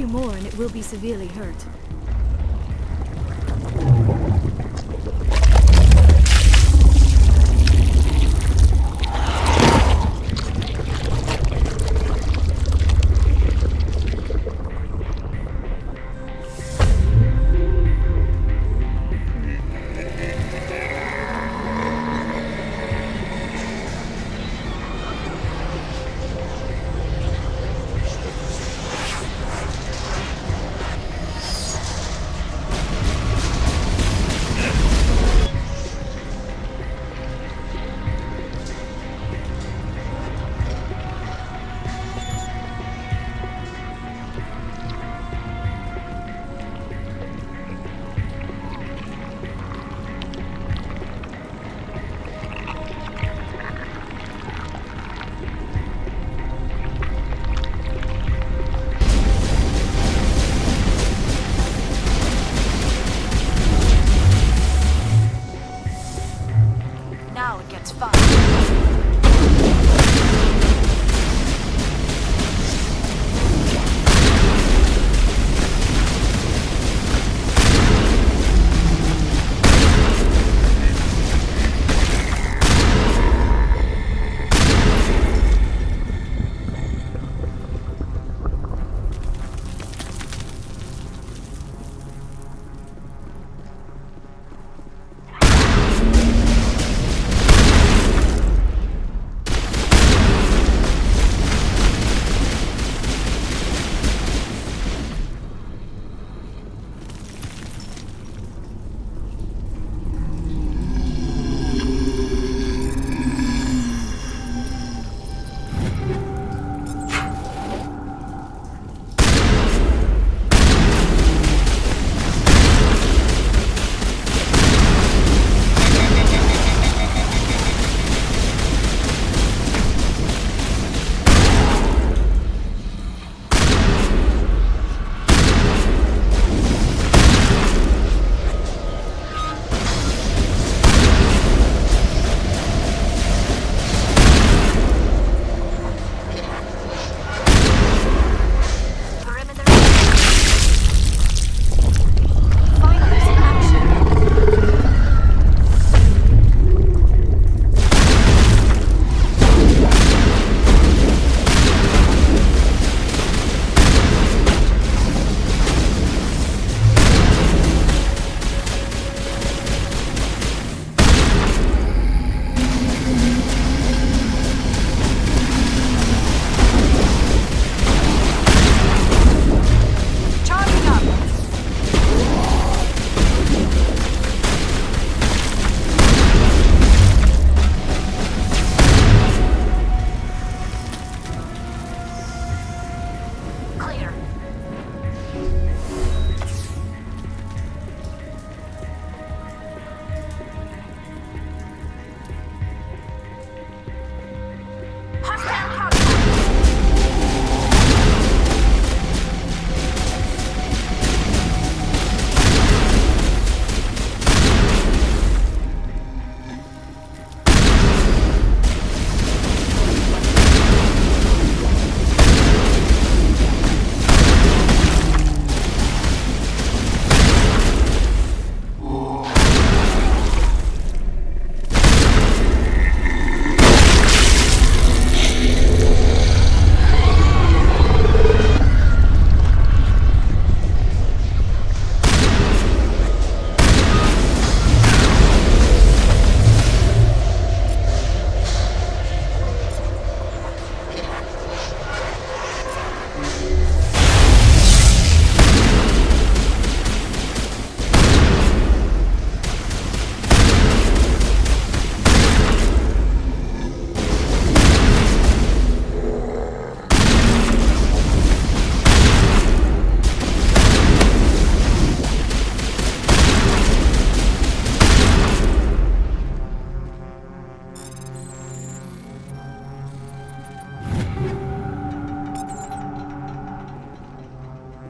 more and it will be severely hurt. Now it gets fun.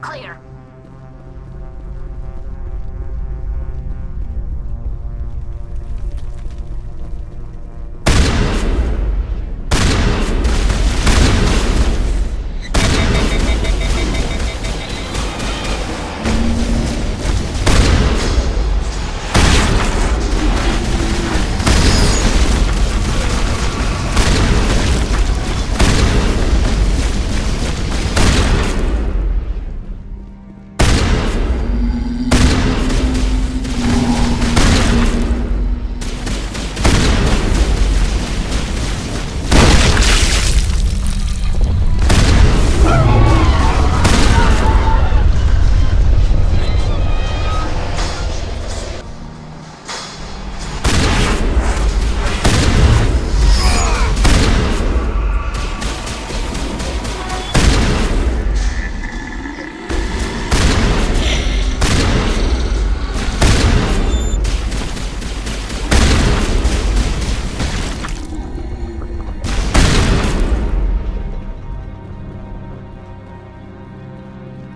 Clear.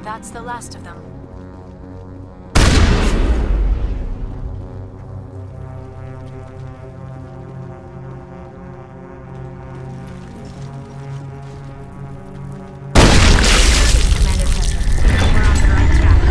That's the last of them. Commander Tessa, we're on the right track.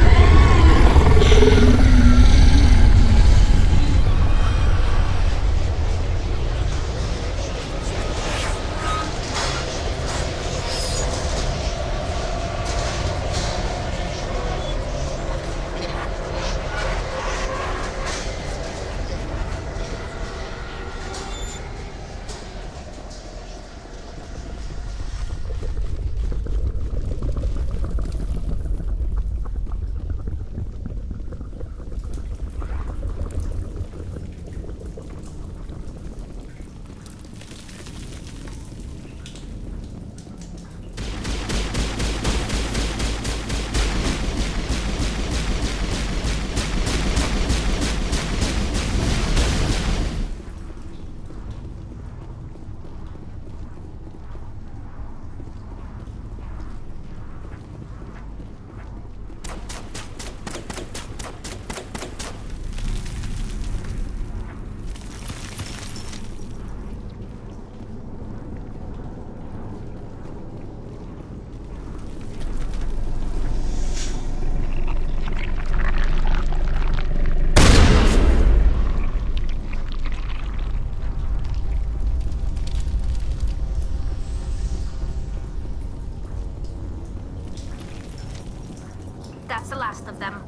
That's the last of them.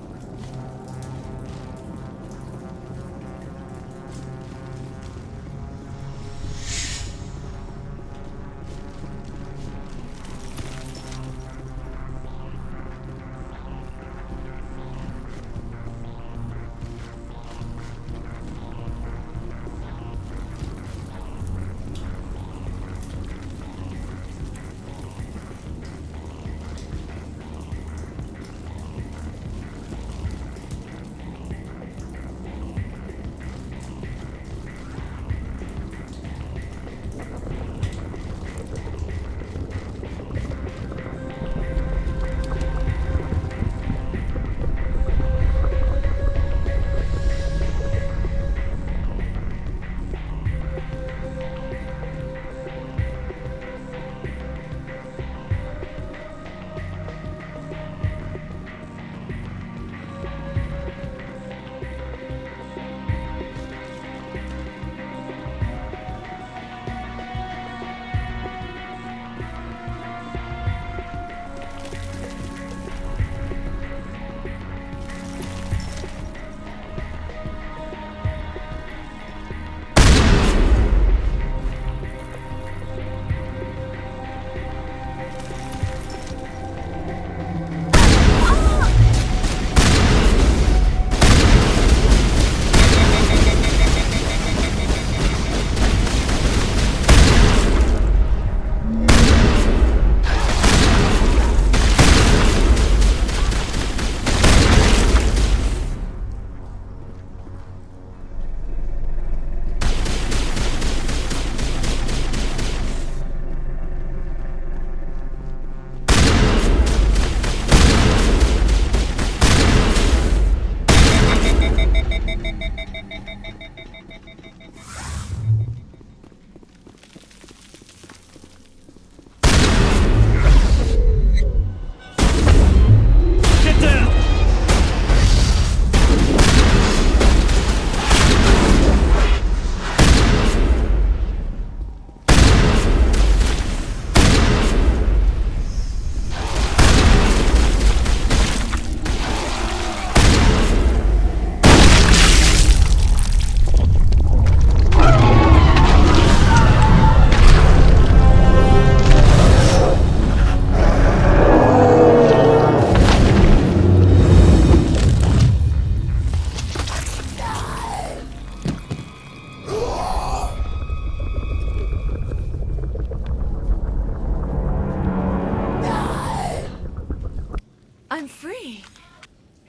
I'm free.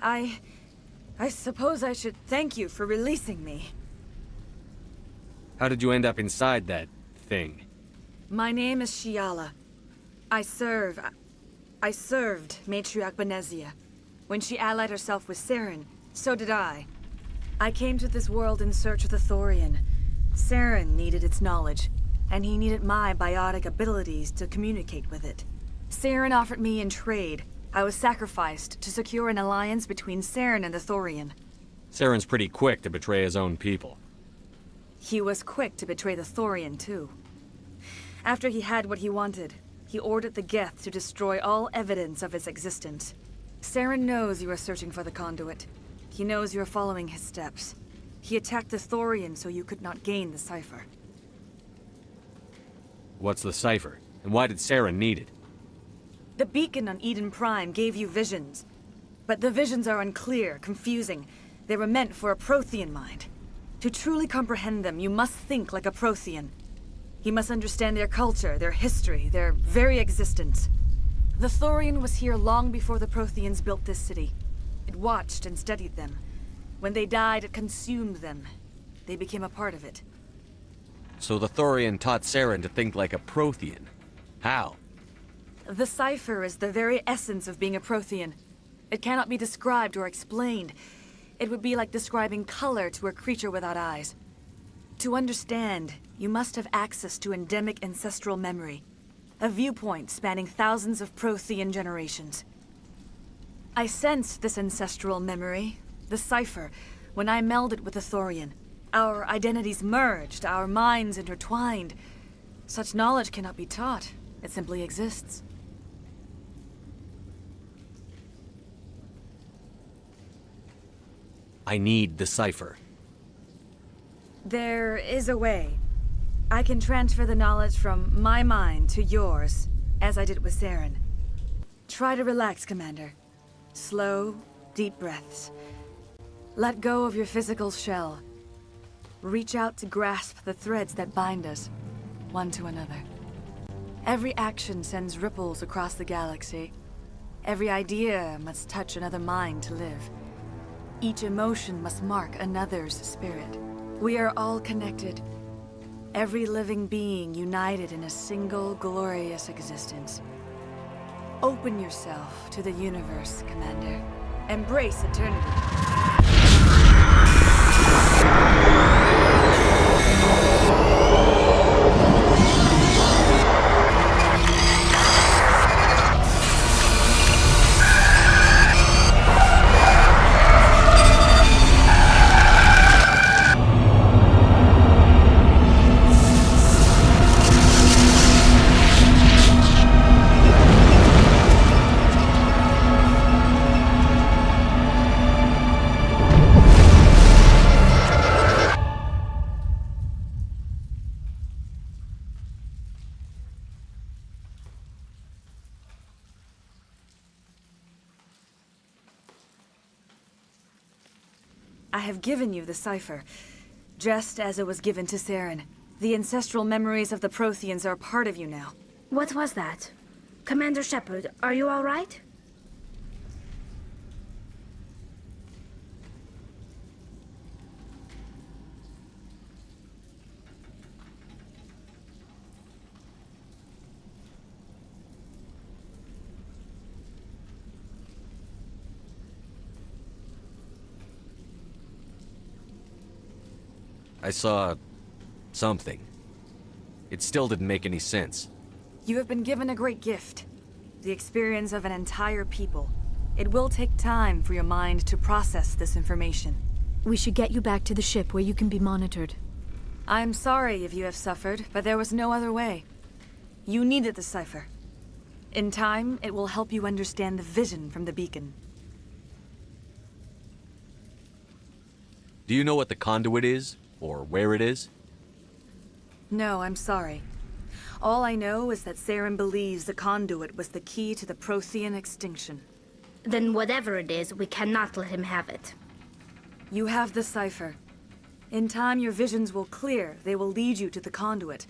I suppose I should thank you for releasing me. How did you end up inside that thing? My name is Shiala. I serve... I served Matriarch Benezia. When she allied herself with Saren, so did I. I came to this world in search of the Thorian. Saren needed its knowledge, and he needed my biotic abilities to communicate with it. Saren offered me in trade. I was sacrificed to secure an alliance between Saren and the Thorian. Saren's pretty quick to betray his own people. He was quick to betray the Thorian, too. After he had what he wanted, he ordered the Geth to destroy all evidence of its existence. Saren knows you are searching for the conduit. He knows you are following his steps. He attacked the Thorian so you could not gain the cipher. What's the cipher? And why did Saren need it? The beacon on Eden Prime gave you visions. But the visions are unclear, confusing. They were meant for a Prothean mind. To truly comprehend them, you must think like a Prothean. You must understand their culture, their history, their very existence. The Thorian was here long before the Protheans built this city. It watched and studied them. When they died, it consumed them. They became a part of it. So the Thorian taught Saren to think like a Prothean. How? The cipher is the very essence of being a Prothean. It cannot be described or explained. It would be like describing color to a creature without eyes. To understand, you must have access to endemic ancestral memory. A viewpoint spanning thousands of Prothean generations. I sensed this ancestral memory, the cipher, when I melded with the Thorian. Our identities merged, our minds intertwined. Such knowledge cannot be taught. It simply exists. I need the cipher. There is a way. I can transfer the knowledge from my mind to yours, as I did with Saren. Try to relax, Commander. Slow, deep breaths. Let go of your physical shell. Reach out to grasp the threads that bind us, one to another. Every action sends ripples across the galaxy. Every idea must touch another mind to live. Each emotion must mark another's spirit. We are all connected. Every living being united in a single glorious existence. Open yourself to the universe, Commander. Embrace eternity. I have given you the cipher, just as it was given to Saren. The ancestral memories of the Protheans are part of you now. What was that? Commander Shepard, are you all right? I saw something. It still didn't make any sense. You have been given a great gift. The experience of an entire people. It will take time for your mind to process this information. We should get you back to the ship where you can be monitored. I'm sorry if you have suffered, but there was no other way. You needed the cipher. In time, it will help you understand the vision from the beacon. Do you know what the conduit is? Or where it is? No, I'm sorry. All I know is that Saren believes the conduit was the key to the Prothean extinction. Then whatever it is, we cannot let him have it. You have the cipher. In time, your visions will clear. They will lead you to the conduit.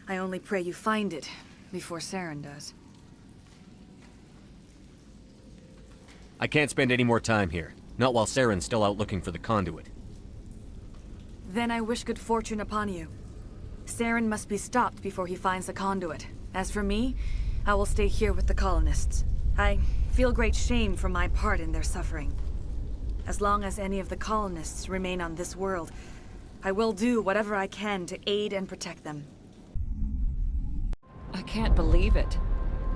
I only pray you find it before Saren does. I can't spend any more time here. Not while Saren's still out looking for the conduit. Then I wish good fortune upon you. Saren must be stopped before he finds the conduit. As for me, I will stay here with the colonists. I feel great shame for my part in their suffering. As long as any of the colonists remain on this world, I will do whatever I can to aid and protect them. I can't believe it.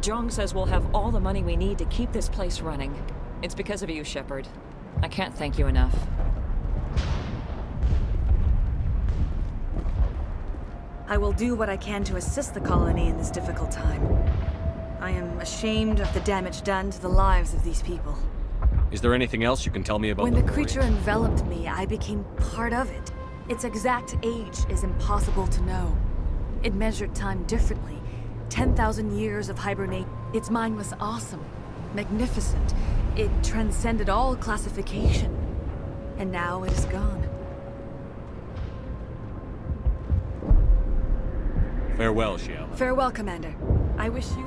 Jong says we'll have all the money we need to keep this place running. It's because of you, Shepard. I can't thank you enough. I will do what I can to assist the colony in this difficult time. I am ashamed of the damage done to the lives of these people. Is there anything else you can tell me about When the the creature Thorians? enveloped me, I became part of it. Its exact age is impossible to know. It measured time differently. 10,000 years of hibernate. Its mind was awesome, magnificent. It transcended all classification. And now it is gone. Farewell, Shiala. Farewell, Commander. I wish you...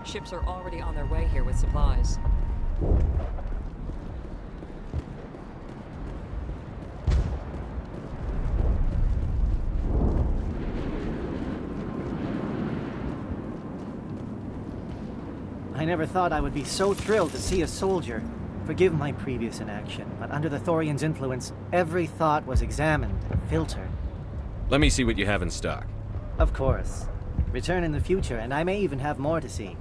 Ships are already on their way here with supplies. I never thought I would be so thrilled to see a soldier. Forgive my previous inaction, but under the Thorians' influence, every thought was examined and filtered. Let me see what you have in stock. Of course. Return in the future, and I may even have more to see.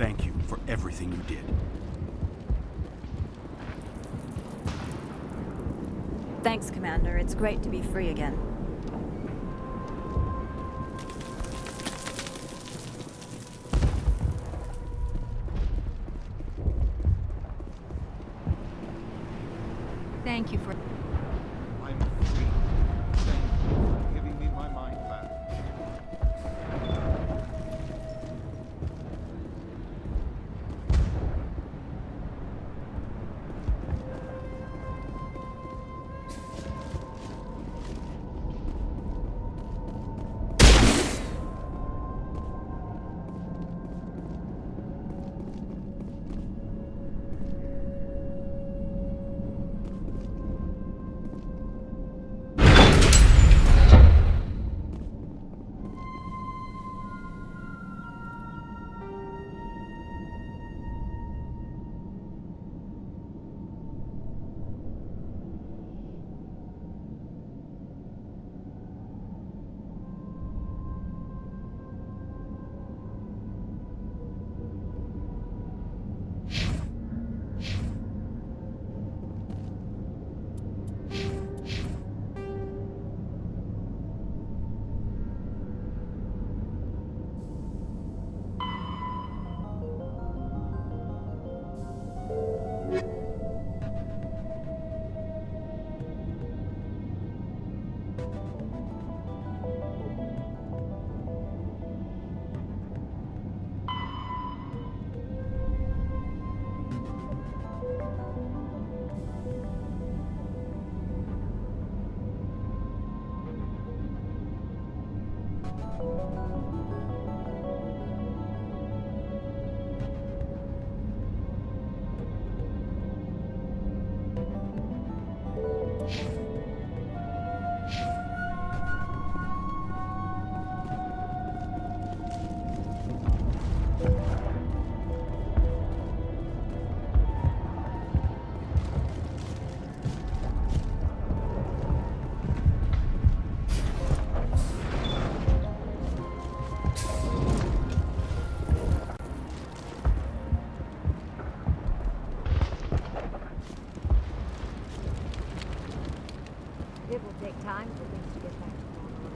Thank you for everything you did. Thanks, Commander. It's great to be free again. Thank you for... I'm free. Thank you for giving me my mind back. It will take time for things to get back to normal.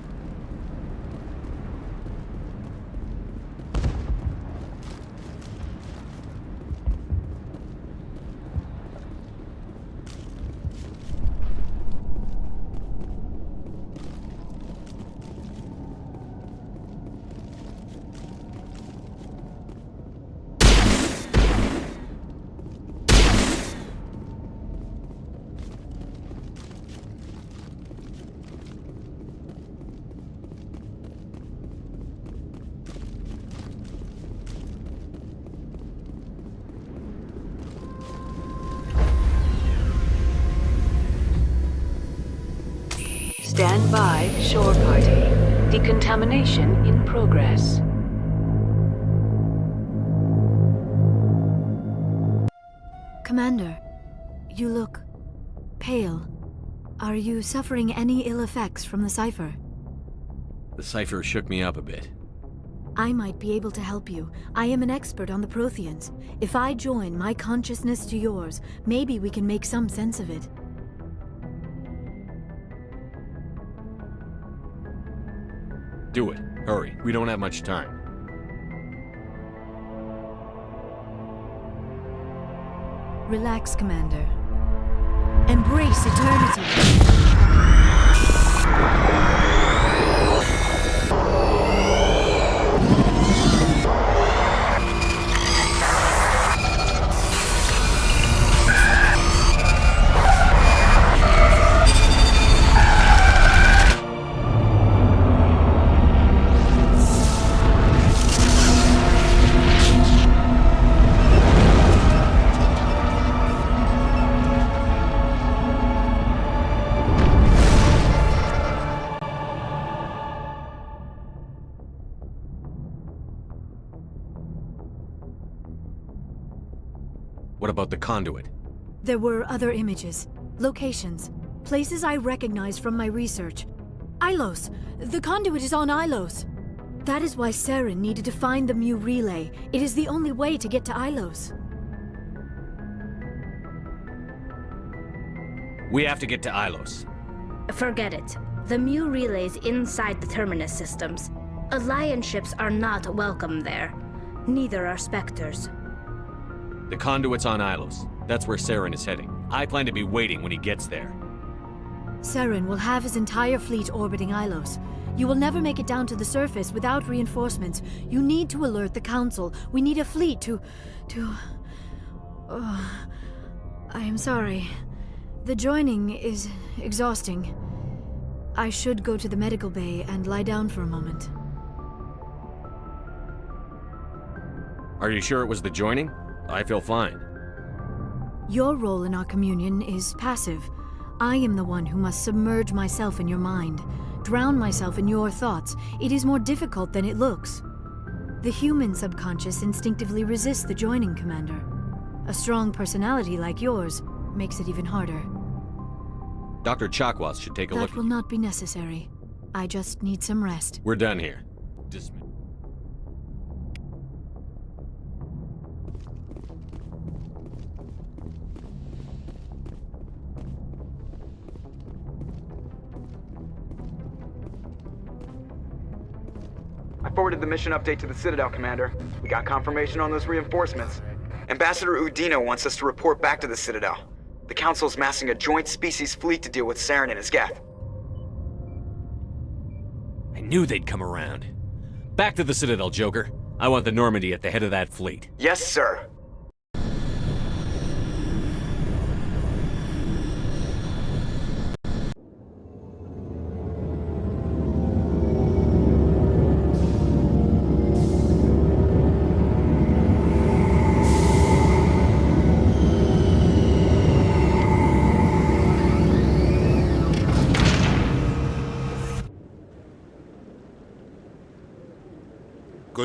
Stand by, shore party. Decontamination in progress. Commander, you look pale. Are you suffering any ill effects from the cipher? The cipher shook me up a bit. I might be able to help you. I am an expert on the Protheans. If I join my consciousness to yours, maybe we can make some sense of it. Do it. Hurry. We don't have much time. Relax, Commander. Embrace eternity. What about the conduit? There were other images, locations, places I recognized from my research. Ilos! The conduit is on Ilos! That is why Saren needed to find the Mu relay. It is the only way to get to Ilos. We have to get to Ilos. Forget it. The Mu relay's inside the Terminus systems. Alliance ships are not welcome there. Neither are Spectres. The conduit's on Ilos. That's where Saren is heading. I plan to be waiting when he gets there. Saren will have his entire fleet orbiting Ilos. You will never make it down to the surface without reinforcements. You need to alert the Council. We need a fleet to... Oh, I am sorry. The joining is exhausting. I should go to the medical bay and lie down for a moment. Are you sure it was the joining? I feel fine. Your role in our communion is passive. I am the one who must submerge myself in your mind, drown myself in your thoughts. It is more difficult than it looks. The human subconscious instinctively resists the joining, Commander. A strong personality like yours makes it even harder. Dr. Chakwas should take a look. That will not be necessary. I just need some rest. We're done here. Dismiss. I forwarded the mission update to the Citadel, Commander. We got confirmation on those reinforcements. Ambassador Udino wants us to report back to the Citadel. The Council's massing a joint species fleet to deal with Saren and his Geth. I knew they'd come around. Back to the Citadel, Joker. I want the Normandy at the head of that fleet. Yes, sir.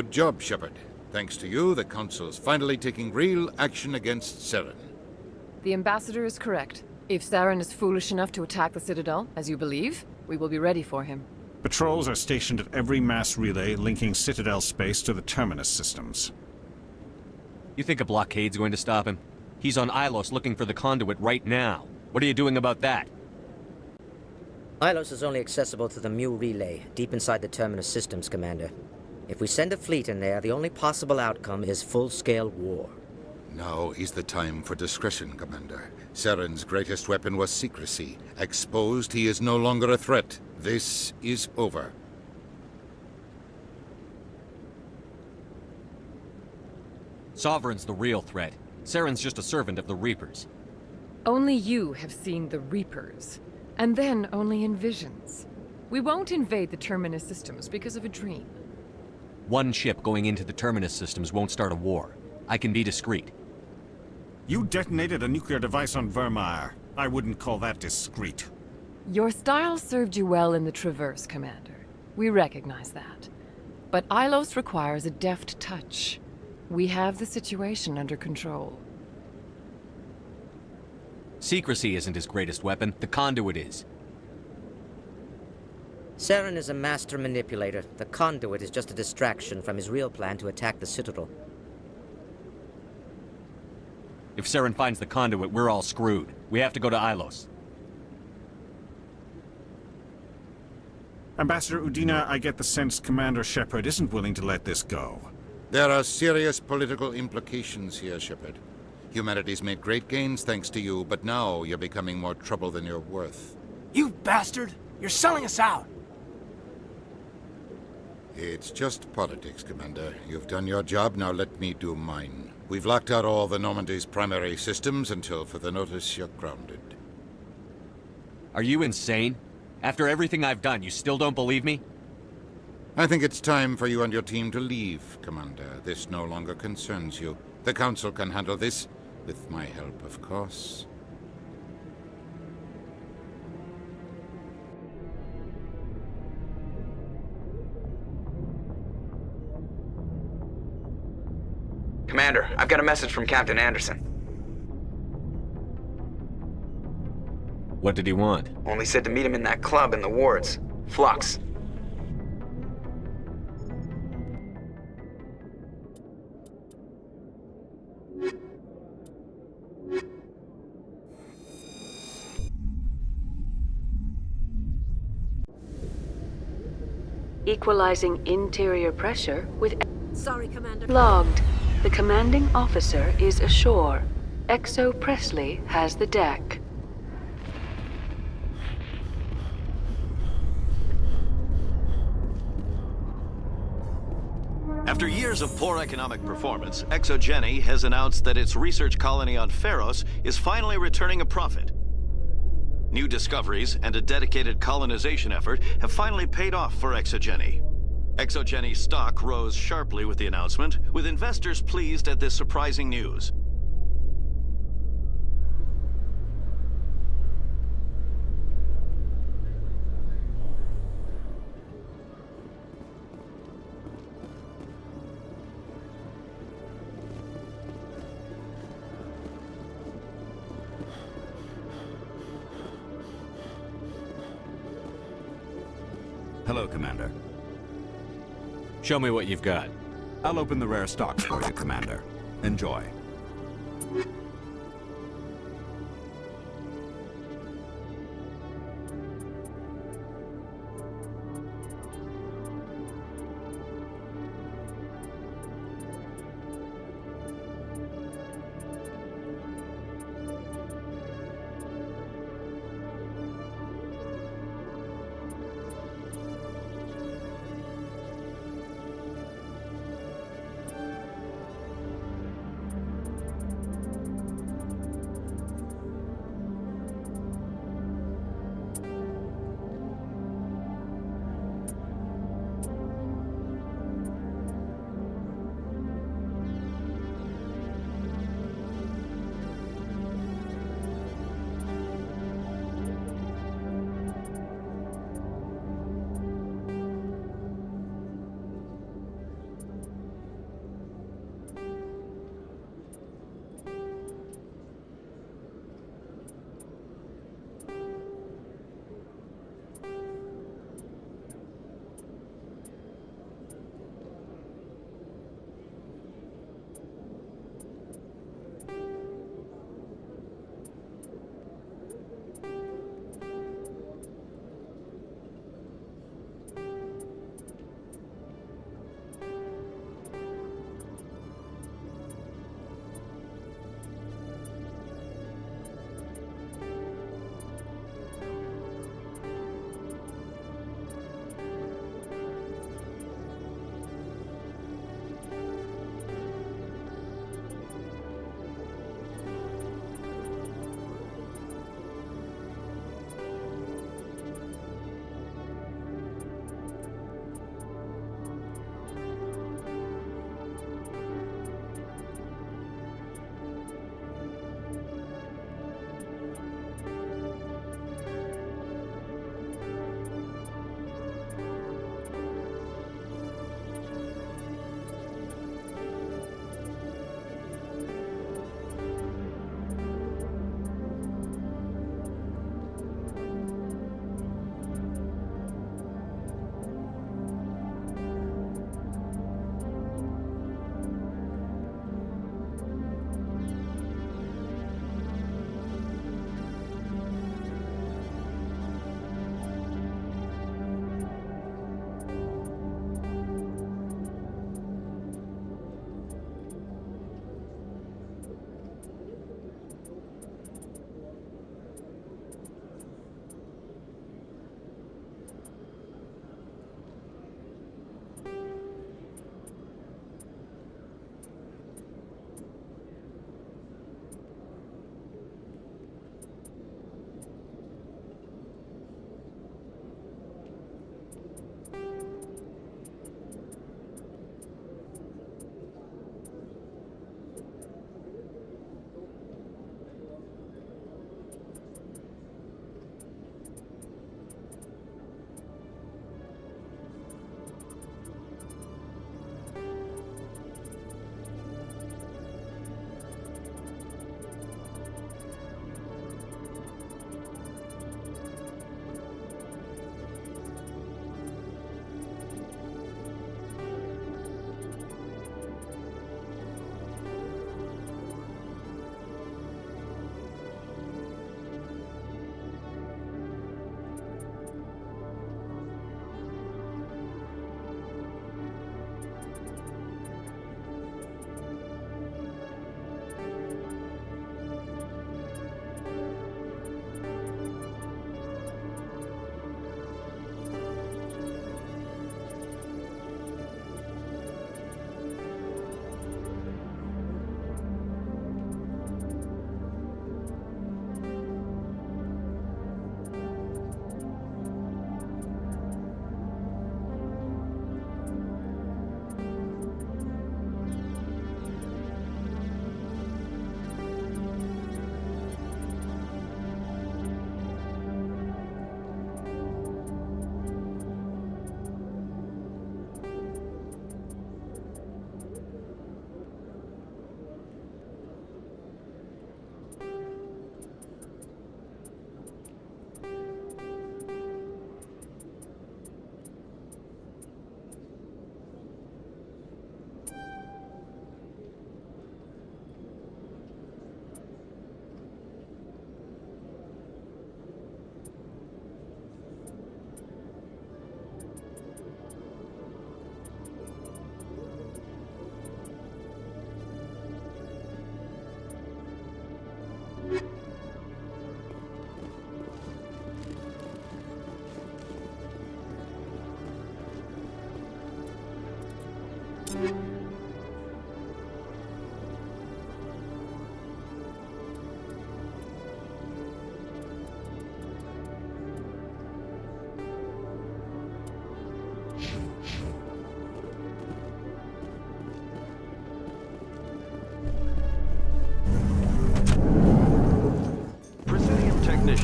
Good job, Shepard. Thanks to you, the Council's finally taking real action against Saren. The Ambassador is correct. If Saren is foolish enough to attack the Citadel, as you believe, we will be ready for him. Patrols are stationed at every mass relay linking Citadel space to the Terminus systems. You think a blockade's going to stop him? He's on Ilos looking for the conduit right now. What are you doing about that? Ilos is only accessible to the Mu relay, deep inside the Terminus systems, Commander. If we send a fleet in there, the only possible outcome is full-scale war. Now is the time for discretion, Commander. Saren's greatest weapon was secrecy. Exposed, he is no longer a threat. This is over. Sovereign's the real threat. Saren's just a servant of the Reapers. Only you have seen the Reapers, and then only in visions. We won't invade the Terminus systems because of a dream. One ship going into the Terminus systems won't start a war. I can be discreet. You detonated a nuclear device on Vermeer. I wouldn't call that discreet. Your style served you well in the Traverse, Commander. We recognize that. But Ilos requires a deft touch. We have the situation under control. Secrecy isn't his greatest weapon. The conduit is. Saren is a master manipulator. The conduit is just a distraction from his real plan to attack the Citadel. If Saren finds the conduit, we're all screwed. We have to go to Ilos. Ambassador Udina, I get the sense Commander Shepard isn't willing to let this go. There are serious political implications here, Shepard. Humanity's made great gains thanks to you, but now you're becoming more trouble than you're worth. You bastard! You're selling us out! It's just politics, Commander. You've done your job, now let me do mine. We've locked out all the Normandy's primary systems until further notice you're grounded. Are you insane? After everything I've done, you still don't believe me? I think it's time for you and your team to leave, Commander. This no longer concerns you. The Council can handle this, with my help, of course. Commander, I've got a message from Captain Anderson. What did he want? Only said to meet him in that club in the wards. Flux. Equalizing interior pressure with... Sorry, Commander. Logged. The commanding officer is ashore. Exo Presley has the deck. After years of poor economic performance, ExoGeni has announced that its research colony on Feros is finally returning a profit. New discoveries and a dedicated colonization effort have finally paid off for ExoGeni. ExoGeni's stock rose sharply with the announcement, with investors pleased at this surprising news. Hello, Commander. Show me what you've got. I'll open the rare stock for you, Commander. Enjoy.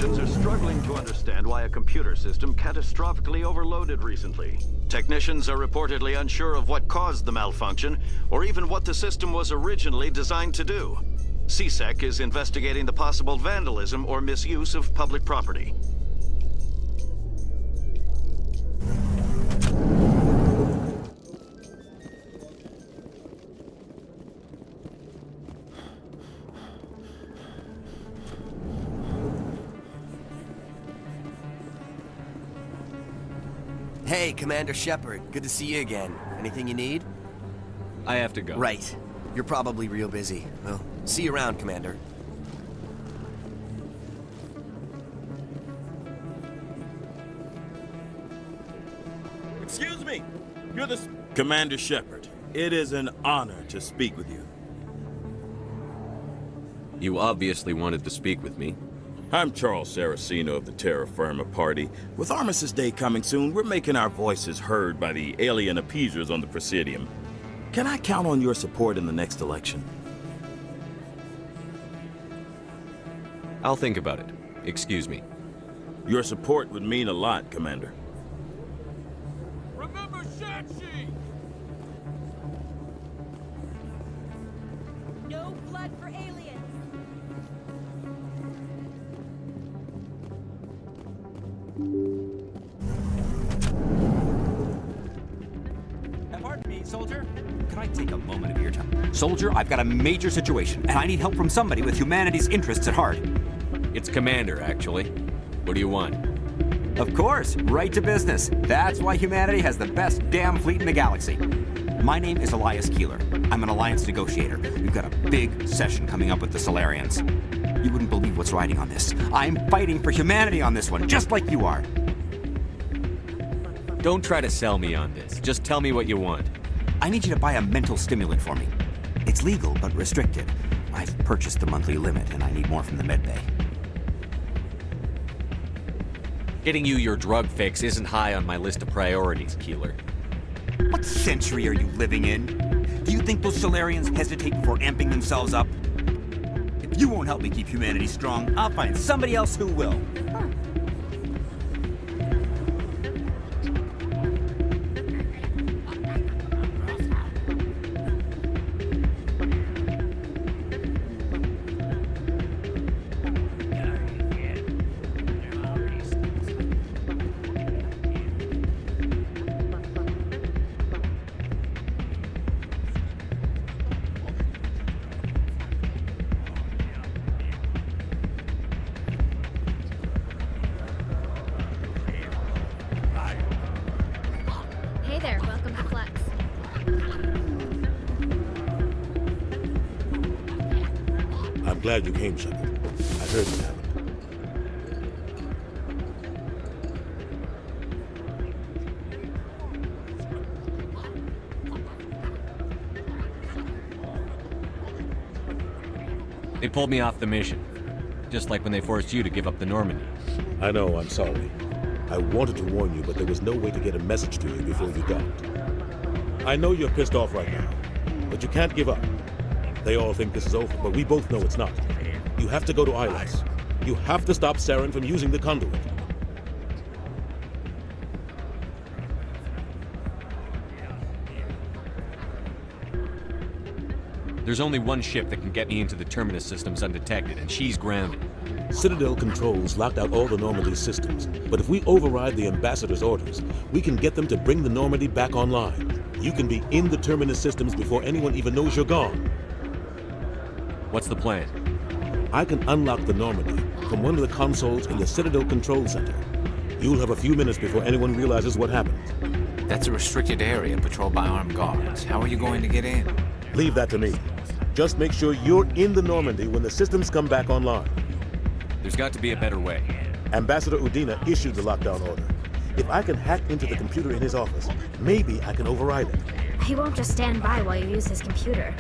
citizens are struggling to understand why a computer system catastrophically overloaded recently. Technicians are reportedly unsure of what caused the malfunction, or even what the system was originally designed to do. CSEC is investigating the possible vandalism or misuse of public property. Hey, Commander Shepard. Good to see you again. Anything you need? I have to go. Right. You're probably real busy. Well, see you around, Commander. Excuse me. You're the... Commander Shepard. It is an honor to speak with you. You obviously wanted to speak with me. I'm Charles Saraceno of the Terra Firma Party. With Armistice Day coming soon, we're making our voices heard by the alien appeasers on the Presidium. Can I count on your support in the next election? I'll think about it. Excuse me. Your support would mean a lot, Commander. Remember Shang-Chi! No blood for aliens! Pardon me, soldier. Can I take a moment of your time? Soldier, I've got a major situation, and I need help from somebody with humanity's interests at heart. It's Commander, actually. What do you want? Of course, right to business. That's why humanity has the best damn fleet in the galaxy. My name is Elias Keeler. I'm an alliance negotiator. We've got a big session coming up with the Solarians. You wouldn't believe what's riding on this. I'm fighting for humanity on this one, just like you are. Don't try to sell me on this. Just tell me what you want. I need you to buy a mental stimulant for me. It's legal, but restricted. I've purchased the monthly limit, and I need more from the medbay. Getting you your drug fix isn't high on my list of priorities, Keeler. What century are you living in? Do you think those Solarians hesitate before amping themselves up? If you won't help me keep humanity strong, I'll find somebody else who will. Hey there, welcome to Flex. I'm glad you came, Shepard. I heard you happened. They pulled me off the mission. Just like when they forced you to give up the Normandy. I know, I'm sorry. I wanted to warn you, but there was no way to get a message to you before you docked. I know you're pissed off right now, but you can't give up. They all think this is over, but we both know it's not. You have to go to Ilos. You have to stop Saren from using the conduit. There's only one ship that can get me into the Terminus systems undetected, and she's grounded. Citadel controls locked out all the Normandy systems, but if we override the Ambassador's orders, we can get them to bring the Normandy back online. You can be in the Terminus systems before anyone even knows you're gone. What's the plan? I can unlock the Normandy from one of the consoles in the Citadel Control Center. You'll have a few minutes before anyone realizes what happened. That's a restricted area patrolled by armed guards. How are you going to get in? Leave that to me. Just make sure you're in the Normandy when the systems come back online. There's got to be a better way. Ambassador Udina issued the lockdown order. If I can hack into the computer in his office, maybe I can override it. He won't just stand by while you use his computer.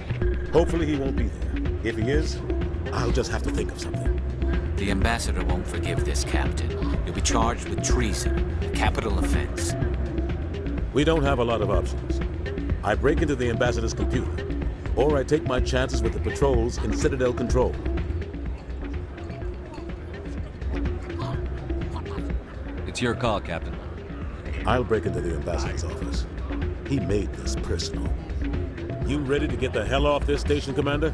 Hopefully he won't be there. If he is, I'll just have to think of something. The Ambassador won't forgive this, Captain. You'll be charged with treason, a capital offense. We don't have a lot of options. I break into the Ambassador's computer, or I take my chances with the patrols in Citadel Control. It's your call, Captain. I'll break into the ambassador's office. He made this personal. You ready to get the hell off this station, Commander?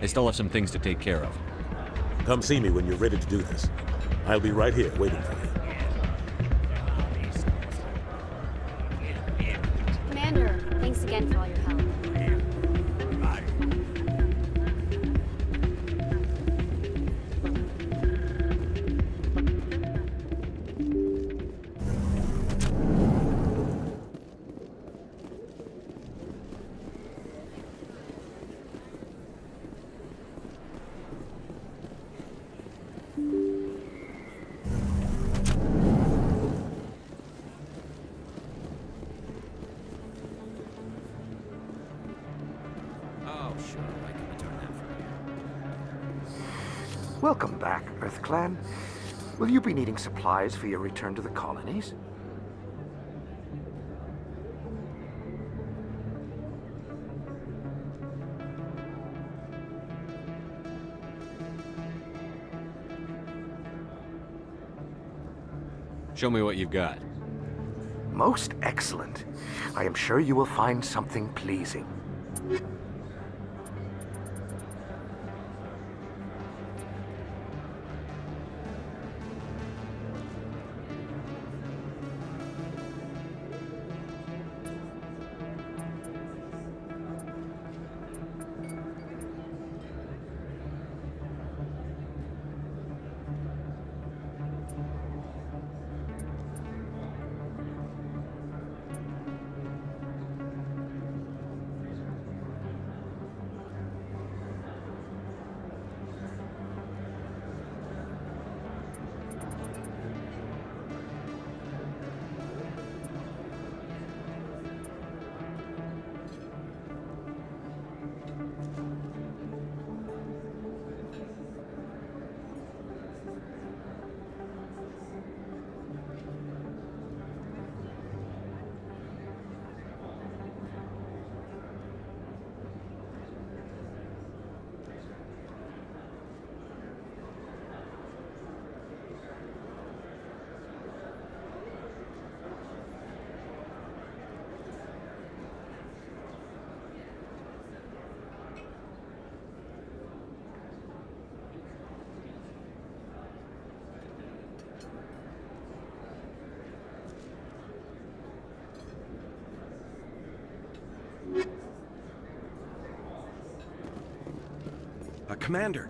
I still have some things to take care of. Come see me when you're ready to do this. I'll be right here waiting for you. Commander, thanks again for all your help. Welcome back, EarthClan. Will you be needing supplies for your return to the colonies? Show me what you've got. Most excellent. I am sure you will find something pleasing. Commander,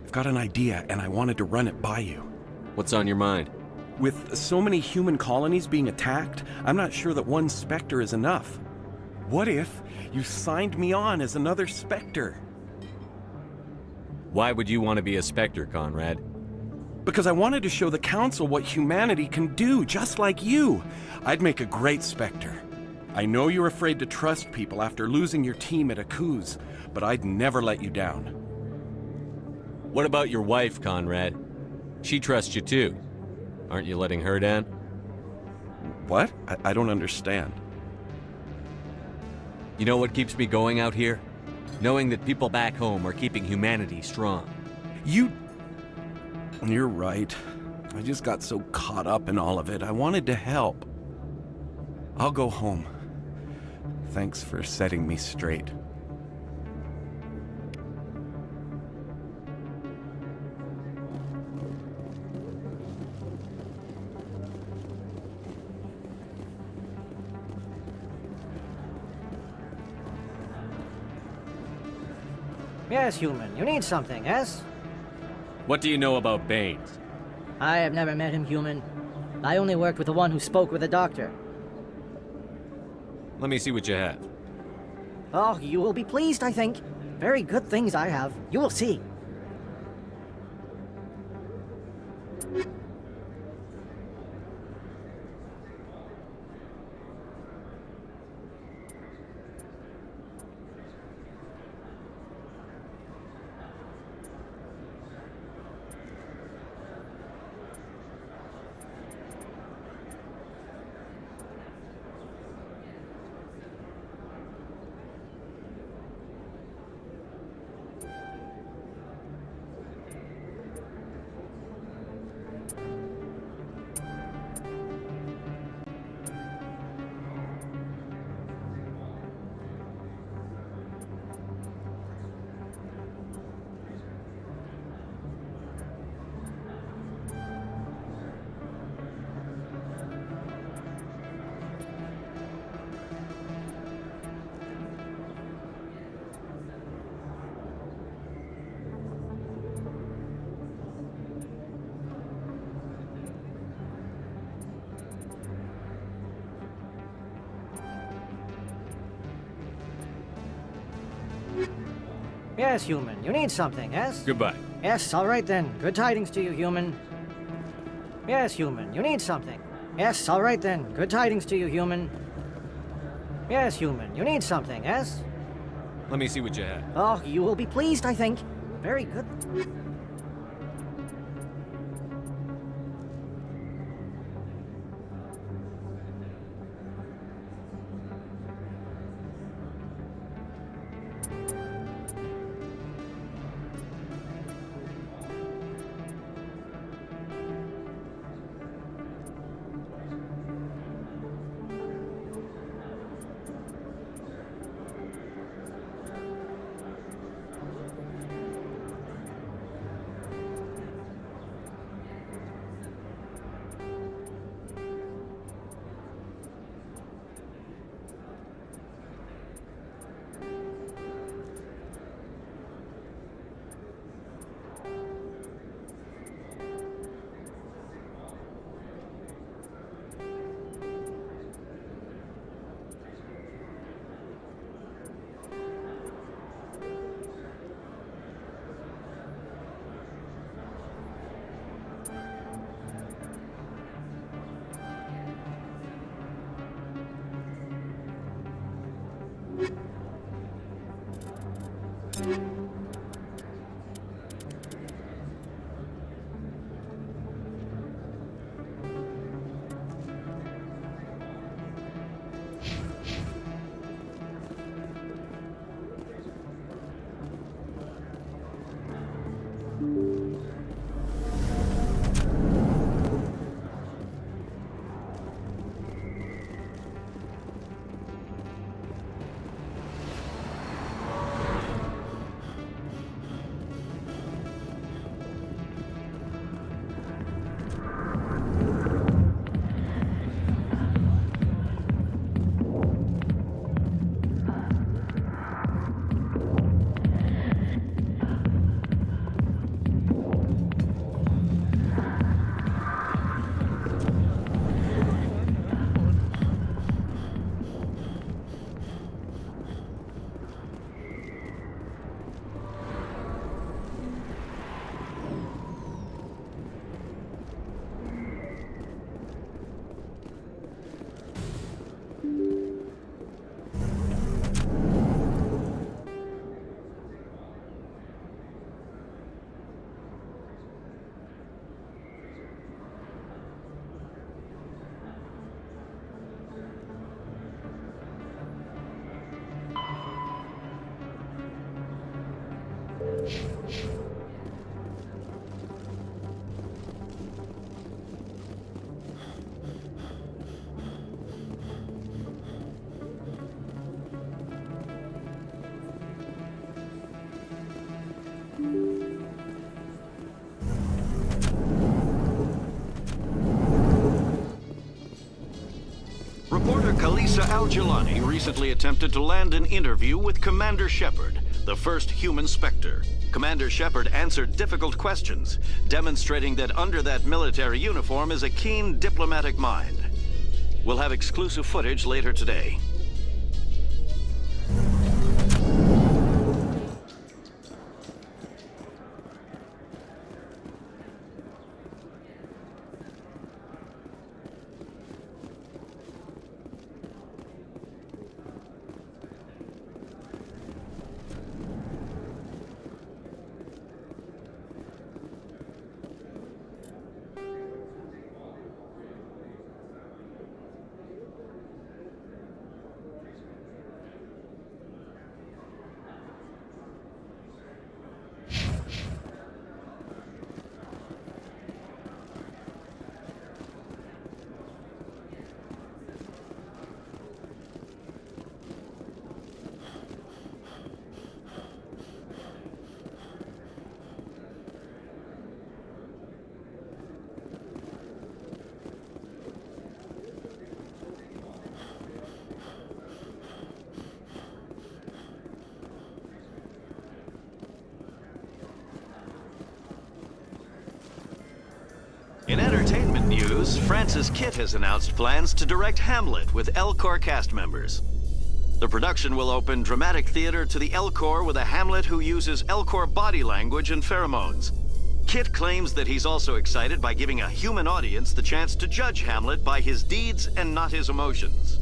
I've got an idea, and I wanted to run it by you. What's on your mind? With so many human colonies being attacked, I'm not sure that one Spectre is enough. What if you signed me on as another Spectre? Why would you want to be a Spectre, Conrad? Because I wanted to show the Council what humanity can do, just like you. I'd make a great Spectre. I know you're afraid to trust people after losing your team at Akuz, but I'd never let you down. What about your wife, Conrad? She trusts you too. Aren't you letting her down? What? I don't understand. You know what keeps me going out here? Knowing that people back home are keeping humanity strong. You're right. I just got so caught up in all of it. I wanted to help. I'll go home. Thanks for setting me straight. Yes, human. You need something, yes? What do you know about Baines? I have never met him, human. I only worked with the one who spoke with the doctor. Let me see what you have. Oh, you will be pleased, I think. Very good things I have. You will see. Yes, human. You need something, yes? Goodbye. Yes, all right then. Good tidings to you, human. Yes, human. You need something. Yes, all right then. Good tidings to you, human. Yes, human. You need something, yes? Let me see what you have. Oh, you will be pleased, I think. Very good. Reporter Kalisa Al-Jilani recently attempted to land an interview with Commander Shepard, the first human Spectre. Commander Shepard answered difficult questions, demonstrating that under that military uniform is a keen diplomatic mind. We'll have exclusive footage later today. In entertainment news, Francis Kitt has announced plans to direct Hamlet with Elcor cast members. The production will open dramatic theater to the Elcor with a Hamlet who uses Elcor body language and pheromones. Kit claims that he's also excited by giving a human audience the chance to judge Hamlet by his deeds and not his emotions.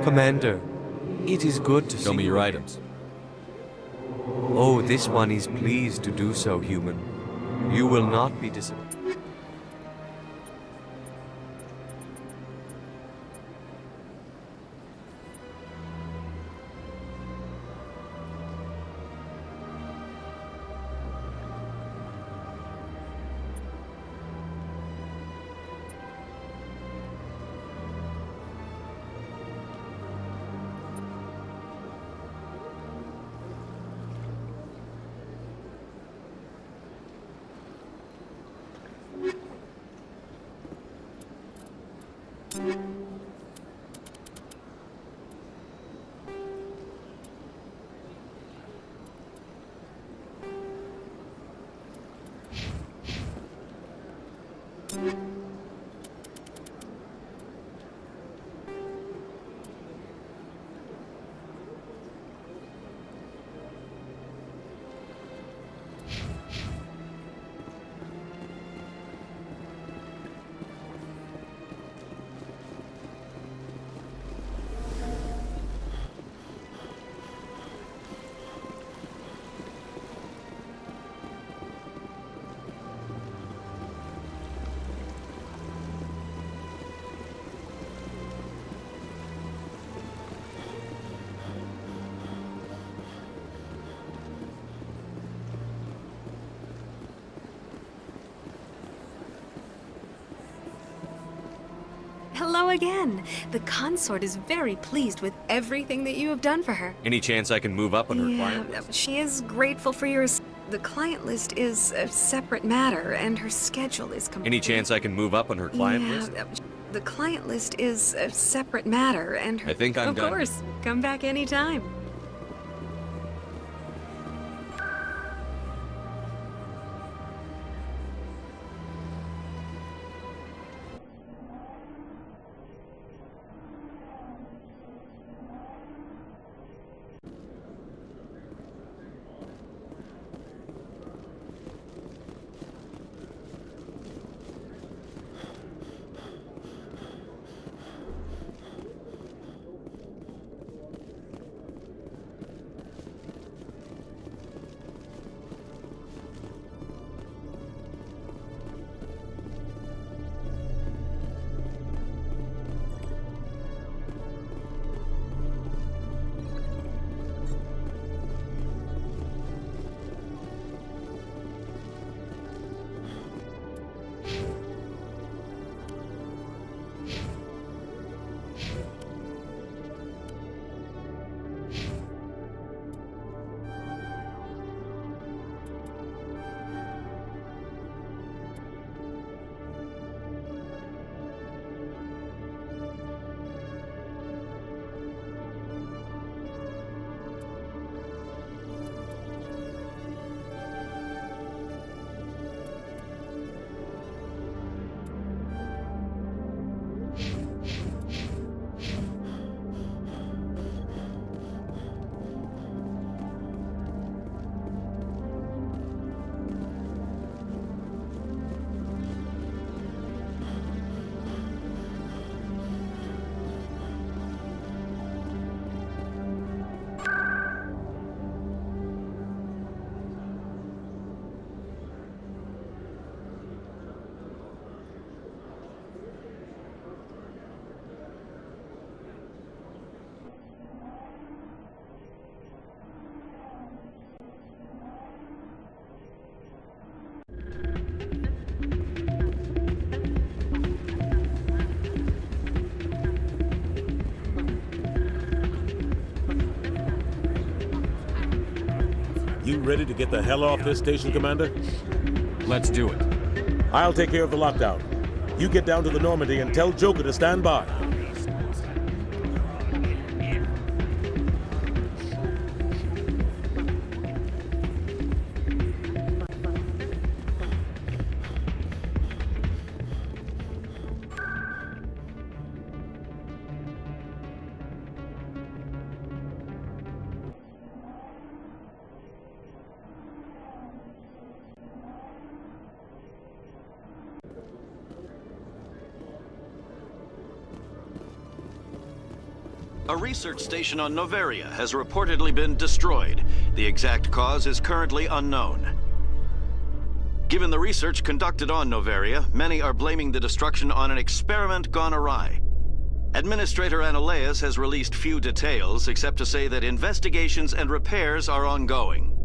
Commander, it is good to see Show me your items. Oh, this one is pleased to do so, human. You will not be disappointed. Hello again. The consort is very pleased with everything that you have done for her. Any chance I can move up on her client list? She is grateful for your... The client list is a separate matter, and her schedule is complete. Any chance I can move up on her client list? The client list is a separate matter, and her... I think I'm done. Of course. Come back anytime. ready to get the hell off this station, Commander? Let's do it. I'll take care of the lockdown. You get down to the Normandy and tell Joker to stand by. A research station on Noveria has reportedly been destroyed. The exact cause is currently unknown. Given the research conducted on Noveria, many are blaming the destruction on an experiment gone awry. Administrator Anoleus has released few details, except to say that investigations and repairs are ongoing.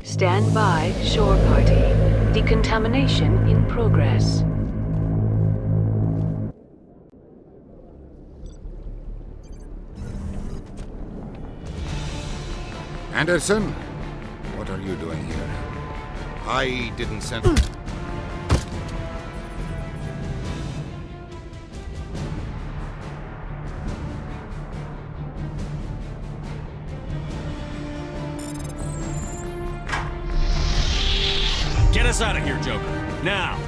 Stand by, shore party. Decontamination in progress. Anderson, what are you doing here? I didn't send... Get us out of here, Joker. Now!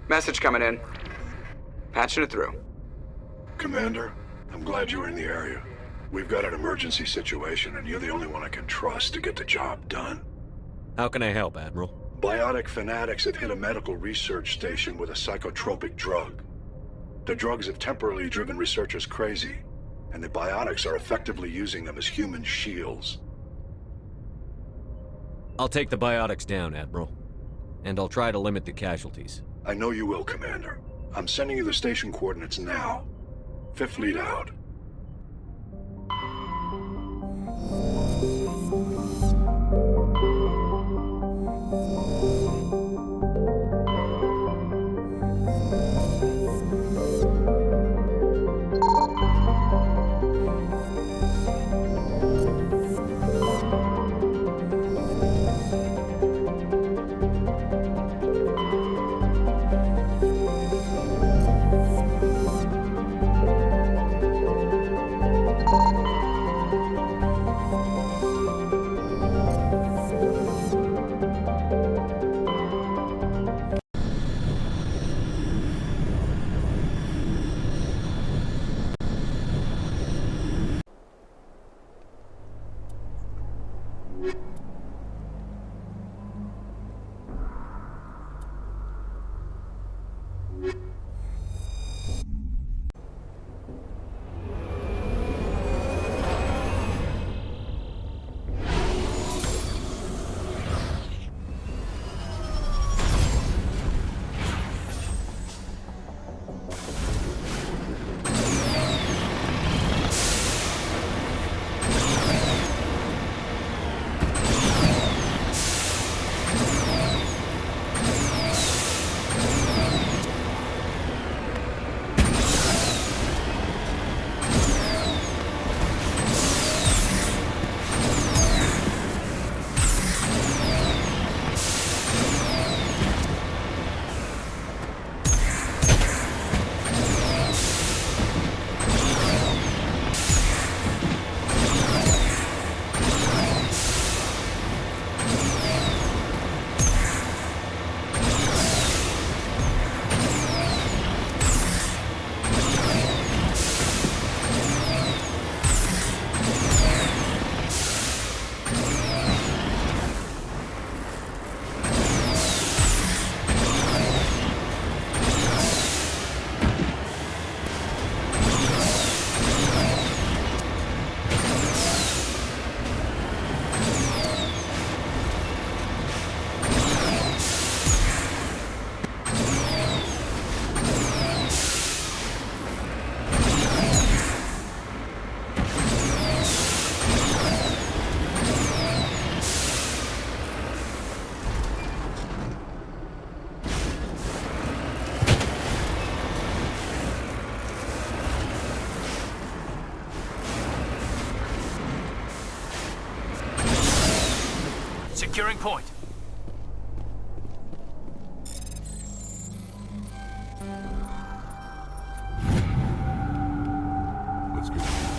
Message coming in. Patching it through. Commander, I'm glad you were in the area. We've got an emergency situation, and you're the only one I can trust to get the job done. How can I help, Admiral? Biotic fanatics have hit a medical research station with a psychotropic drug. The drugs have temporarily driven researchers crazy, and the biotics are effectively using them as human shields. I'll take the biotics down, Admiral. And I'll try to limit the casualties. I know you will, Commander. I'm sending you the station coordinates now. Fifth lead out. Securing point. Let's go.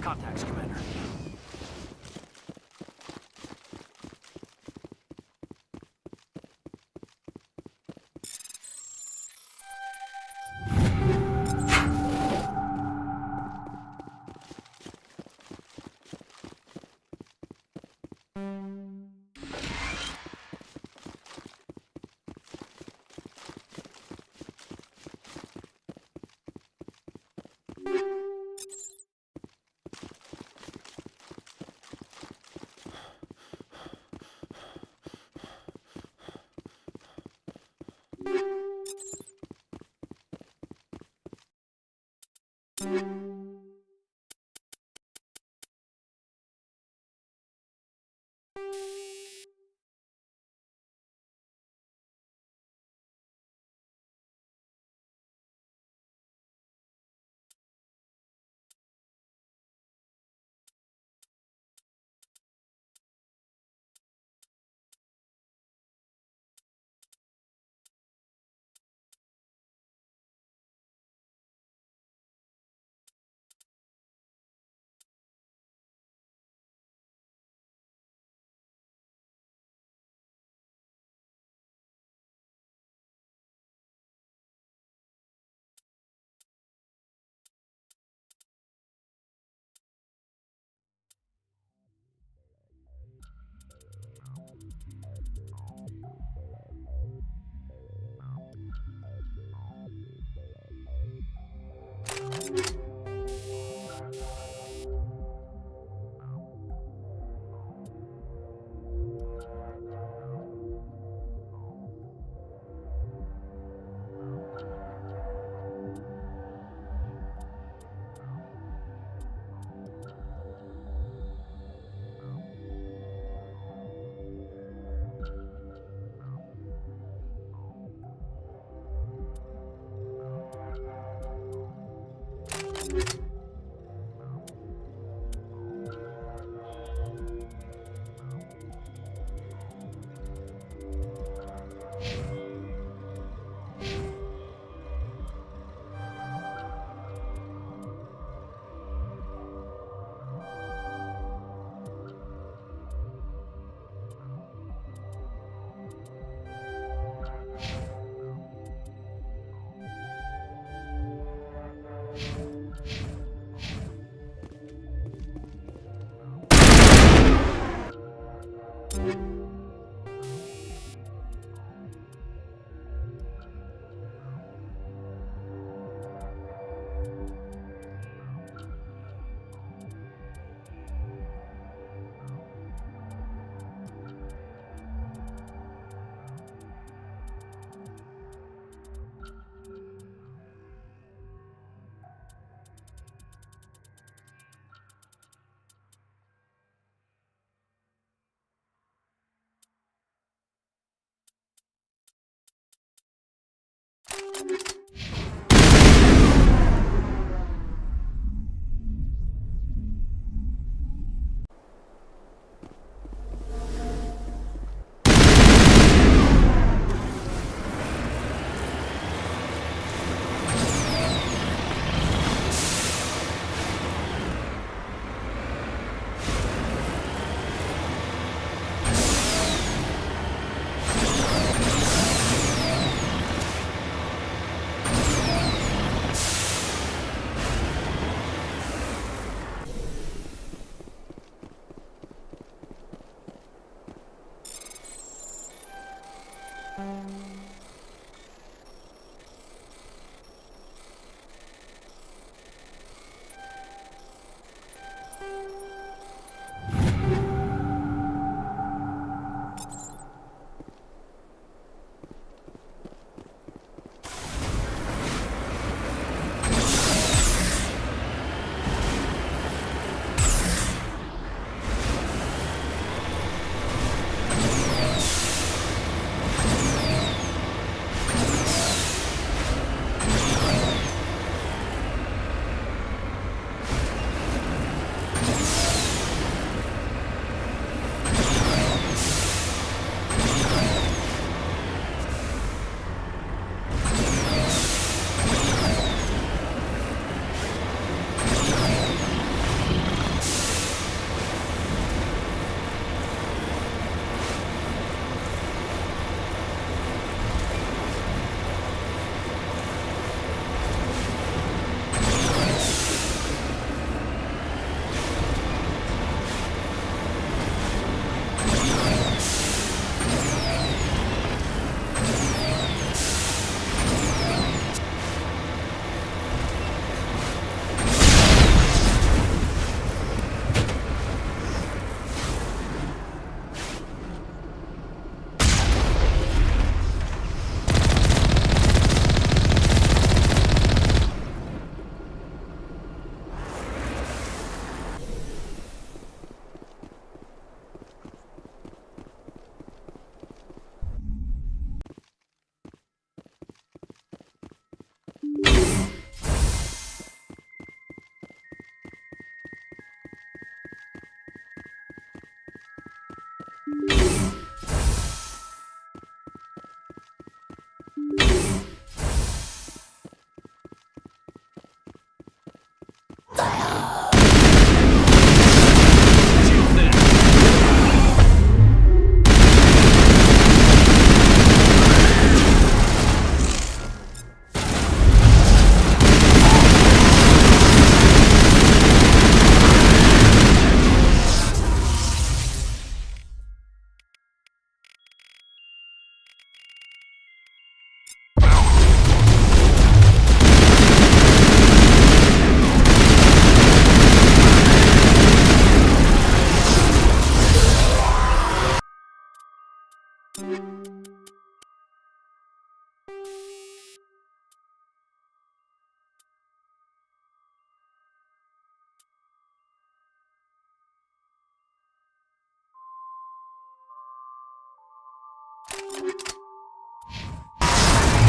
Contacts, Commander.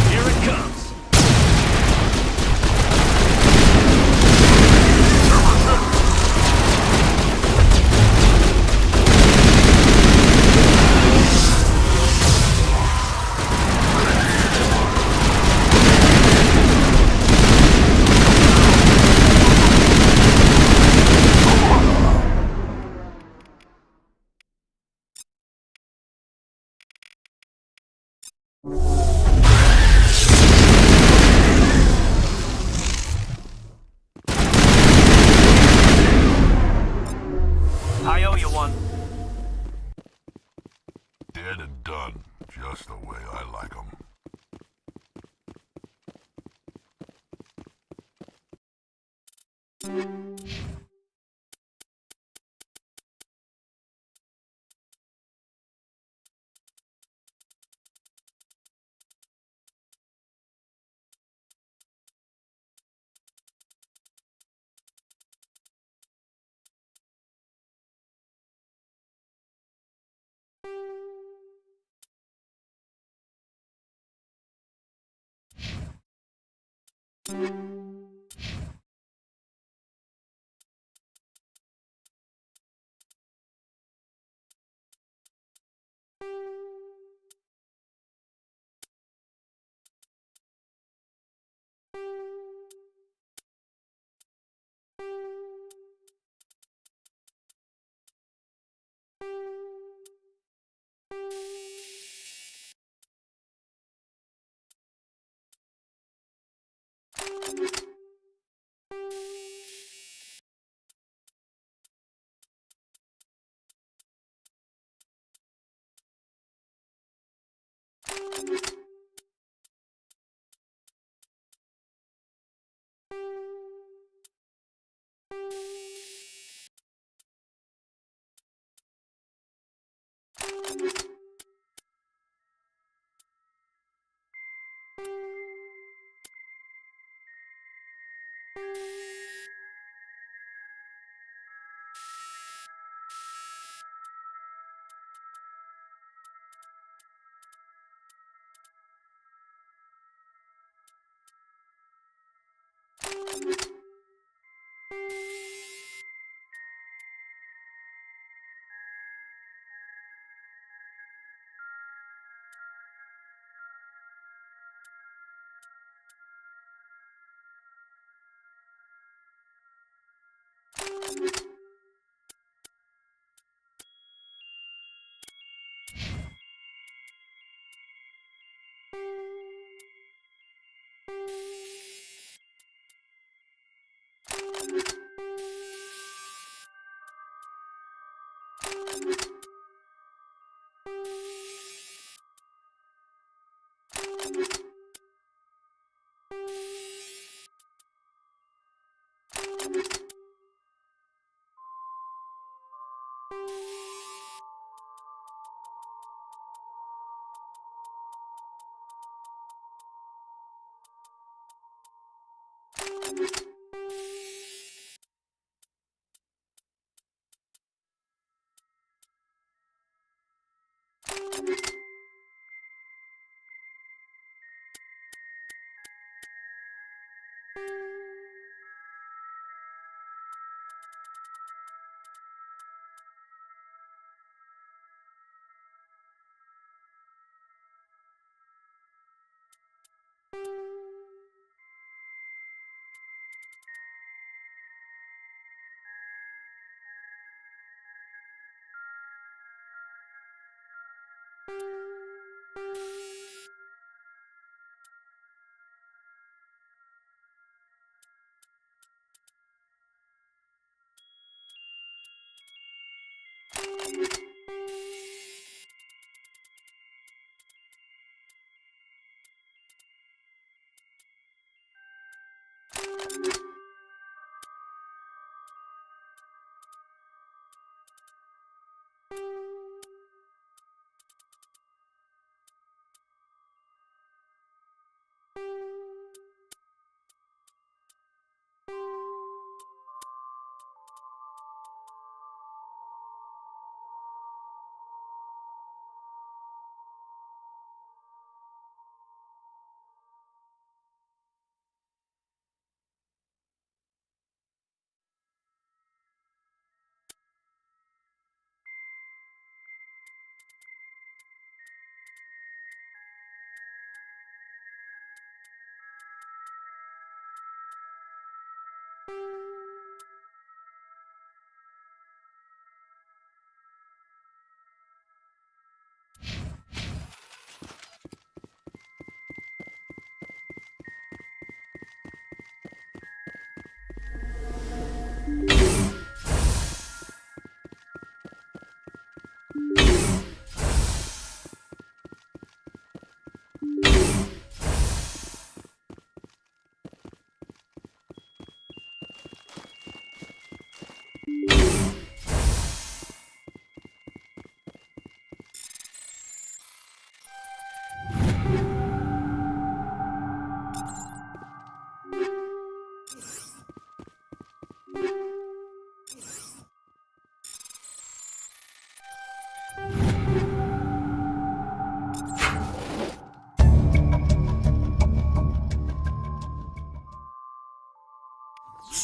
Here it comes. I owe you one. Dead and done, just the way I like 'em.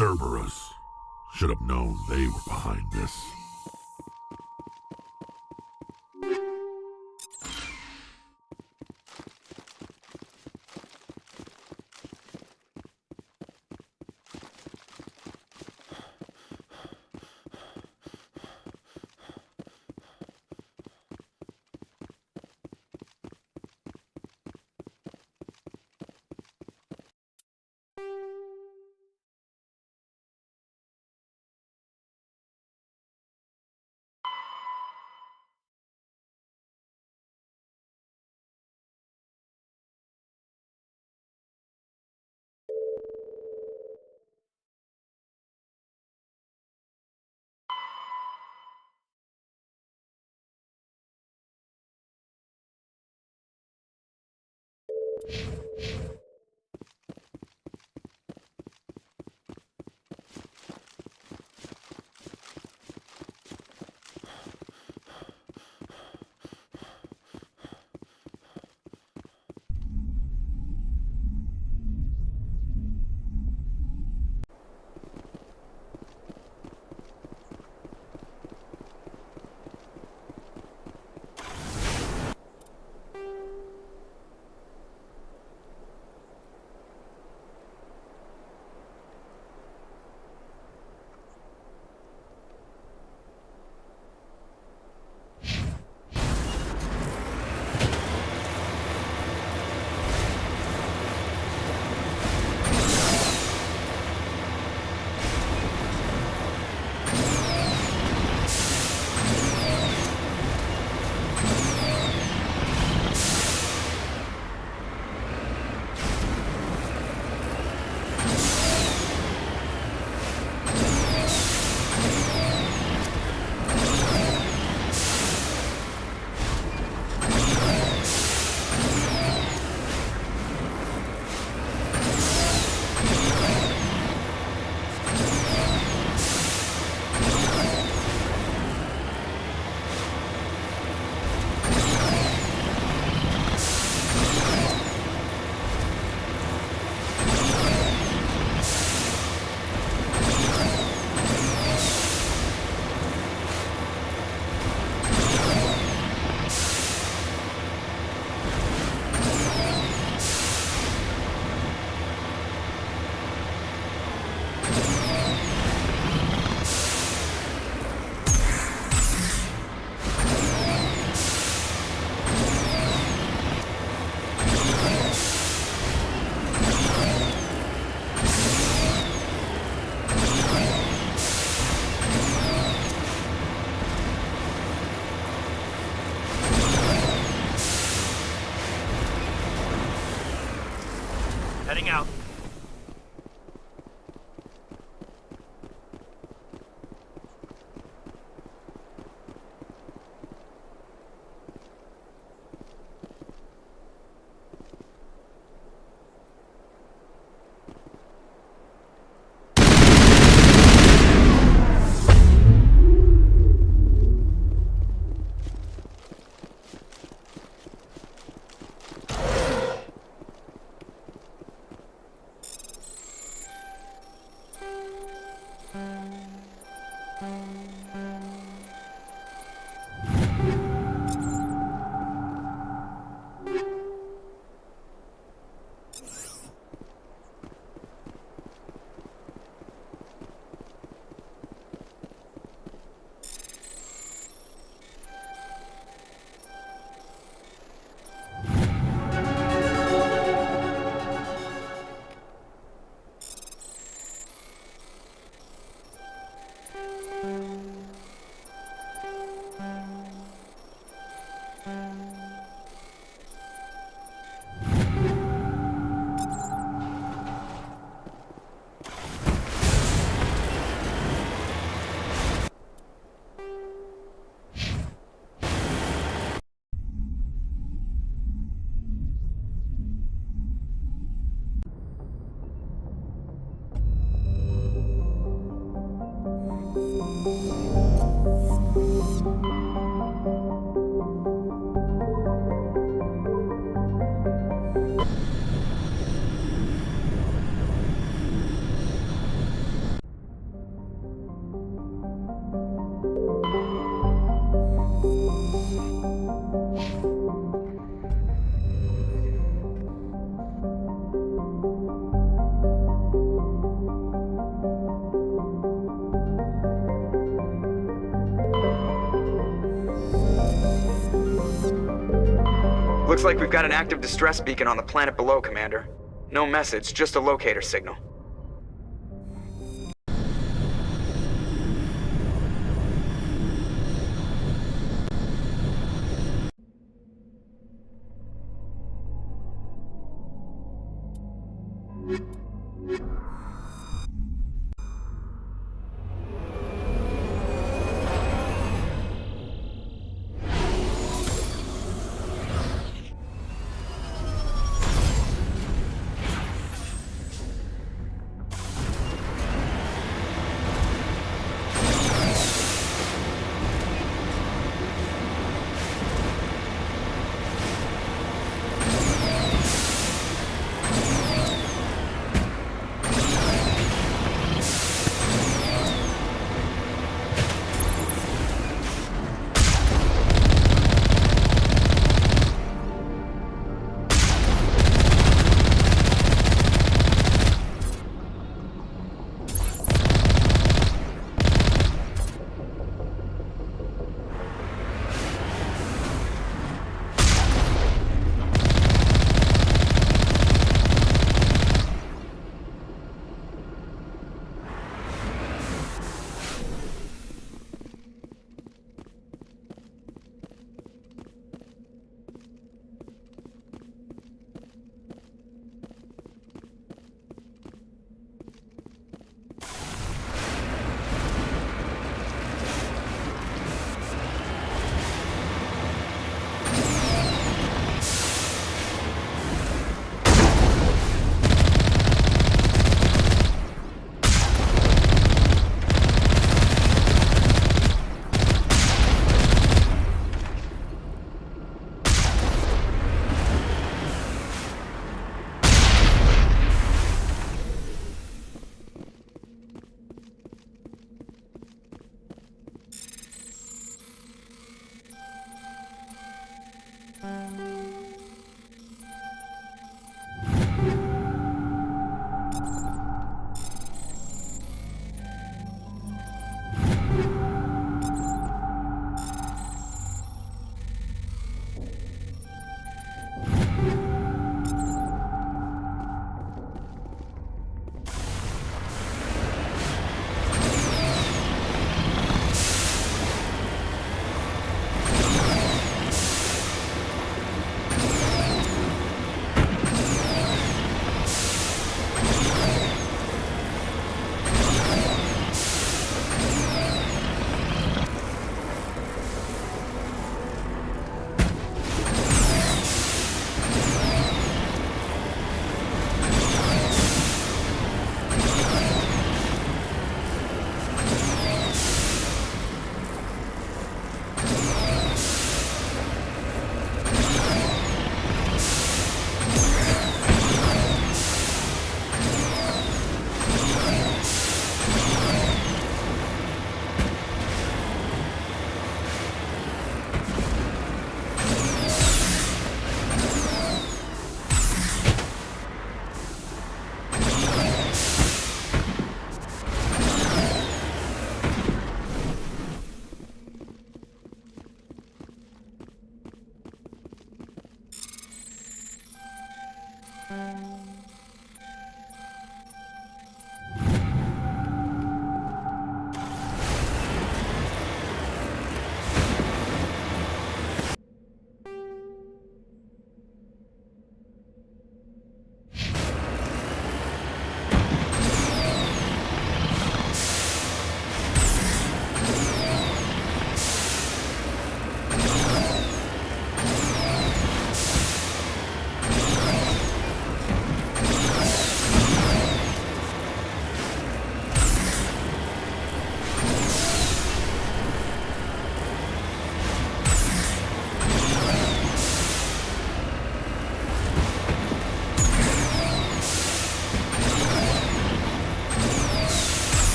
Cerberus. Should have known they were behind this. Heading out. Looks like we've got an active distress beacon on the planet below, Commander. No message, just a locator signal.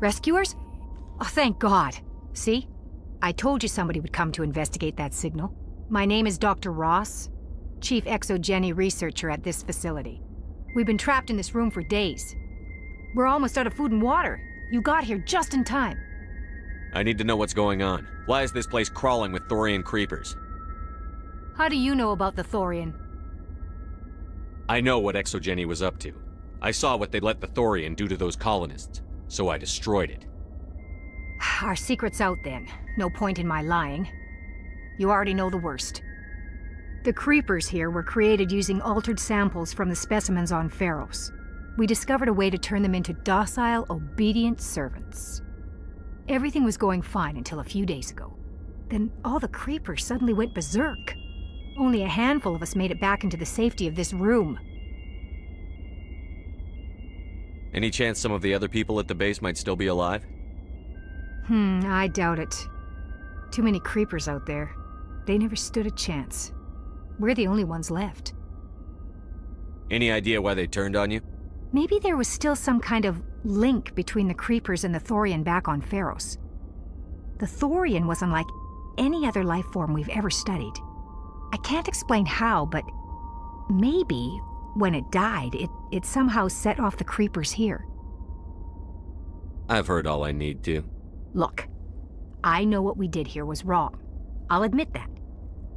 Rescuers? Oh, thank God. See? I told you somebody would come to investigate that signal. My name is Dr. Ross, Chief ExoGeni researcher at this facility. We've been trapped in this room for days. We're almost out of food and water. You got here just in time. I need to know what's going on. Why is this place crawling with Thorian creepers? How do you know about the Thorian? I know what ExoGeni was up to. I saw what they let the Thorian do to those colonists, so I destroyed it. Our secret's out then. No point in my lying. You already know the worst. The creepers here were created using altered samples from the specimens on Pharos. We discovered a way to turn them into docile, obedient servants. Everything was going fine until a few days ago. Then all the creepers suddenly went berserk. Only a handful of us made it back into the safety of this room. Any chance some of the other people at the base might still be alive? I doubt it. Too many creepers out there. They never stood a chance. We're the only ones left. Any idea why they turned on you? Maybe there was still some kind of link between the creepers and the Thorian back on Pharos. The Thorian was unlike any other life form we've ever studied. I can't explain how, but maybe when it died, it somehow set off the creepers here. I've heard all I need to. Look, I know what we did here was wrong. I'll admit that.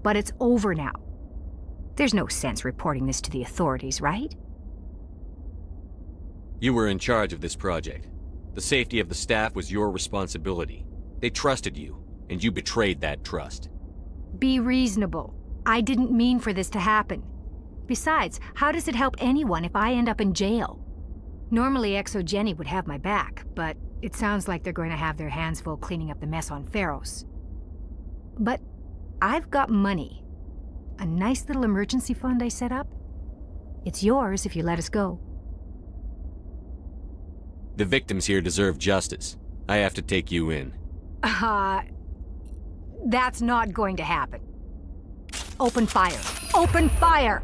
But it's over now. There's no sense reporting this to the authorities, right? You were in charge of this project. The safety of the staff was your responsibility. They trusted you, and you betrayed that trust. Be reasonable. I didn't mean for this to happen. Besides, how does it help anyone if I end up in jail? Normally ExoGeni would have my back, but it sounds like they're going to have their hands full cleaning up the mess on Pharos. But I've got money. A nice little emergency fund I set up. It's yours if you let us go. The victims here deserve justice. I have to take you in. That's not going to happen. Open fire. Open fire!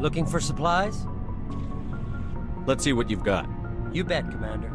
Looking for supplies? Let's see what you've got. You bet, Commander.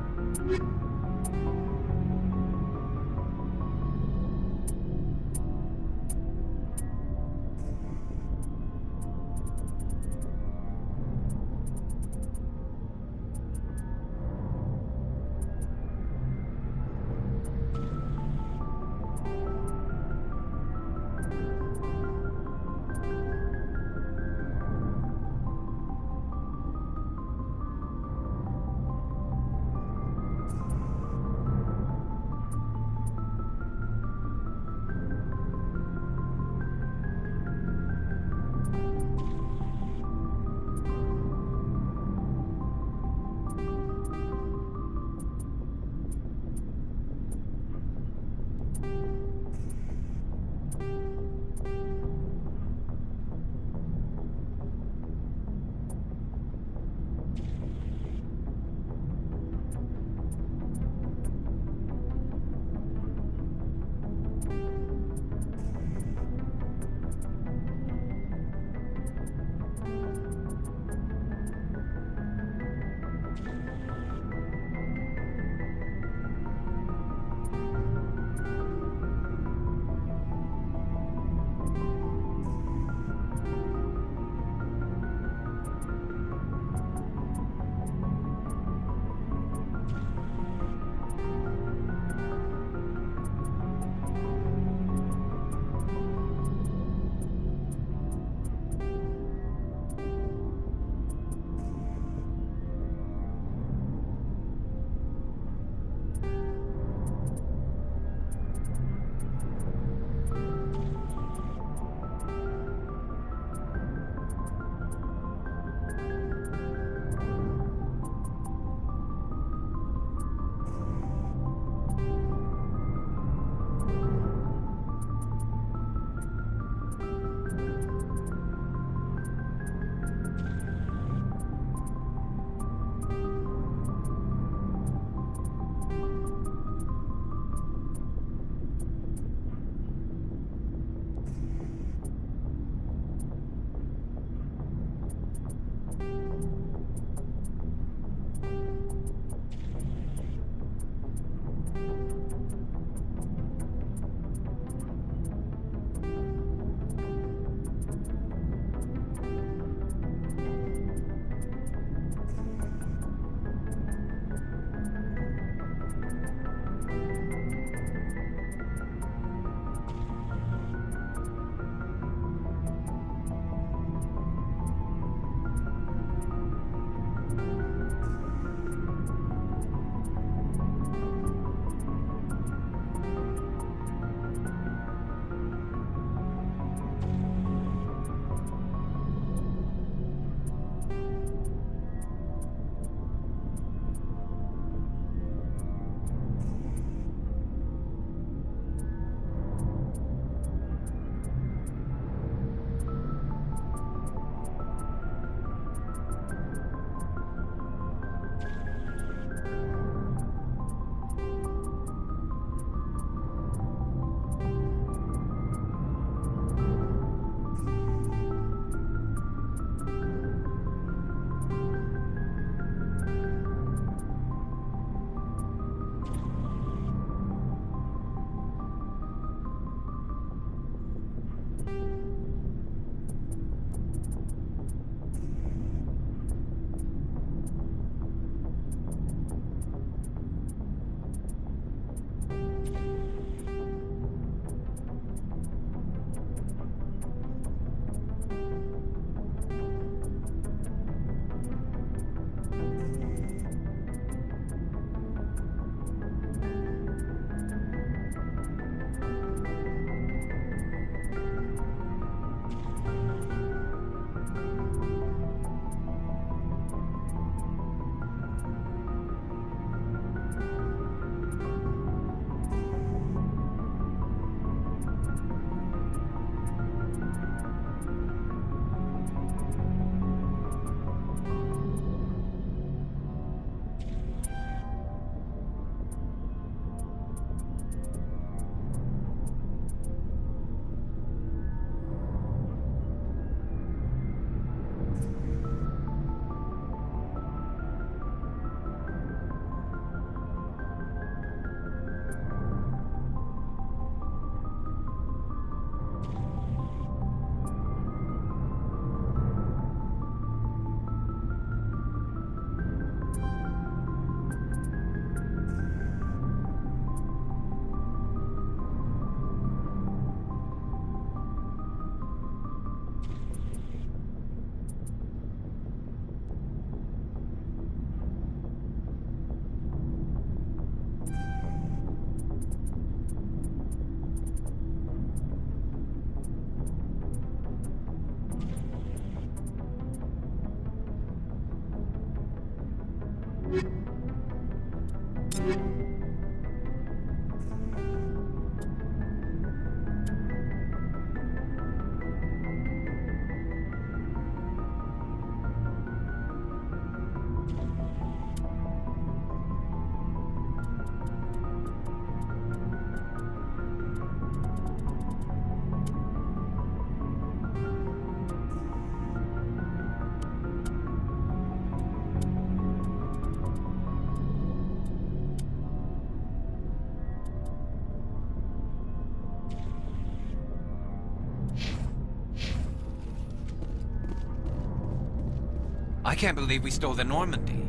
I can't believe we stole the Normandy.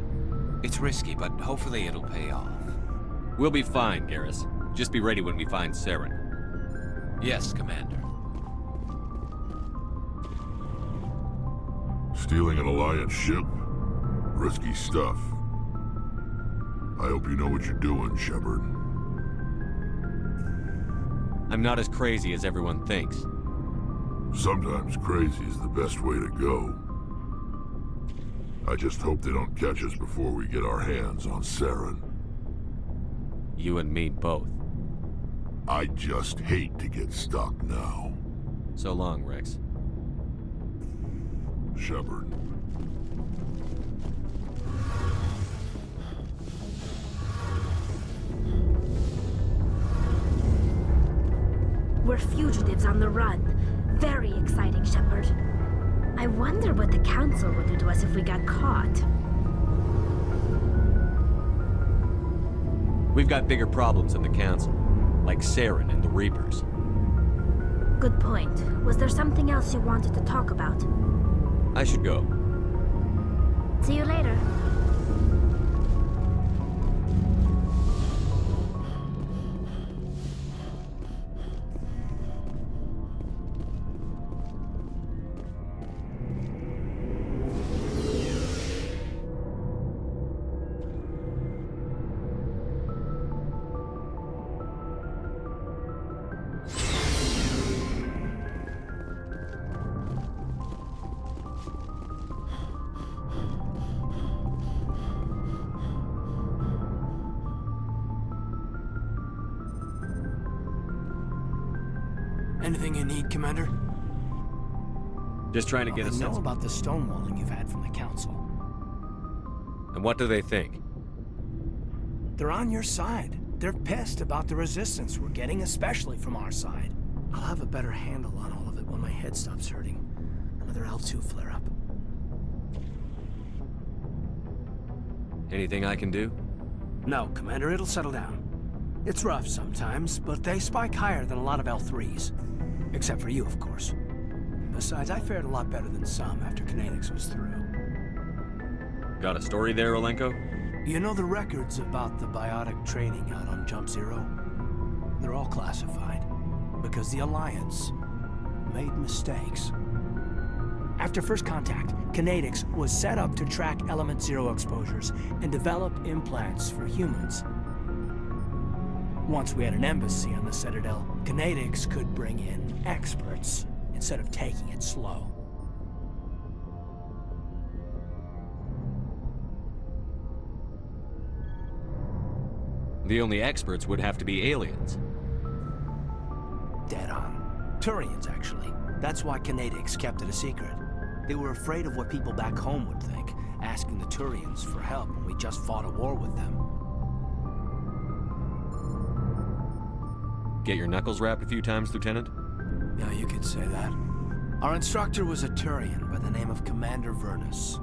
It's risky, but hopefully it'll pay off. We'll be fine, Garrus. Just be ready when we find Saren. Yes, Commander. Stealing an Alliance ship? Risky stuff. I hope you know what you're doing, Shepard. I'm not as crazy as everyone thinks. Sometimes crazy is the best way to go. I just hope they don't catch us before we get our hands on Saren. You and me both. I just hate to get stuck now. So long, Rex. Shepard. We're fugitives on the run. Very exciting, Shepard. I wonder what the Council would do to us if we got caught. We've got bigger problems than the Council, like Saren and the Reapers. Good point. Was there something else you wanted to talk about? I should go. See you later. Anything you need, Commander? Just trying to get a I know sense. about the stonewalling you've had from the Council. And what do they think? They're on your side. They're pissed about the resistance we're getting, especially from our side. I'll have a better handle on all of it when my head stops hurting. Another L2 flare-up. Anything I can do? No, Commander, it'll settle down. It's rough sometimes, but they spike higher than a lot of L3s. Except for you, of course. Besides, I fared a lot better than some after Kinetics was through. Got a story there, Olenko? You know the records about the biotic trading out on Jump Zero? They're all classified, because the Alliance made mistakes. After first contact, Kinetics was set up to track Element Zero exposures and develop implants for humans. Once we had an embassy on the Citadel, Kinetics could bring in experts instead of taking it slow. The only experts would have to be aliens. Dead on. Turians, actually. That's why Kinetics kept it a secret. They were afraid of what people back home would think, asking the Turians for help when we just fought a war with them. Get your knuckles rapped a few times, Lieutenant? Yeah, you could say that. Our instructor was a Turian by the name of Commander Vernus.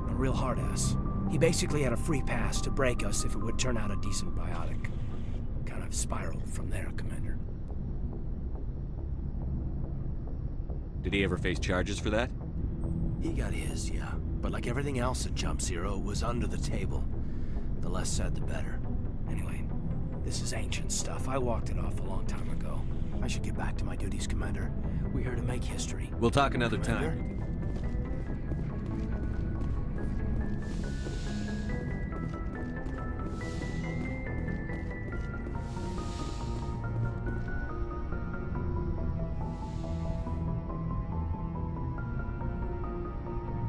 A real hard-ass. He basically had a free pass to break us if it would turn out a decent biotic. Kind of spiraled from there, Commander. Did he ever face charges for that? He got his, yeah. But like everything else at Jump Zero, it was under the table. The less said, the better. Anyway, this is ancient stuff. I walked it off a long time ago. I should get back to my duties, Commander. We're here to make history. We'll talk another Commander? time.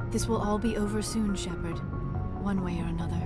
This will all be over soon, Shepard. One way or another.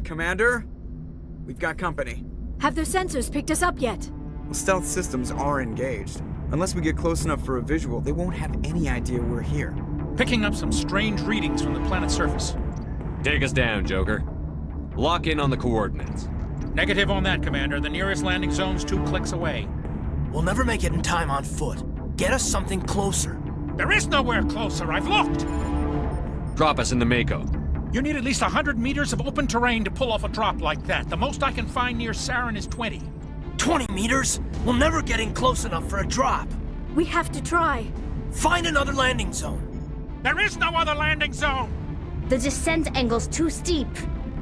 Commander? We've got company. Have their sensors picked us up yet? Well, stealth systems are engaged. Unless we get close enough for a visual, they won't have any idea we're here. Picking up some strange readings from the planet's surface. Take us down, Joker. Lock in on the coordinates. Negative on that, Commander. The nearest landing zone's 2 clicks away. We'll never make it in time on foot. Get us something closer. There is nowhere closer. I've looked. Drop us in the Mako. You need at least 100 meters of open terrain to pull off a drop like that. The most I can find near Saren is 20. 20 meters? We'll never get in close enough for a drop. We have to try. Find another landing zone. There is no other landing zone! The descent angle's too steep.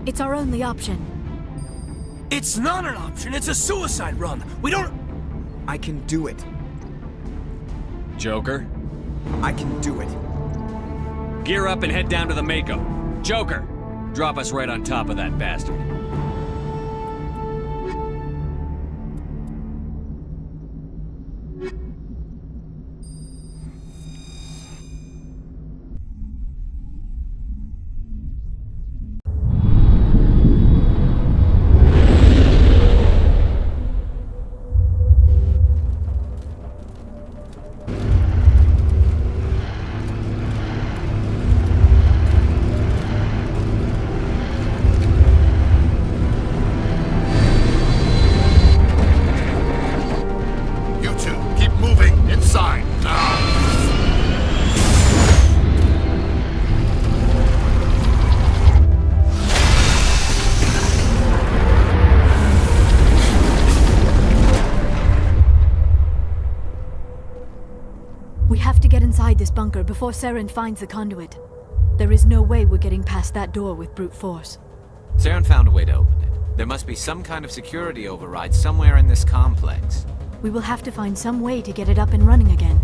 It's our only option. It's not an option. It's a suicide run. We don't... I can do it. Joker? I can do it. Gear up and head down to the Mako. Joker, drop us right on top of that bastard. This bunker before Saren finds the conduit. There is no way we're getting past that door with brute force. Saren found a way to open it. There must be some kind of security override somewhere in this complex. We will have to find some way to get it up and running again.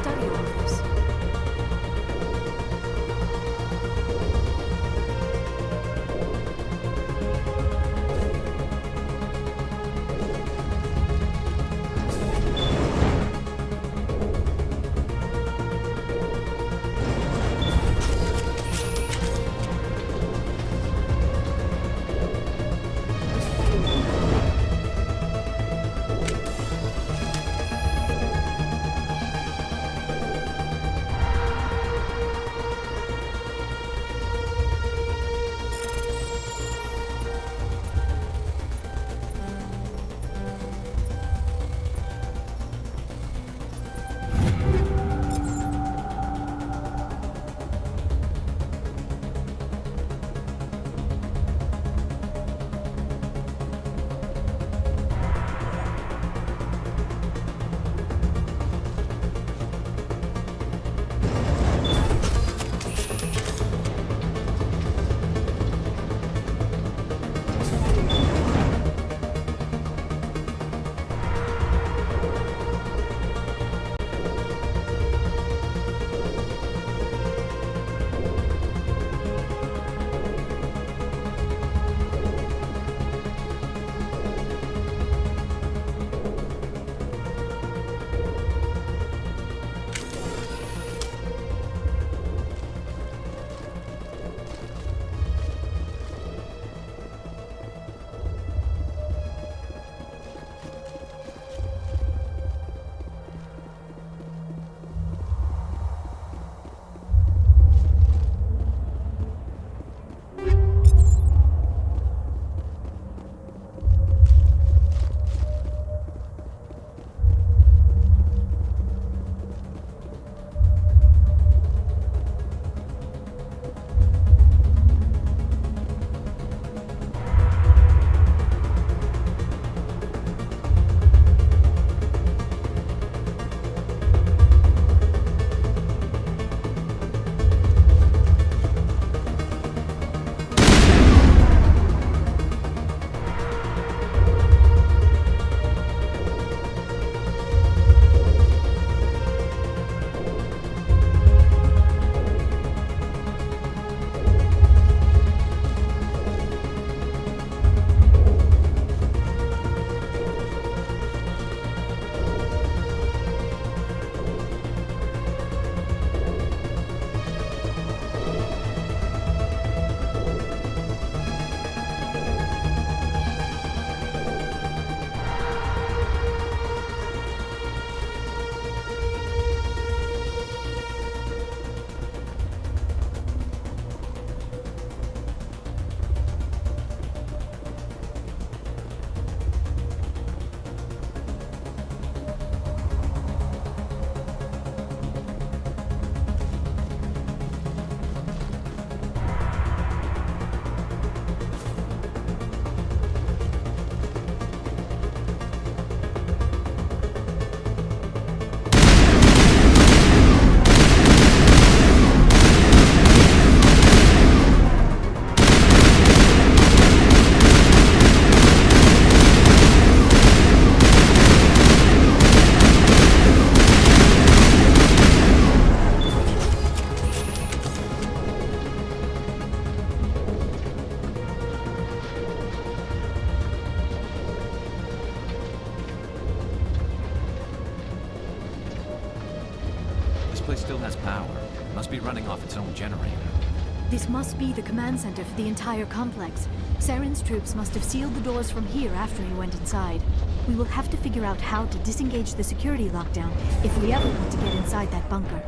study all of this? place still has power. It must be running off its own generator. This must be the command center for the entire complex. Saren's troops must have sealed the doors from here after he went inside. We will have to figure out how to disengage the security lockdown if we ever want to get inside that bunker.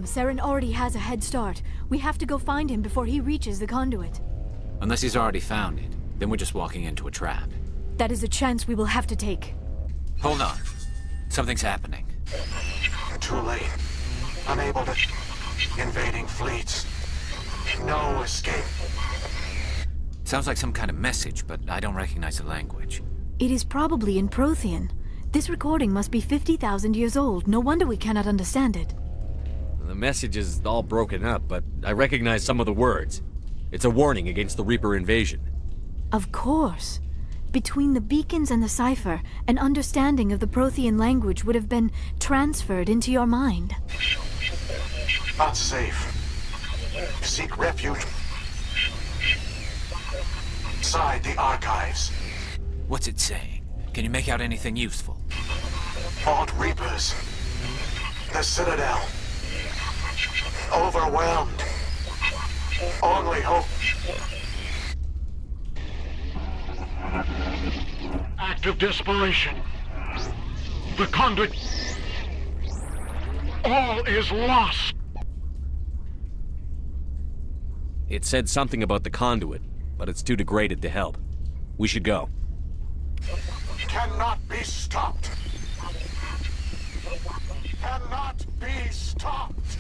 Saren already has a head start. We have to go find him before he reaches the conduit. Unless he's already found it, then we're just walking into a trap. That is a chance we will have to take. Hold on. Something's happening. Too late. Unable to... Invading fleets. No escape. Sounds like some kind of message, but I don't recognize the language. It is probably in Prothean. This recording must be 50,000 years old. No wonder we cannot understand it. The message is all broken up, but I recognize some of the words. It's a warning against the Reaper invasion. Of course. Between the beacons and the cipher, an understanding of the Prothean language would have been transferred into your mind. Not safe. Seek refuge inside the archives. What's it saying? Can you make out anything useful? Fought Reapers. The Citadel. Overwhelmed. Only hope. Act of desperation. The conduit. All is lost. It said something about the conduit, but it's too degraded to help. We should go. Cannot be stopped. Cannot be stopped.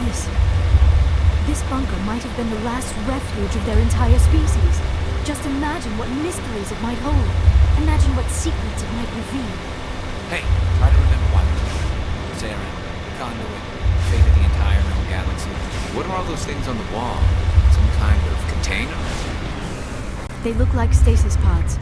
Listen. This bunker might have been the last refuge of their entire species. Just imagine what mysteries it might hold. Imagine what secrets it might reveal. Hey, try to remember why we came. Saren, the conduit, fate of the entire known galaxy. What are all those things on the wall? Some kind of container? They look like stasis pods.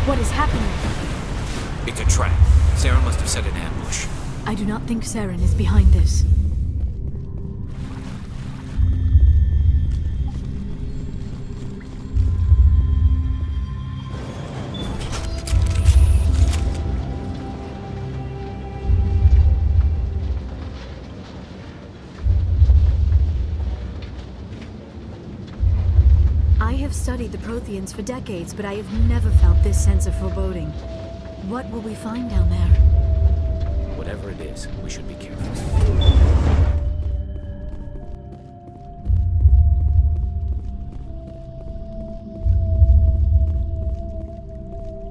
What is happening? It's a trap. Saren must have set an ambush. I do not think Saren is behind this. I have studied the Protheans for decades, but I have never felt this sense of foreboding. What will we find down there? Whatever it is, we should be careful.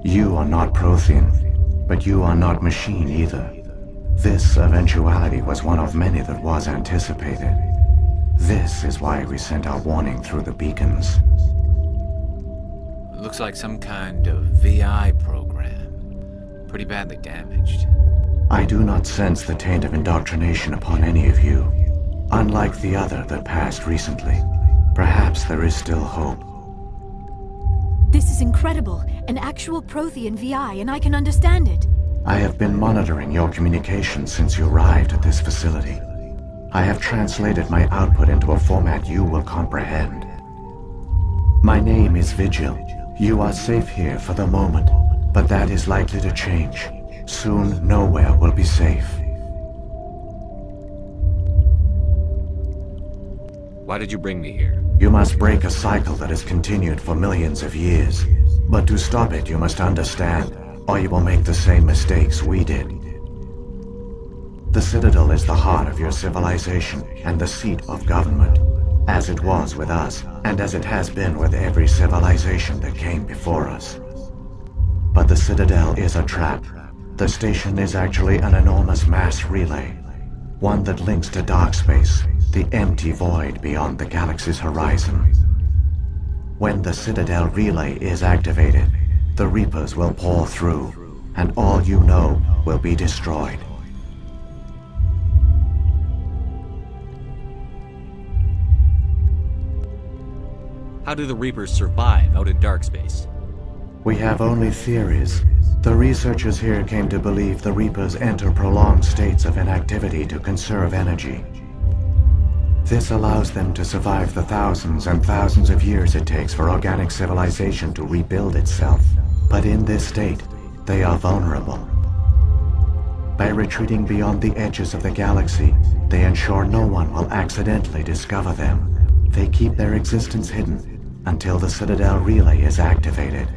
You are not Prothean, but you are not machine either. This eventuality was one of many that was anticipated. This is why we sent our warning through the beacons. Looks like some kind of VI program. Pretty badly damaged. I do not sense the taint of indoctrination upon any of you, unlike the other that passed recently. Perhaps there is still hope. This is incredible. An actual Prothean VI, and I can understand it. I have been monitoring your communications since you arrived at this facility. I have translated my output into a format you will comprehend. My name is Vigil. You are safe here for the moment, but that is likely to change. Soon, nowhere will be safe. Why did you bring me here? You must break a cycle that has continued for millions of years. But to stop it, you must understand, or you will make the same mistakes we did. The Citadel is the heart of your civilization and the seat of government, as it was with us, and as it has been with every civilization that came before us. But the Citadel is a trap. The station is actually an enormous mass relay, one that links to dark space, the empty void beyond the galaxy's horizon. When the Citadel relay is activated, the Reapers will pour through, and all you know will be destroyed. How do the Reapers survive out in dark space? We have only theories. The researchers here came to believe the Reapers enter prolonged states of inactivity to conserve energy. This allows them to survive the thousands and thousands of years it takes for organic civilization to rebuild itself. But in this state, they are vulnerable. By retreating beyond the edges of the galaxy, they ensure no one will accidentally discover them. They keep their existence hidden until the Citadel relay is activated.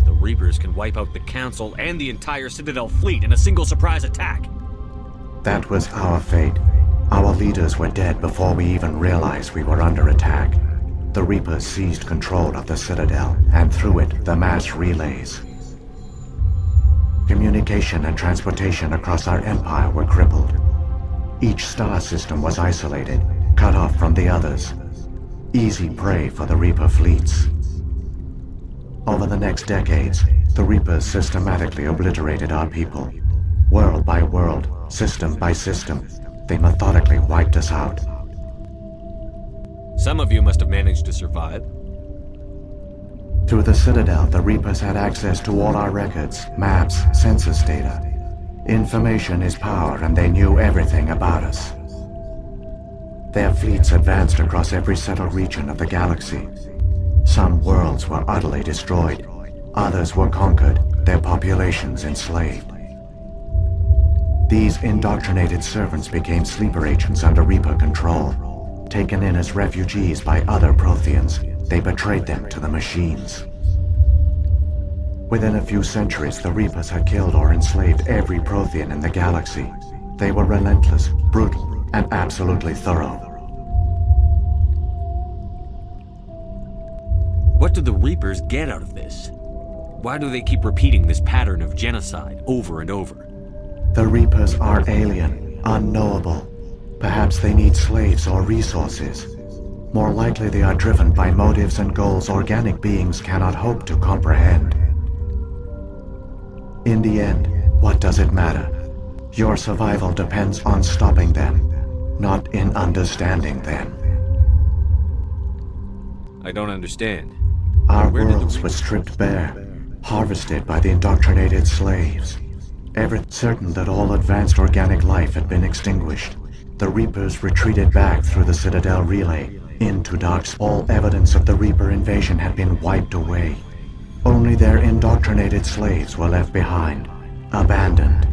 The Reapers can wipe out the Council and the entire Citadel fleet in a single surprise attack. That was our fate. Our leaders were dead before we even realized we were under attack. The Reapers seized control of the Citadel, and through it, the mass relays. Communication and transportation across our empire were crippled. Each star system was isolated, cut off from the others. Easy prey for the Reaper fleets. Over the next decades, the Reapers systematically obliterated our people. World by world, system by system, they methodically wiped us out. Some of you must have managed to survive. Through the Citadel, the Reapers had access to all our records, maps, census data. Information is power, and they knew everything about us. Their fleets advanced across every settled region of the galaxy. Some worlds were utterly destroyed. Others were conquered, their populations enslaved. These indoctrinated servants became sleeper agents under Reaper control. Taken in as refugees by other Protheans, they betrayed them to the machines. Within a few centuries, the Reapers had killed or enslaved every Prothean in the galaxy. They were relentless, brutal, and absolutely thorough. What do the Reapers get out of this? Why do they keep repeating this pattern of genocide over and over? The Reapers are alien, unknowable. Perhaps they need slaves or resources. More likely they are driven by motives and goals organic beings cannot hope to comprehend. In the end, what does it matter? Your survival depends on stopping them, not in understanding them. I don't understand. Our worlds were stripped bare, harvested by the indoctrinated slaves. Ever certain that all advanced organic life had been extinguished, the Reapers retreated back through the Citadel relay into Dark's. All evidence of the Reaper invasion had been wiped away. Only their indoctrinated slaves were left behind, abandoned.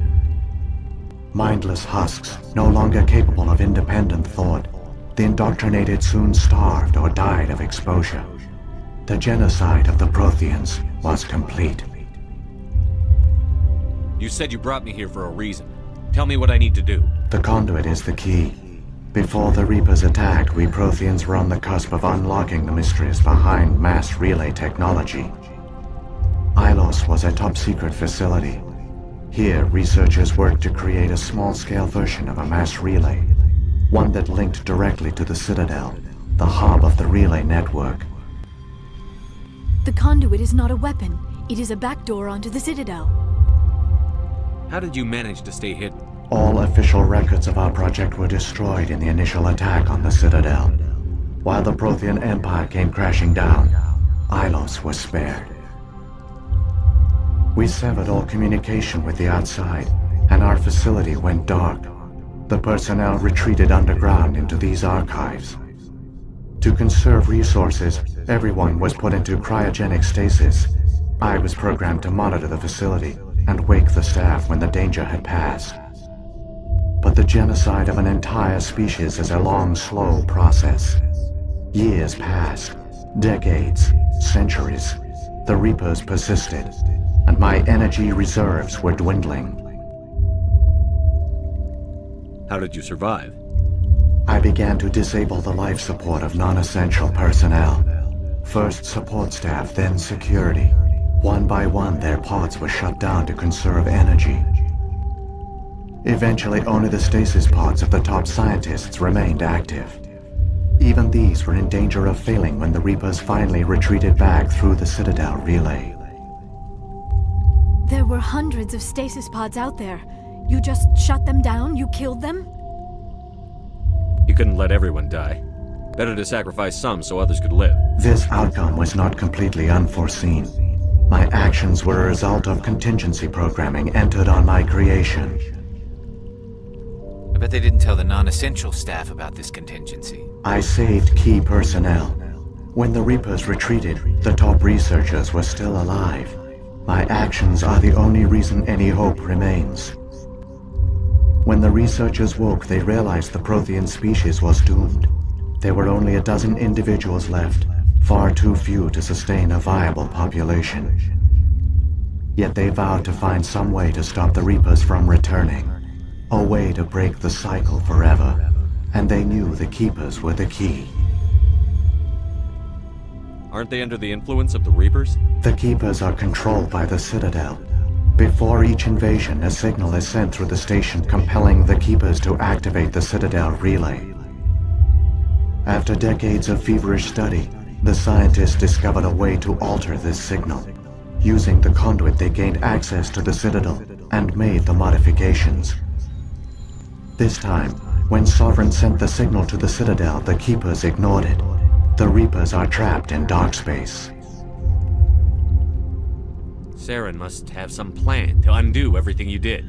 Mindless husks, no longer capable of independent thought, the indoctrinated soon starved or died of exposure. The genocide of the Protheans was complete. You said you brought me here for a reason. Tell me what I need to do. The conduit is the key. Before the Reapers attacked, we Protheans were on the cusp of unlocking the mysteries behind mass relay technology. Ilos was a top-secret facility. Here, researchers worked to create a small-scale version of a mass relay, one that linked directly to the Citadel, the hub of the relay network. The conduit is not a weapon. It is a backdoor onto the Citadel. How did you manage to stay hidden? All official records of our project were destroyed in the initial attack on the Citadel. While the Prothean Empire came crashing down, Ilos was spared. We severed all communication with the outside, and our facility went dark. The personnel retreated underground into these archives. To conserve resources, everyone was put into cryogenic stasis. I was programmed to monitor the facility and wake the staff when the danger had passed. But the genocide of an entire species is a long, slow process. Years passed, decades, centuries. The Reapers persisted, and my energy reserves were dwindling. How did you survive? I began to disable the life support of non-essential personnel. First support staff, then security. One by one, their pods were shut down to conserve energy. Eventually, only the stasis pods of the top scientists remained active. Even these were in danger of failing when the Reapers finally retreated back through the Citadel relay. There were hundreds of stasis pods out there. You just shut them down? You killed them? You couldn't let everyone die. Better to sacrifice some so others could live. This outcome was not completely unforeseen. My actions were a result of contingency programming entered on my creation. I bet they didn't tell the non-essential staff about this contingency. I saved key personnel. When the Reapers retreated, the top researchers were still alive. My actions are the only reason any hope remains. When the researchers woke, they realized the Prothean species was doomed. There were only a dozen individuals left, far too few to sustain a viable population. Yet they vowed to find some way to stop the Reapers from returning, a way to break the cycle forever, and they knew the Keepers were the key. Aren't they under the influence of the Reapers? The Keepers are controlled by the Citadel. Before each invasion, a signal is sent through the station compelling the Keepers to activate the Citadel relay. After decades of feverish study, the scientists discovered a way to alter this signal. Using the conduit, they gained access to the Citadel and made the modifications. This time, when Sovereign sent the signal to the Citadel, the Keepers ignored it. The Reapers are trapped in dark space. Saren must have some plan to undo everything you did.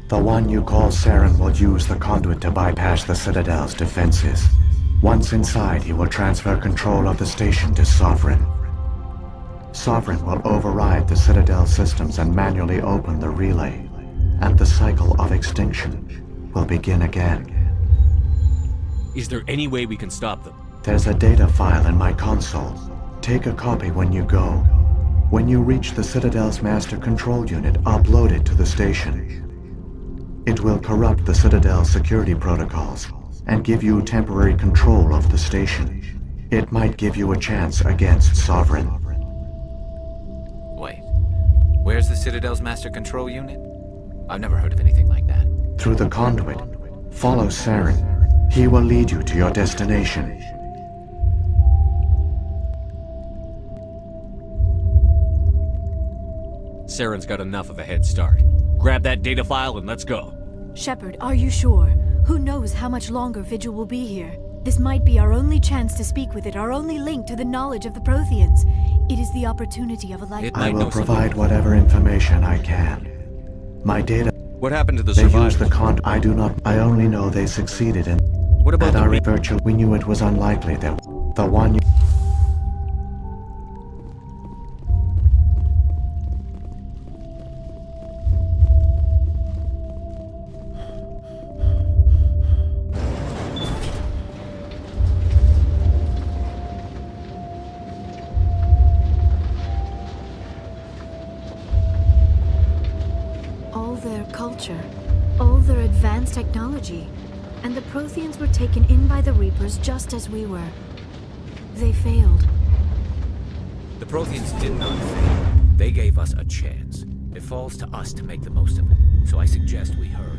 The one you call Saren will use the conduit to bypass the Citadel's defenses. Once inside, he will transfer control of the station to Sovereign. Sovereign will override the Citadel systems and manually open the relay, and the cycle of extinction will begin again. Is there any way we can stop them? There's a data file in my console. Take a copy when you go. When you reach the Citadel's master control unit, upload it to the station. It will corrupt the Citadel's security protocols and give you temporary control of the station. It might give you a chance against Sovereign. Wait, where's the Citadel's master control unit? I've never heard of anything like that. Through the conduit, follow Saren. He will lead you to your destination. Saren's got enough of a head start. Grab that data file and let's go. Shepard, are you sure? Who knows how much longer Vigil will be here? This might be our only chance to speak with it, our only link to the knowledge of the Protheans. It is the opportunity of a lifetime. I will provide whatever information I can. My data... What happened to the They survivors? used the I do not... I only know they succeeded in... What about At our the... virtual... We knew it was unlikely that... The one... All their culture, all their advanced technology, and the Protheans were taken in by the Reapers just as we were. They failed. The Protheans did not fail. They gave us a chance. It falls to us to make the most of it, so I suggest we hurry.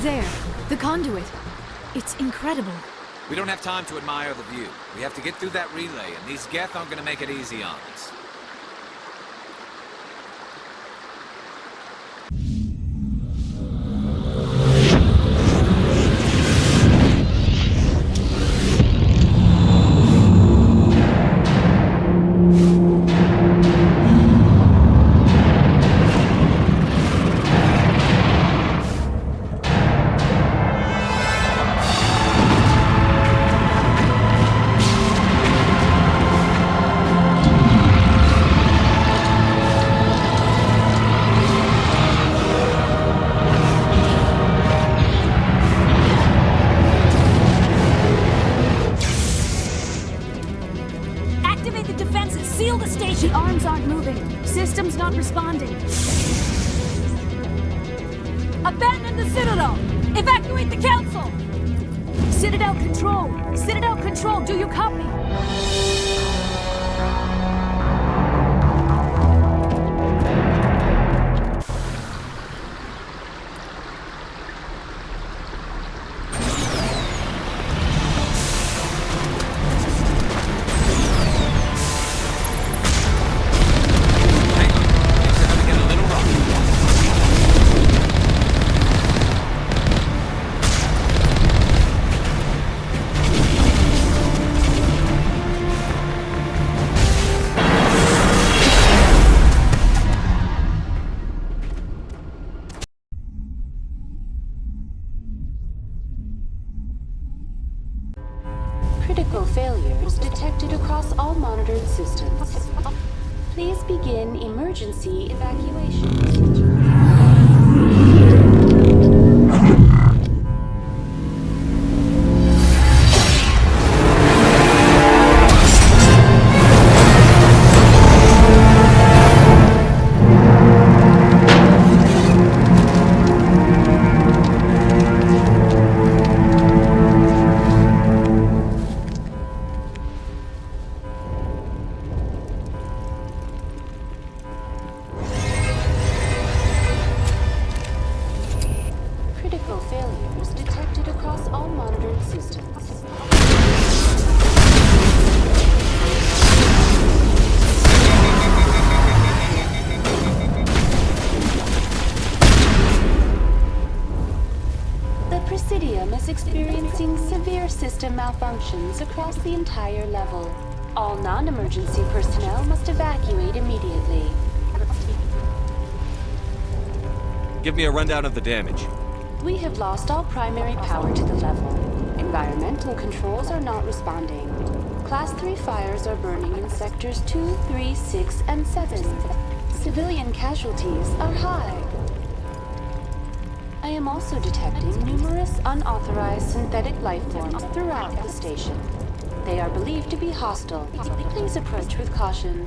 There, the conduit. It's incredible. We don't have time to admire the view. We have to get through that relay, and these Geth aren't gonna make it easy on us. Activate the defenses! Seal the station! The arms aren't moving. Systems not responding. Abandon the Citadel! Evacuate the Council! Citadel Control! Citadel Control, do you copy? Critical failures detected across all monitored systems. Please begin emergency evacuation. Critical failures detected across all monitored systems. The Presidium is experiencing severe system malfunctions across the entire level. All non-emergency personnel must evacuate immediately. Give me a rundown of the damage. We have lost all primary power to the level. Environmental controls are not responding. Class 3 fires are burning in sectors 2, 3, 6, and 7. Civilian casualties are high. I am also detecting numerous unauthorized synthetic life forms throughout the station. They are believed to be hostile. Please approach with caution.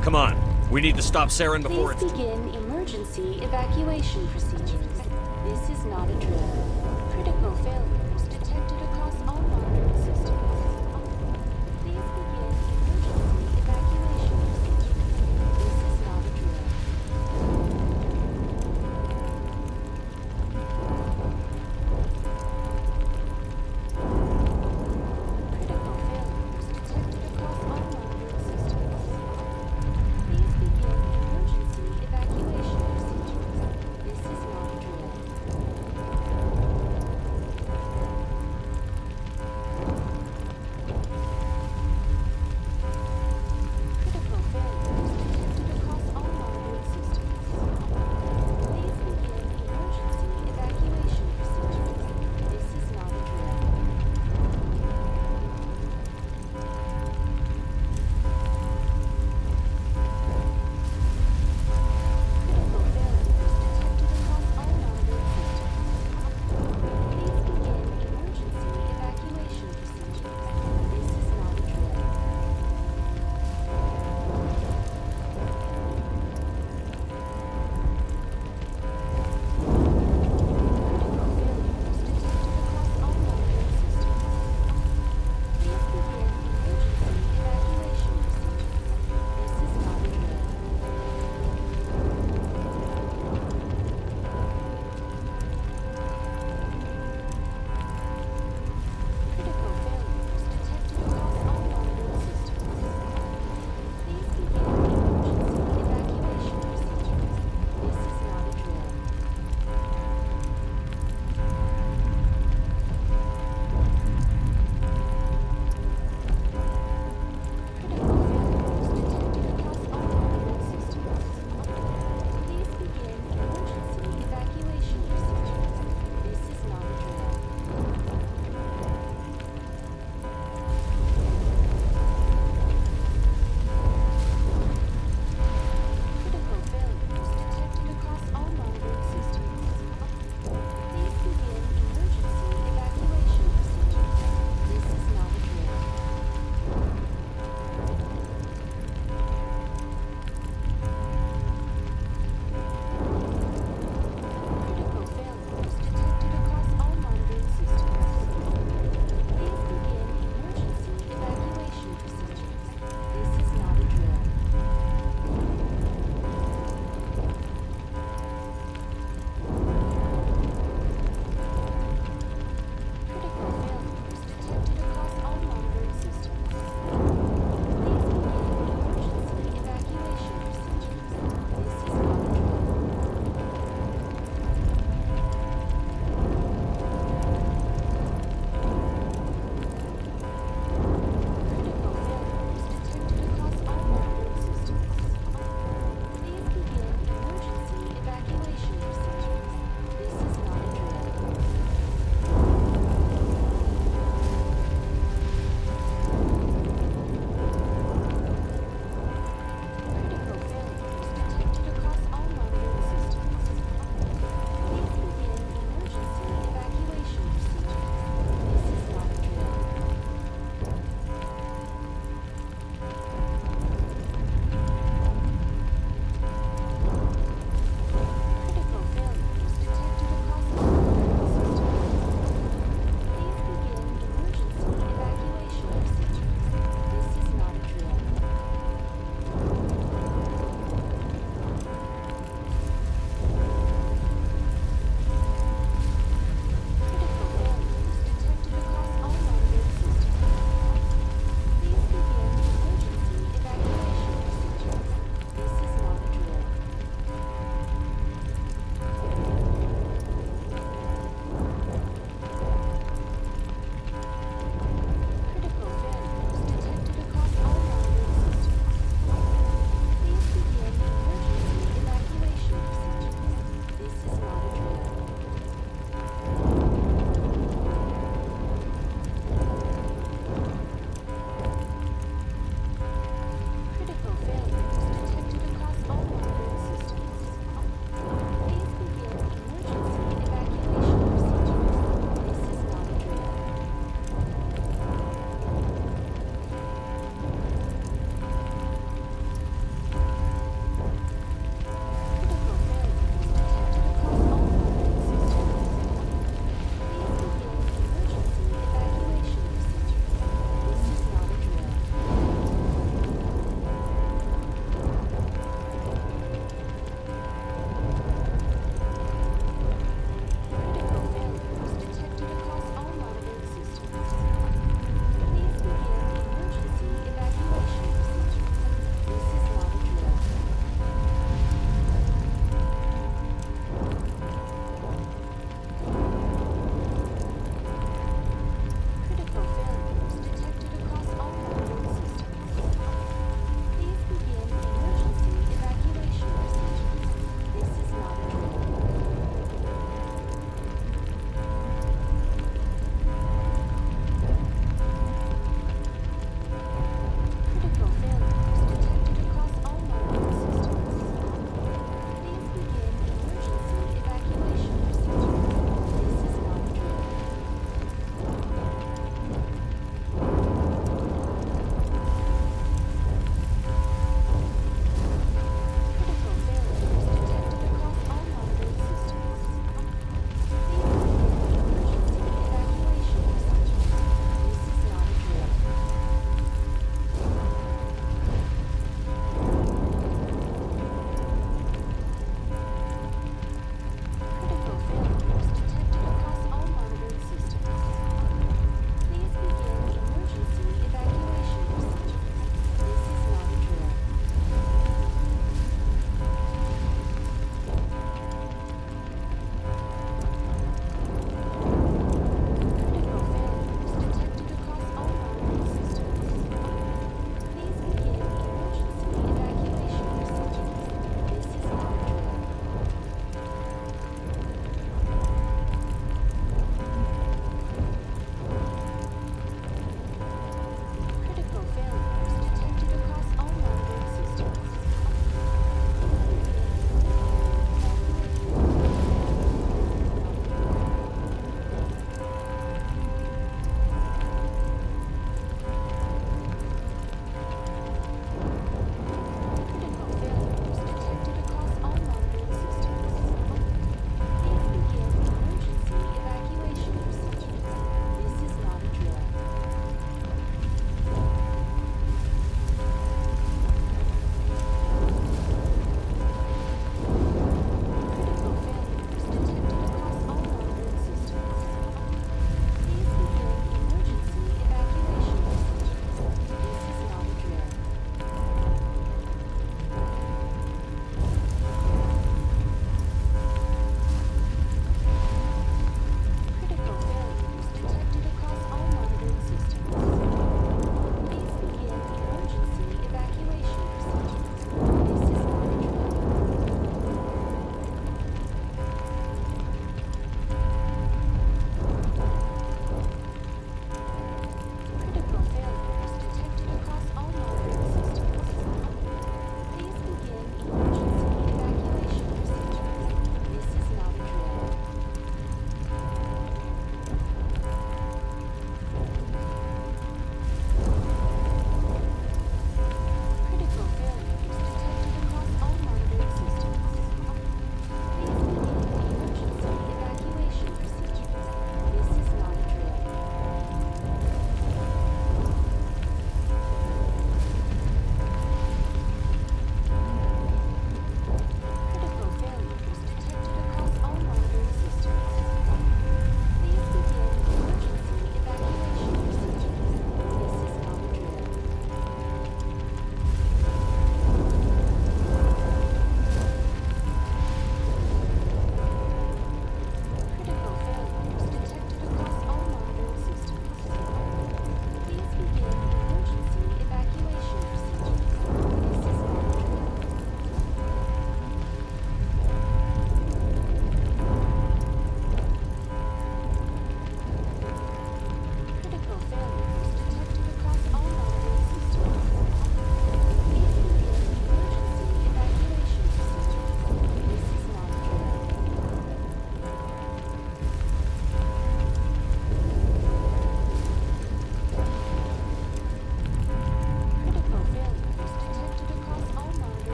Come on. We need to stop Saren before Please begin emergency evacuation procedures. This is not a drill. Critical failures detected across all monitored systems. Please begin emergency evacuation procedures. This is not a drill. Critical failures detected across all monitored systems. Please begin emergency evacuation procedures. This is not a drill.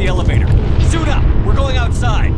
the elevator. Suit up! We're going outside!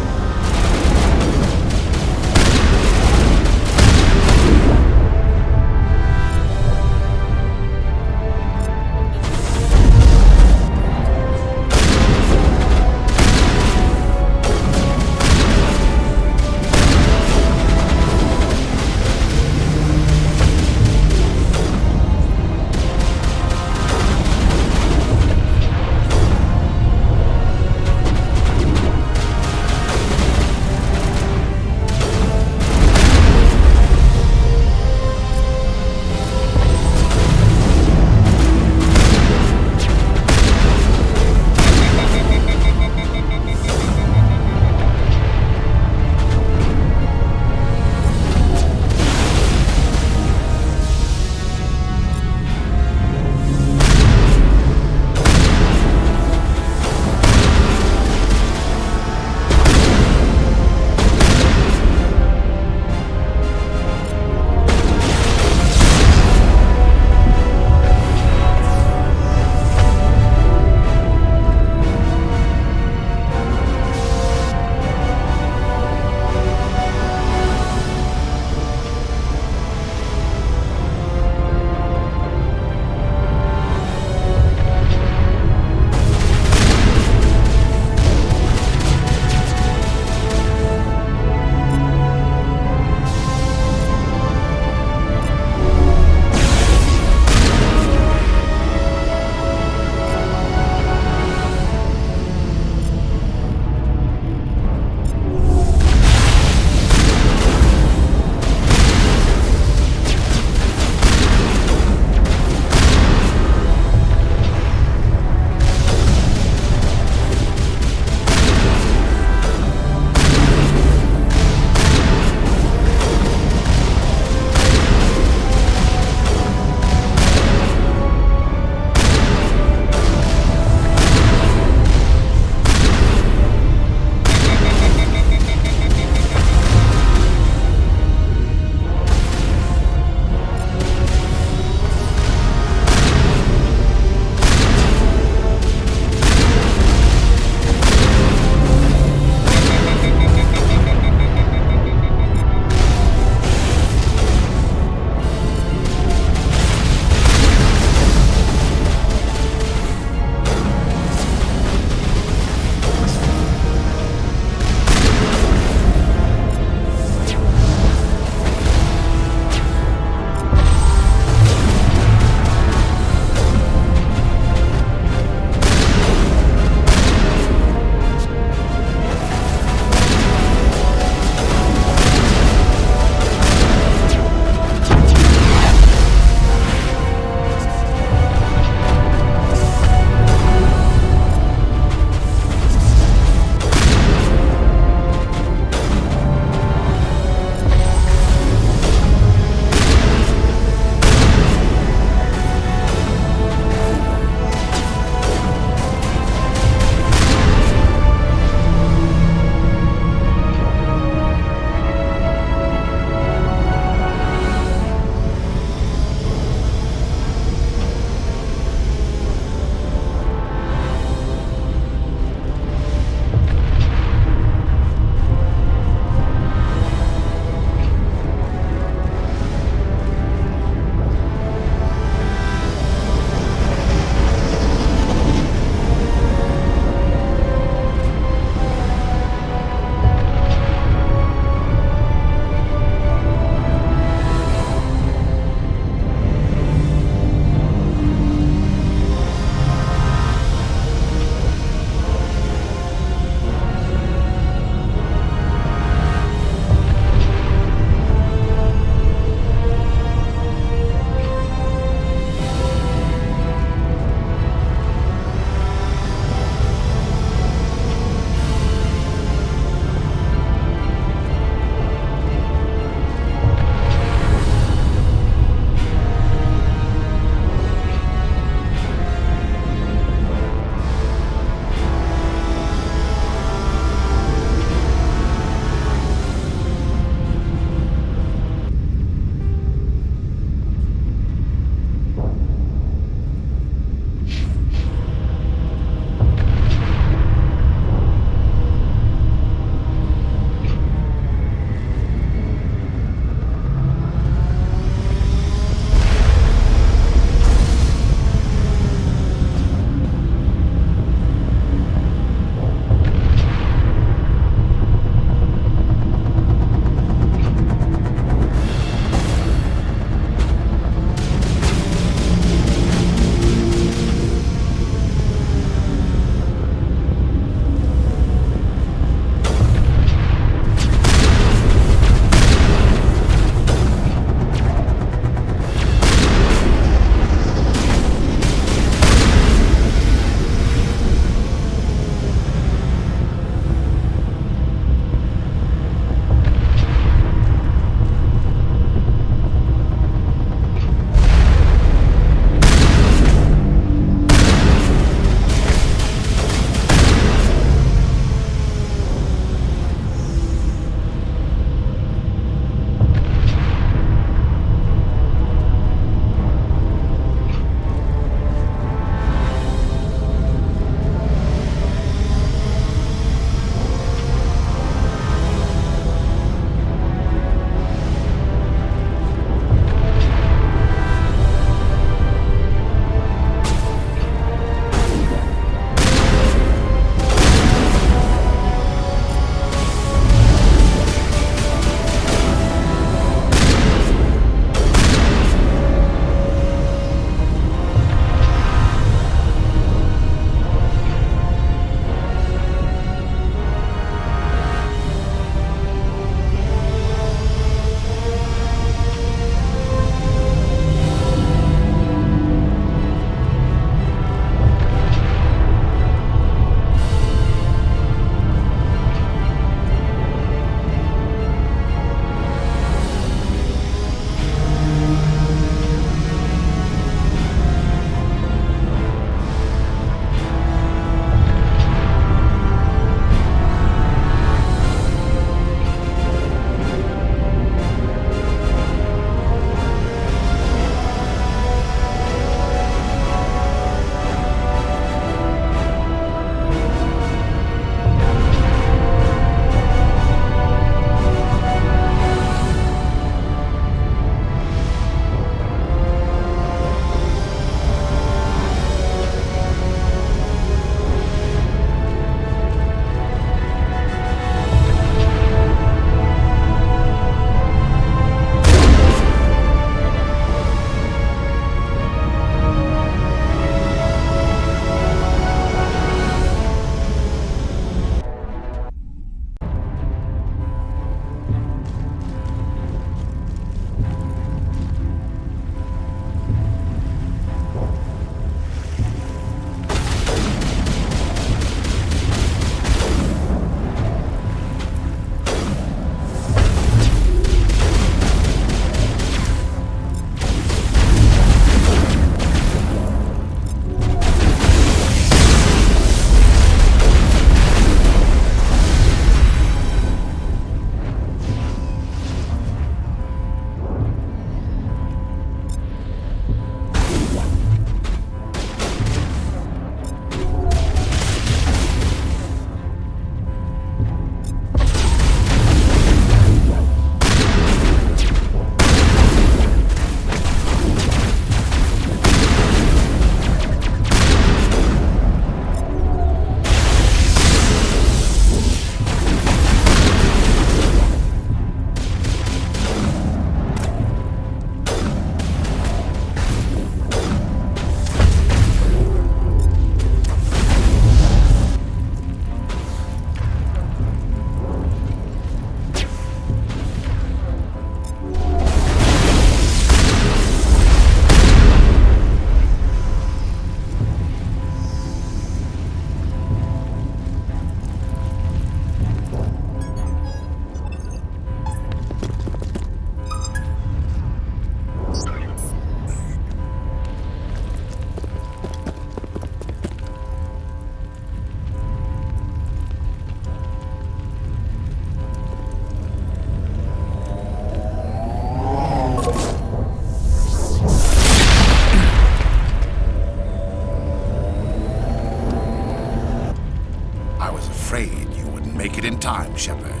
afraid you wouldn't make it in time, Shepard.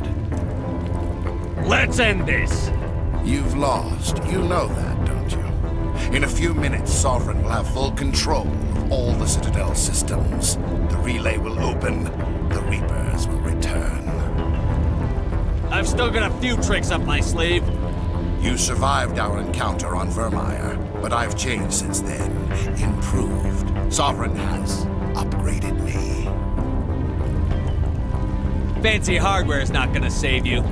Let's end this! You've lost. You know that, don't you? In a few minutes, Sovereign will have full control of all the Citadel systems. The relay will open. The Reapers will return. I've still got a few tricks up my sleeve. You survived our encounter on Vermeer, but I've changed since then. Improved. Sovereign has upgraded me. Fancy hardware is not gonna save you.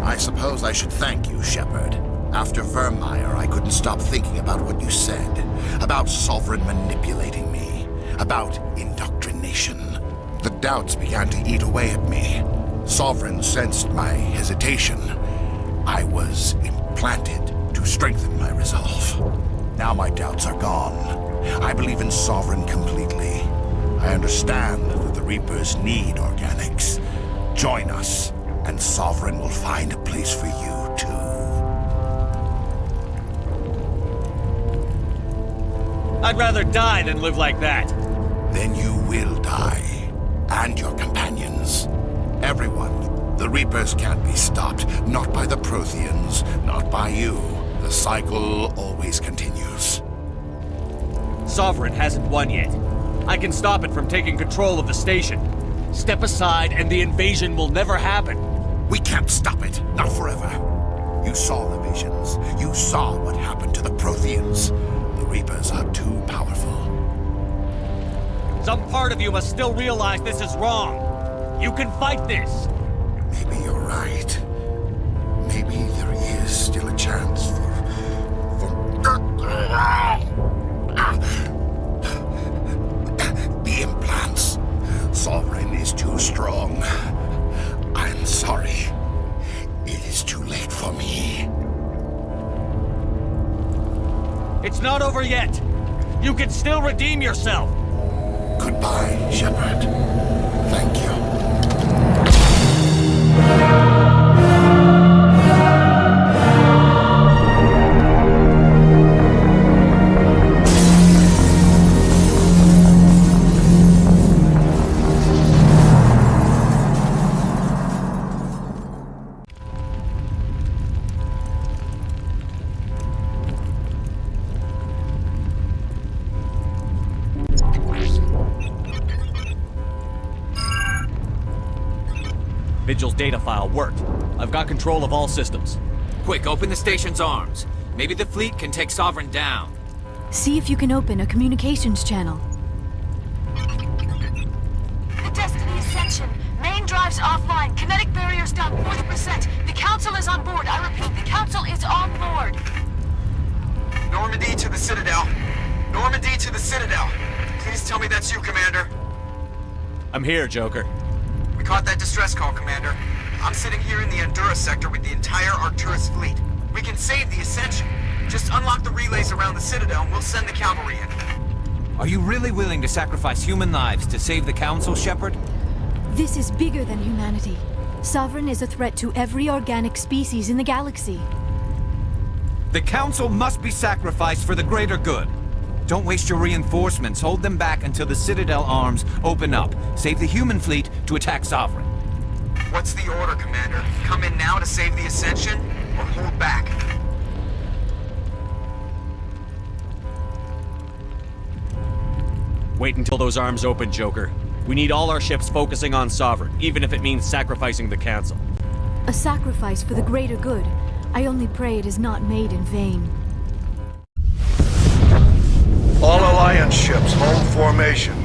I suppose I should thank you, Shepard. After Vermeer, I couldn't stop thinking about what you said. About Sovereign manipulating me. About indoctrination. The doubts began to eat away at me. Sovereign sensed my hesitation. I was implanted to strengthen my resolve. Now my doubts are gone. I believe in Sovereign completely. I understand that the Reapers need organics. Join us, and Sovereign will find a place for you, too. I'd rather die than live like that. Then you will die. And your companions. Everyone. The Reapers can't be stopped. Not by the Protheans. Not by you. The cycle always continues. Sovereign hasn't won yet. I can stop it from taking control of the station. Step aside and the invasion will never happen. We can't stop it. Not forever. You saw the visions. You saw what happened to the Protheans. The Reapers are too powerful. Some part of you must still realize this is wrong. You can fight this. Maybe you're right. Maybe there is still a chance for... The implants. Sovereign is too strong. I'm sorry. It is too late for me. It's not over yet. You can still redeem yourself. Goodbye, Shepard. Thank you. Vigil's data file worked. I've got control of all systems. Quick, open the station's arms. Maybe the fleet can take Sovereign down. See if you can open a communications channel. The Destiny Ascension. Main drives offline. Kinetic barriers down 40%. The Council is on board. I repeat, the Council is on board. Normandy to the Citadel. Normandy to the Citadel. Please tell me that's you, Commander. I'm here, Joker. We caught that distress call, Commander. I'm sitting here in the Endura sector with the entire Arcturus fleet. We can save the Ascension. Just unlock the relays around the Citadel and we'll send the cavalry in. Are you really willing to sacrifice human lives to save the Council, Shepard? This is bigger than humanity. Sovereign is a threat to every organic species in the galaxy. The Council must be sacrificed for the greater good. Don't waste your reinforcements. Hold them back until the Citadel arms open up. Save the human fleet to attack Sovereign. What's the order, Commander? Come in now to save the Ascension, or hold back? Wait until those arms open, Joker. We need all our ships focusing on Sovereign, even if it means sacrificing the Council. A sacrifice for the greater good. I only pray it is not made in vain. All Alliance ships, hold formation.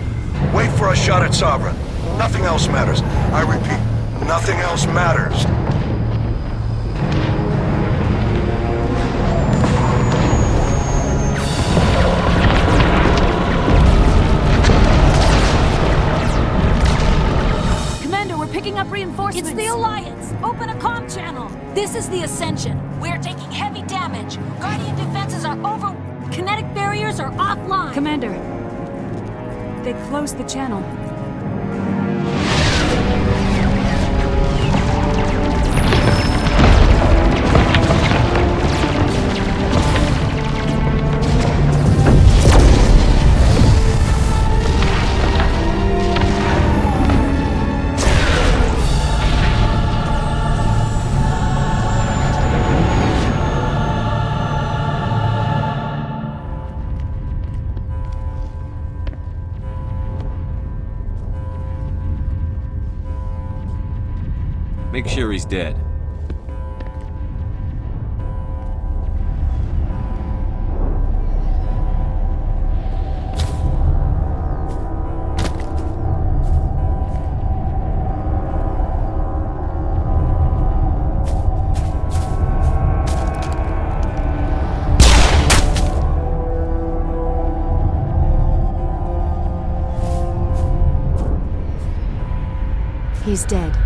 Wait for a shot at Sovereign. Nothing else matters. I repeat, nothing else matters. Commander, we're picking up reinforcements. It's the Alliance. Open a comm channel. This is the Ascension. We're taking heavy damage. Guardian defenses are over. Kinetic barriers are offline. Commander, they closed the channel. Make sure he's dead. He's dead.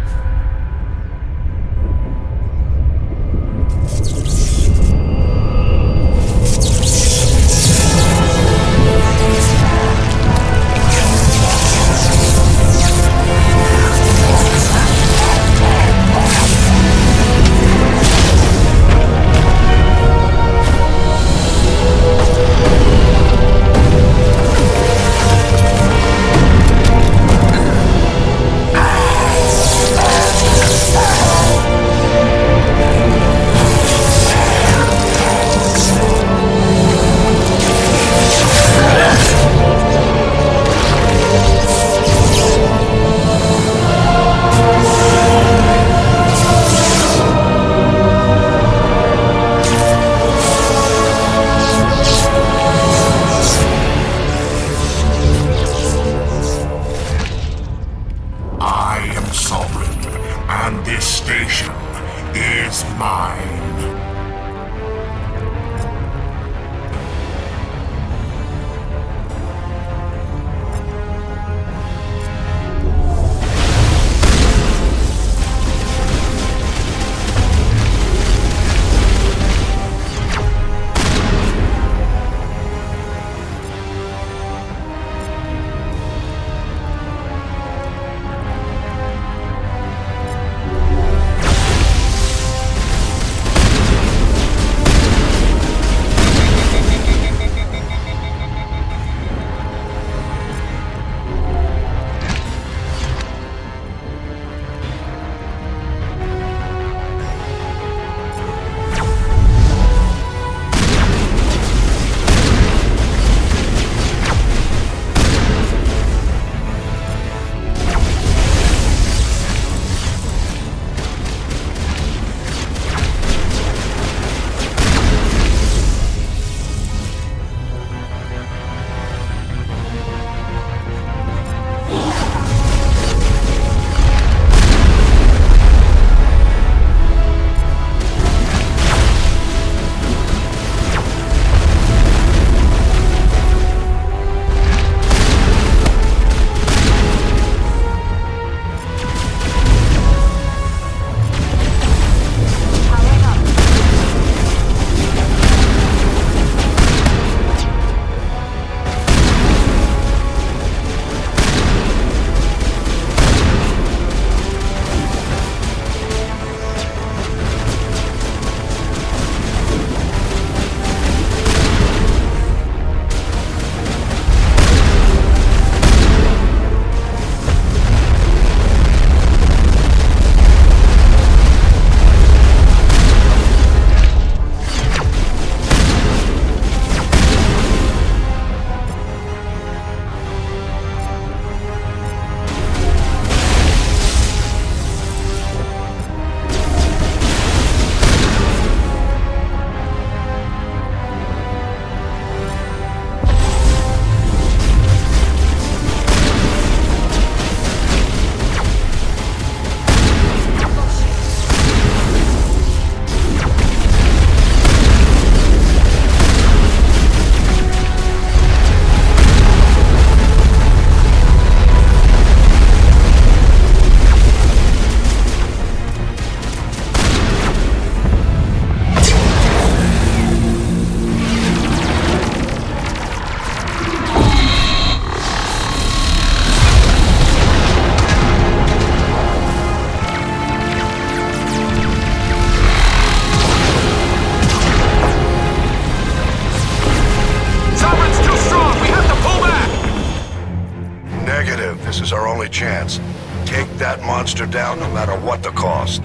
This is our only chance. Take that monster down no matter what the cost.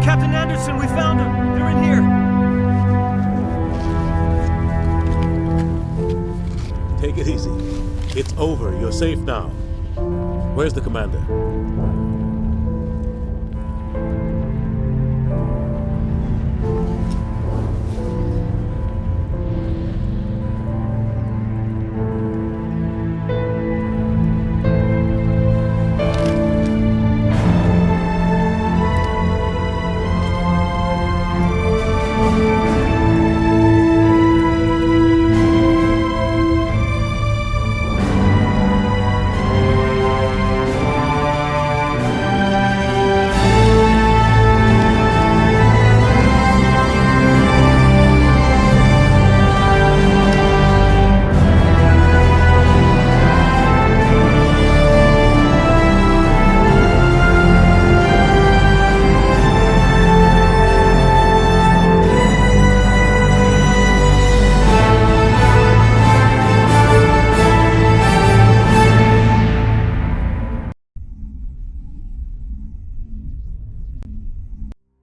Captain Anderson, we found them. They're in here. Take it easy. It's over. You're safe now. Where's the commander?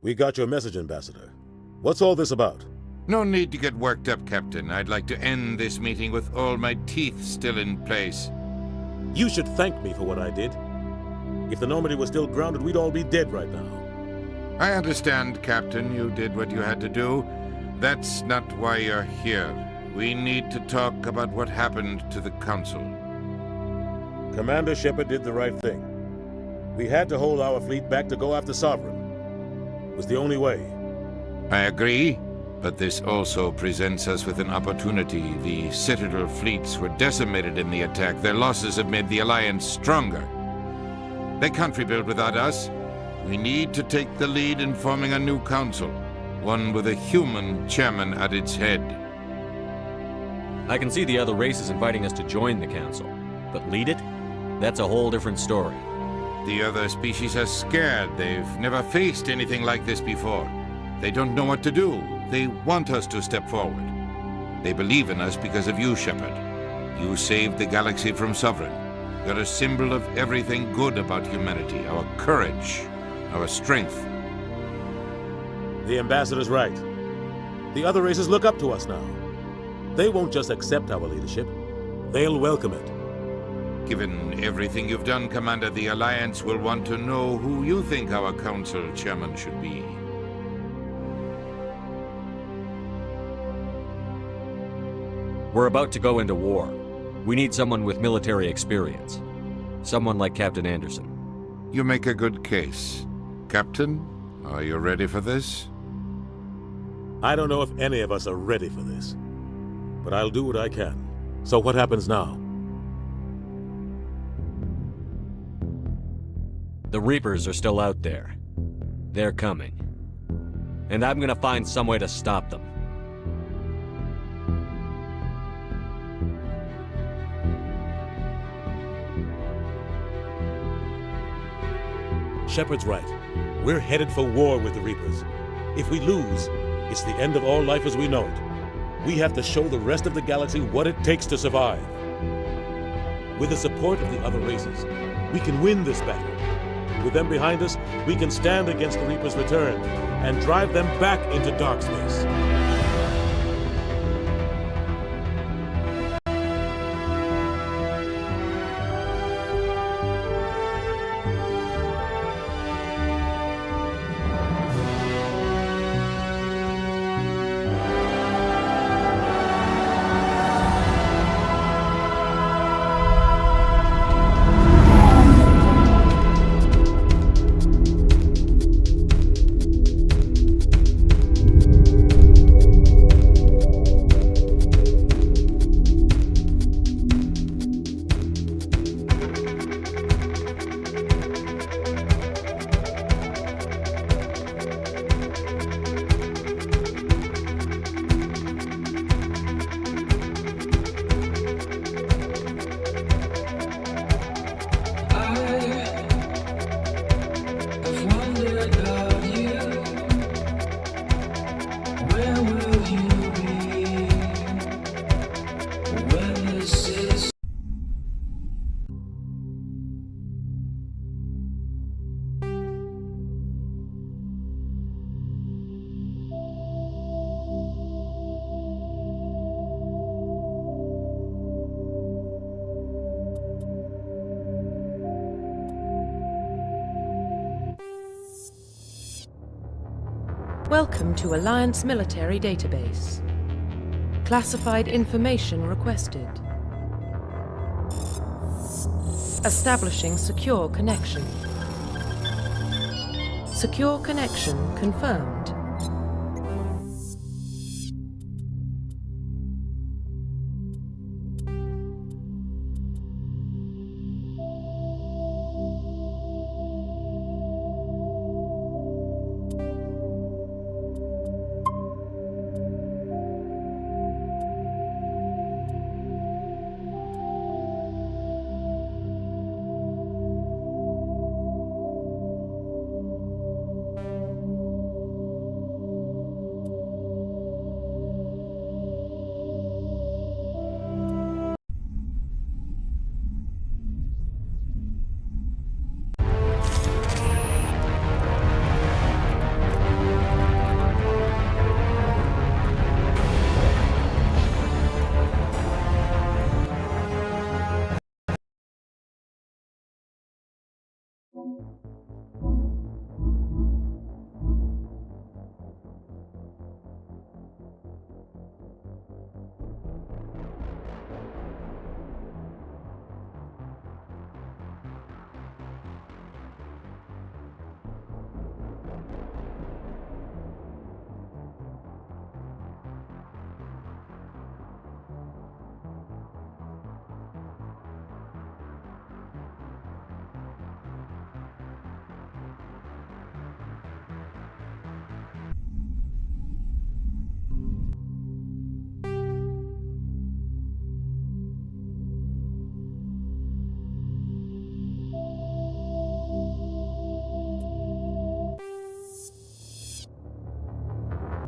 We got your message, Ambassador. What's all this about? No need to get worked up, Captain. I'd like to end this meeting with all my teeth still in place. You should thank me for what I did. If the Normandy was still grounded, we'd all be dead right now. I understand, Captain. You did what you had to do. That's not why you're here. We need to talk about what happened to the Council. Commander Shepard did the right thing. We had to hold our fleet back to go after Sovereign. It was the only way. I agree, but this also presents us with an opportunity. The Citadel fleets were decimated in the attack. Their losses have made the Alliance stronger. They can't rebuild without us. We need to take the lead in forming a new council, one with a human chairman at its head. I can see the other races inviting us to join the council, but lead it? That's a whole different story. The other species are scared. They've never faced anything like this before. They don't know what to do. They want us to step forward. They believe in us because of you, Shepard. You saved the galaxy from Sovereign. You're a symbol of everything good about humanity, our courage, our strength. The Ambassador's right. The other races look up to us now. They won't just accept our leadership. They'll welcome it. Given everything you've done, Commander, the Alliance will want to know who you think our Council Chairman should be. We're about to go into war. We need someone with military experience. Someone like Captain Anderson. You make a good case. Captain, are you ready for this? I don't know if any of us are ready for this. But I'll do what I can. So what happens now? The Reapers are still out there. They're coming. And I'm gonna find some way to stop them. Shepard's right. We're headed for war with the Reapers. If we lose, it's the end of all life as we know it. We have to show the rest of the galaxy what it takes to survive. With the support of the other races, we can win this battle. With them behind us, we can stand against the Reapers' return and drive them back into dark space. Welcome to Alliance Military Database. Classified information requested. Establishing secure connection. Secure connection confirmed.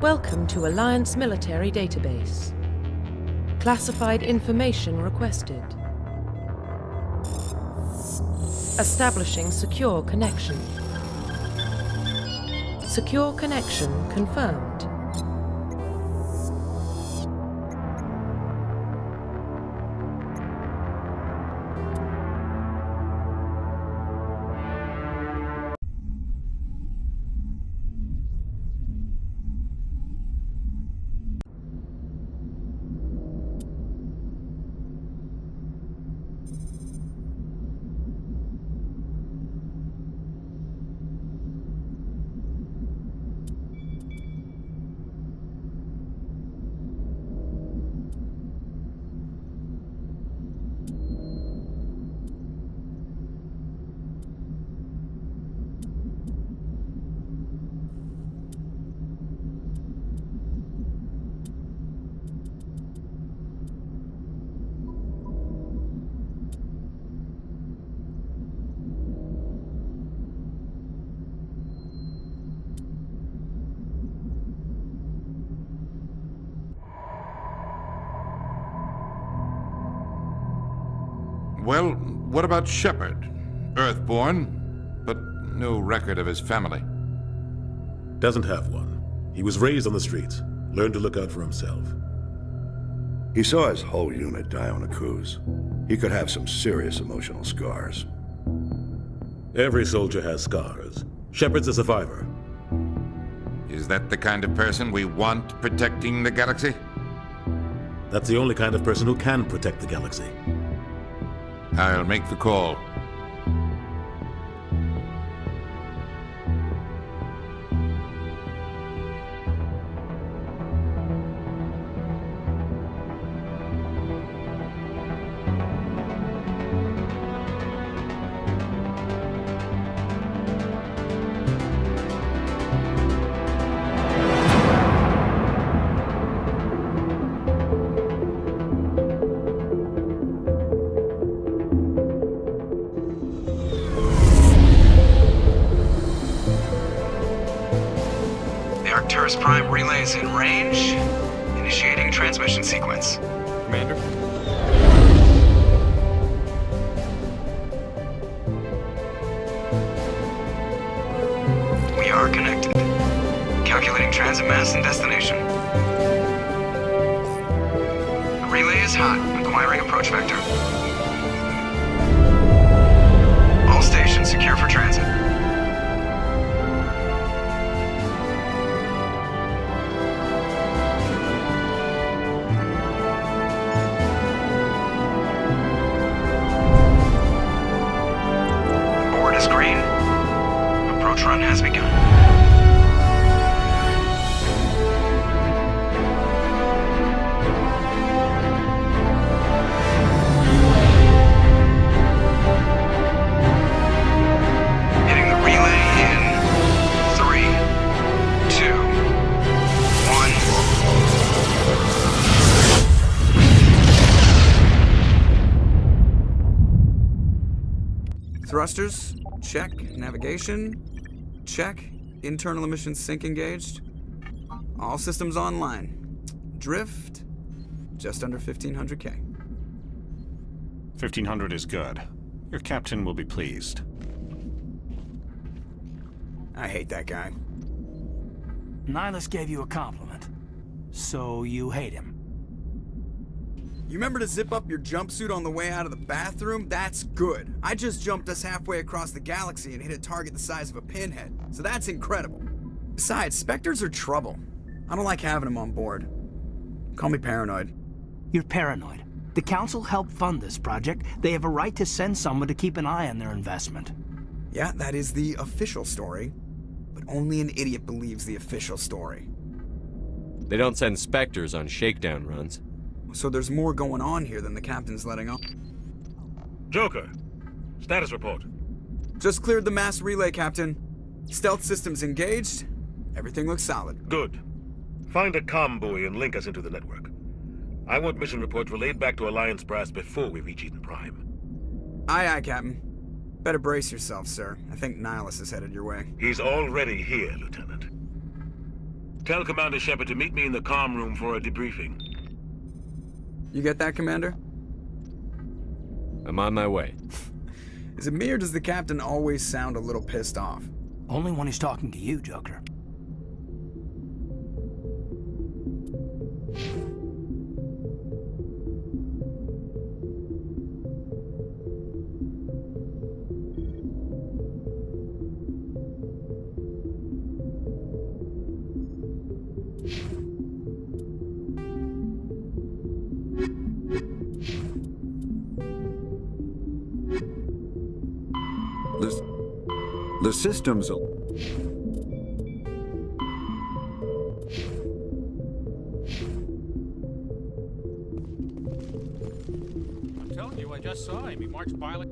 Welcome to Alliance Military Database. Classified information requested. Establishing secure connection. Secure connection confirmed. Well, what about Shepard? Earthborn, but no record of his family. Doesn't have one. He was raised on the streets, learned to look out for himself. He saw his whole unit die on a cruise. He could have some serious emotional scars. Every soldier has scars. Shepard's a survivor. Is that the kind of person we want protecting the galaxy? That's the only kind of person who can protect the galaxy. I'll make the call. Arcturus Prime relays in range. Initiating transmission sequence. Commander? We are connected. Calculating transit mass and destination. The relay is hot. Acquiring approach vector. All stations secure for transit. Thrusters, check. Navigation, check. Internal emissions sync engaged. All systems online. Drift, just under 1,500K. 1,500 is good. Your captain will be pleased. I hate that guy. Nihilus gave you a compliment. So you hate him. You remember to zip up your jumpsuit on the way out of the bathroom? That's good. I just jumped us halfway across the galaxy and hit a target the size of a pinhead, so that's incredible. Besides, Spectres are trouble. I don't like having them on board. Call me paranoid. You're paranoid. The Council helped fund this project. They have a right to send someone to keep an eye on their investment. Yeah, that is the official story. But only an idiot believes the official story. They don't send Spectres on shakedown runs. So there's more going on here than the captain's letting on. Joker, status report. Just cleared the mass relay, Captain. Stealth systems engaged. Everything looks solid. Good. Find a comm buoy and link us into the network. I want mission reports relayed back to Alliance brass before we reach Eden Prime. Aye, aye, Captain. Better brace yourself, sir. I think Nihilus is headed your way. He's already here, Lieutenant. Tell Commander Shepard to meet me in the comm room for a debriefing. You get that, Commander? I'm on my way. Is it me or does the Captain always sound a little pissed off? Only when he's talking to you, Joker. The systems... I'm telling you, I just saw him. He marched by like...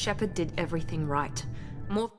Shepard did everything right. More...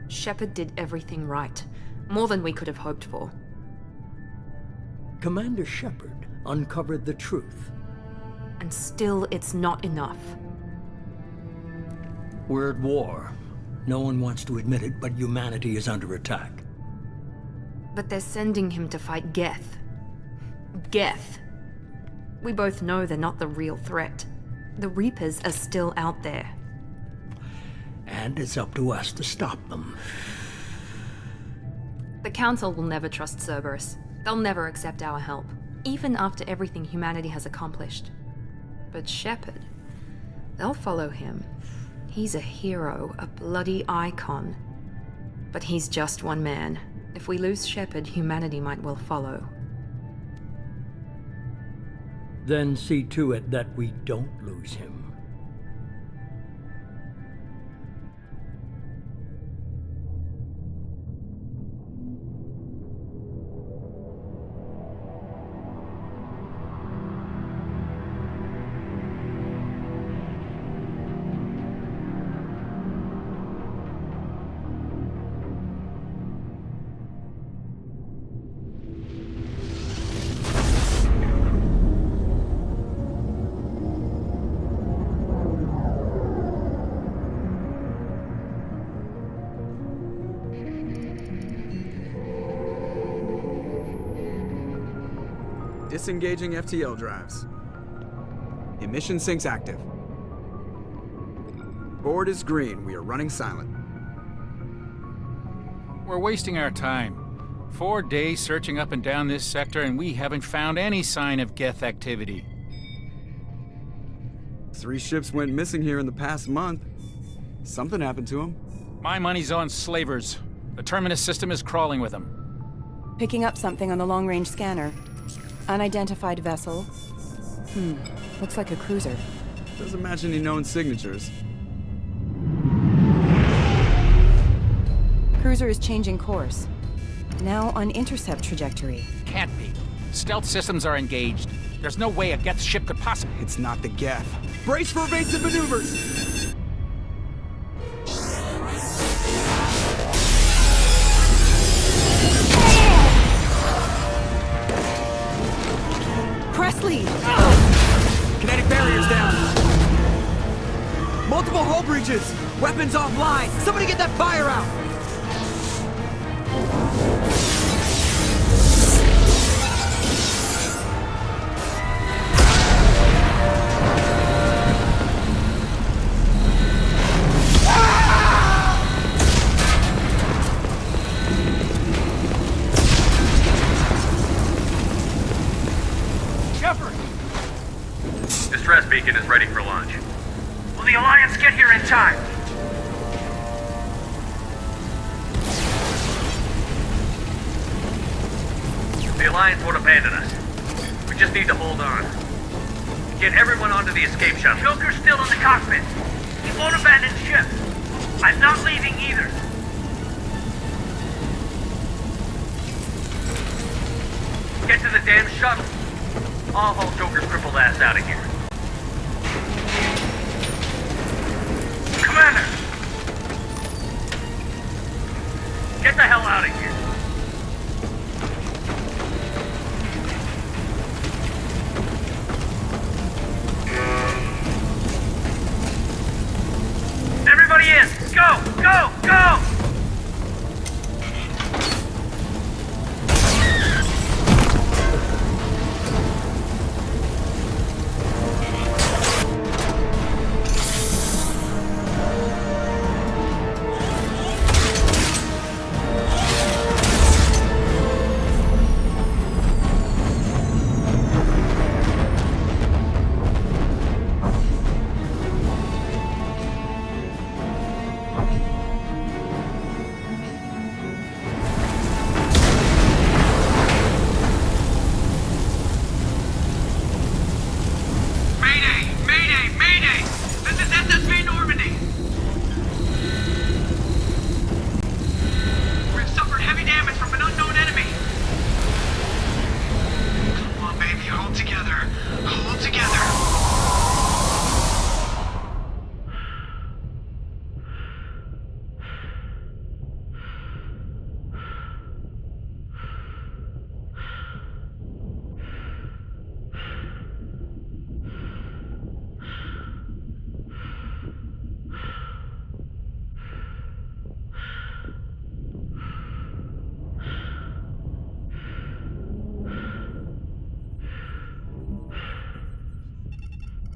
Shepard did everything right. More than we could have hoped for. Commander Shepard uncovered the truth. And still, it's not enough. We're at war. No one wants to admit it, but humanity is under attack. But they're sending him to fight Geth. Geth. We both know they're not the real threat. The Reapers are still out there. And it's up to us to stop them. The Council will never trust Cerberus. They'll never accept our help, even after everything humanity has accomplished. But Shepard, they'll follow him. He's a hero, a bloody icon. But he's just one man. If we lose Shepard, humanity might well follow. Then see to it that we don't lose him. Disengaging FTL drives. Emission sinks active. Board is green. We are running silent. We're wasting our time. 4 days searching up and down this sector, and we haven't found any sign of Geth activity. 3 ships went missing here in the past month. Something happened to them. My money's on slavers. The Terminus system is crawling with them. Picking up something on the long-range scanner. Unidentified vessel. Looks like a cruiser. Doesn't match any known signatures. Cruiser is changing course. Now on intercept trajectory. Can't be. Stealth systems are engaged. There's no way a Geth ship could possibly... It's not the Geth. Brace for evasive maneuvers! Presley! Kinetic barriers down! Multiple hull breaches! Weapons offline! Somebody get that fire out! Distress beacon is ready for launch. Will the Alliance get here in time? The Alliance won't abandon us. We just need to hold on. Get everyone onto the escape shuttle. Joker's still in the cockpit. He won't abandon ship. I'm not leaving either. Get to the damn shuttle. I'll haul Joker's crippled ass out of here. Commander! Get the hell out of here. Everybody in! Go! Go! Go!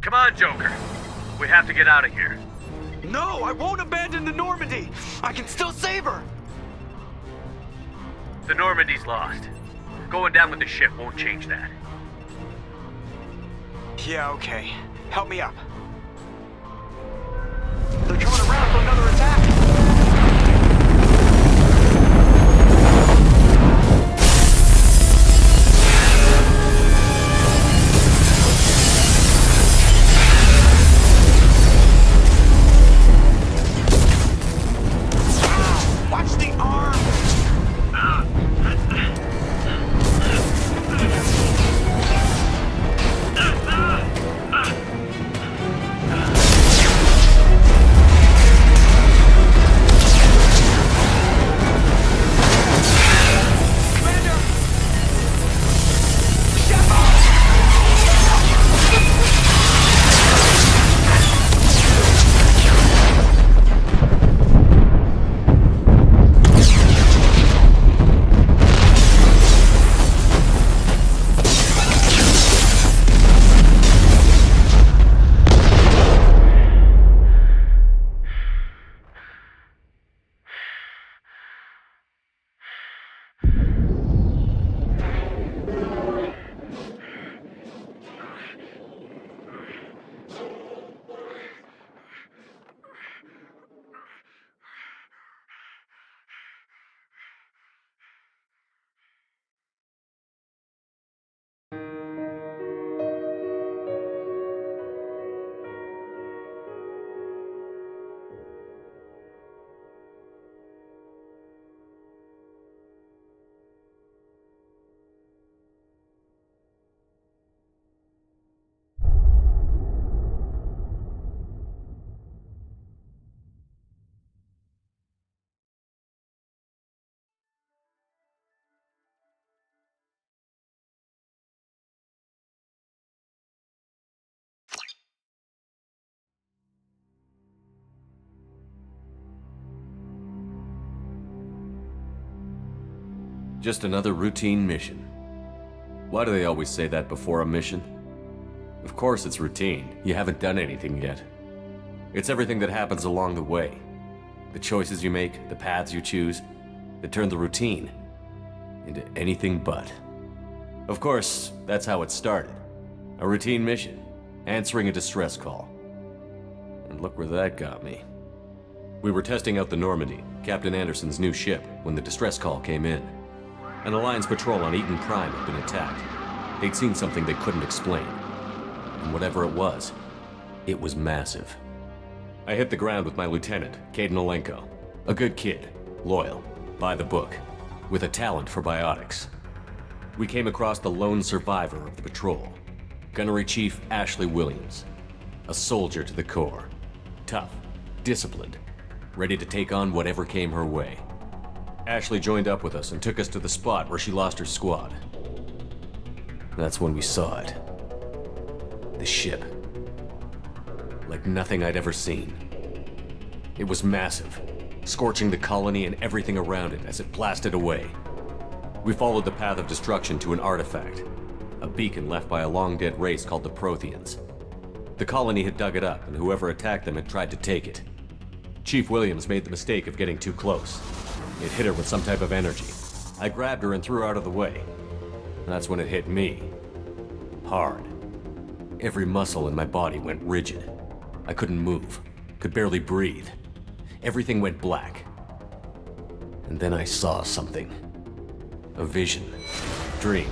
Come on, Joker. We have to get out of here. No, I won't abandon the Normandy! I can still save her! The Normandy's lost. Going down with the ship won't change that. Yeah, okay. Help me up. They're coming around for another attack! Just another routine mission. Why do they always say that before a mission? Of course it's routine. You haven't done anything yet. It's everything that happens along the way. The choices you make, the paths you choose, that turn the routine into anything but. Of course, that's how it started. A routine mission, answering a distress call. And look where that got me. We were testing out the Normandy, Captain Anderson's new ship, when the distress call came in. An Alliance patrol on Eden Prime had been attacked. They'd seen something they couldn't explain. And whatever it was massive. I hit the ground with my lieutenant, Caden Olenko. A good kid, loyal, by the book, with a talent for biotics. We came across the lone survivor of the patrol, Gunnery Chief Ashley Williams. A soldier to the core. Tough, disciplined, ready to take on whatever came her way. Ashley joined up with us and took us to the spot where she lost her squad. That's when we saw it. The ship. Like nothing I'd ever seen. It was massive, scorching the colony and everything around it as it blasted away. We followed the path of destruction to an artifact, a beacon left by a long-dead race called the Protheans. The colony had dug it up, and whoever attacked them had tried to take it. Chief Williams made the mistake of getting too close. It hit her with some type of energy. I grabbed her and threw her out of the way. That's when it hit me. Hard. Every muscle in my body went rigid. I couldn't move, could barely breathe. Everything went black. And then I saw something. A vision. Dream.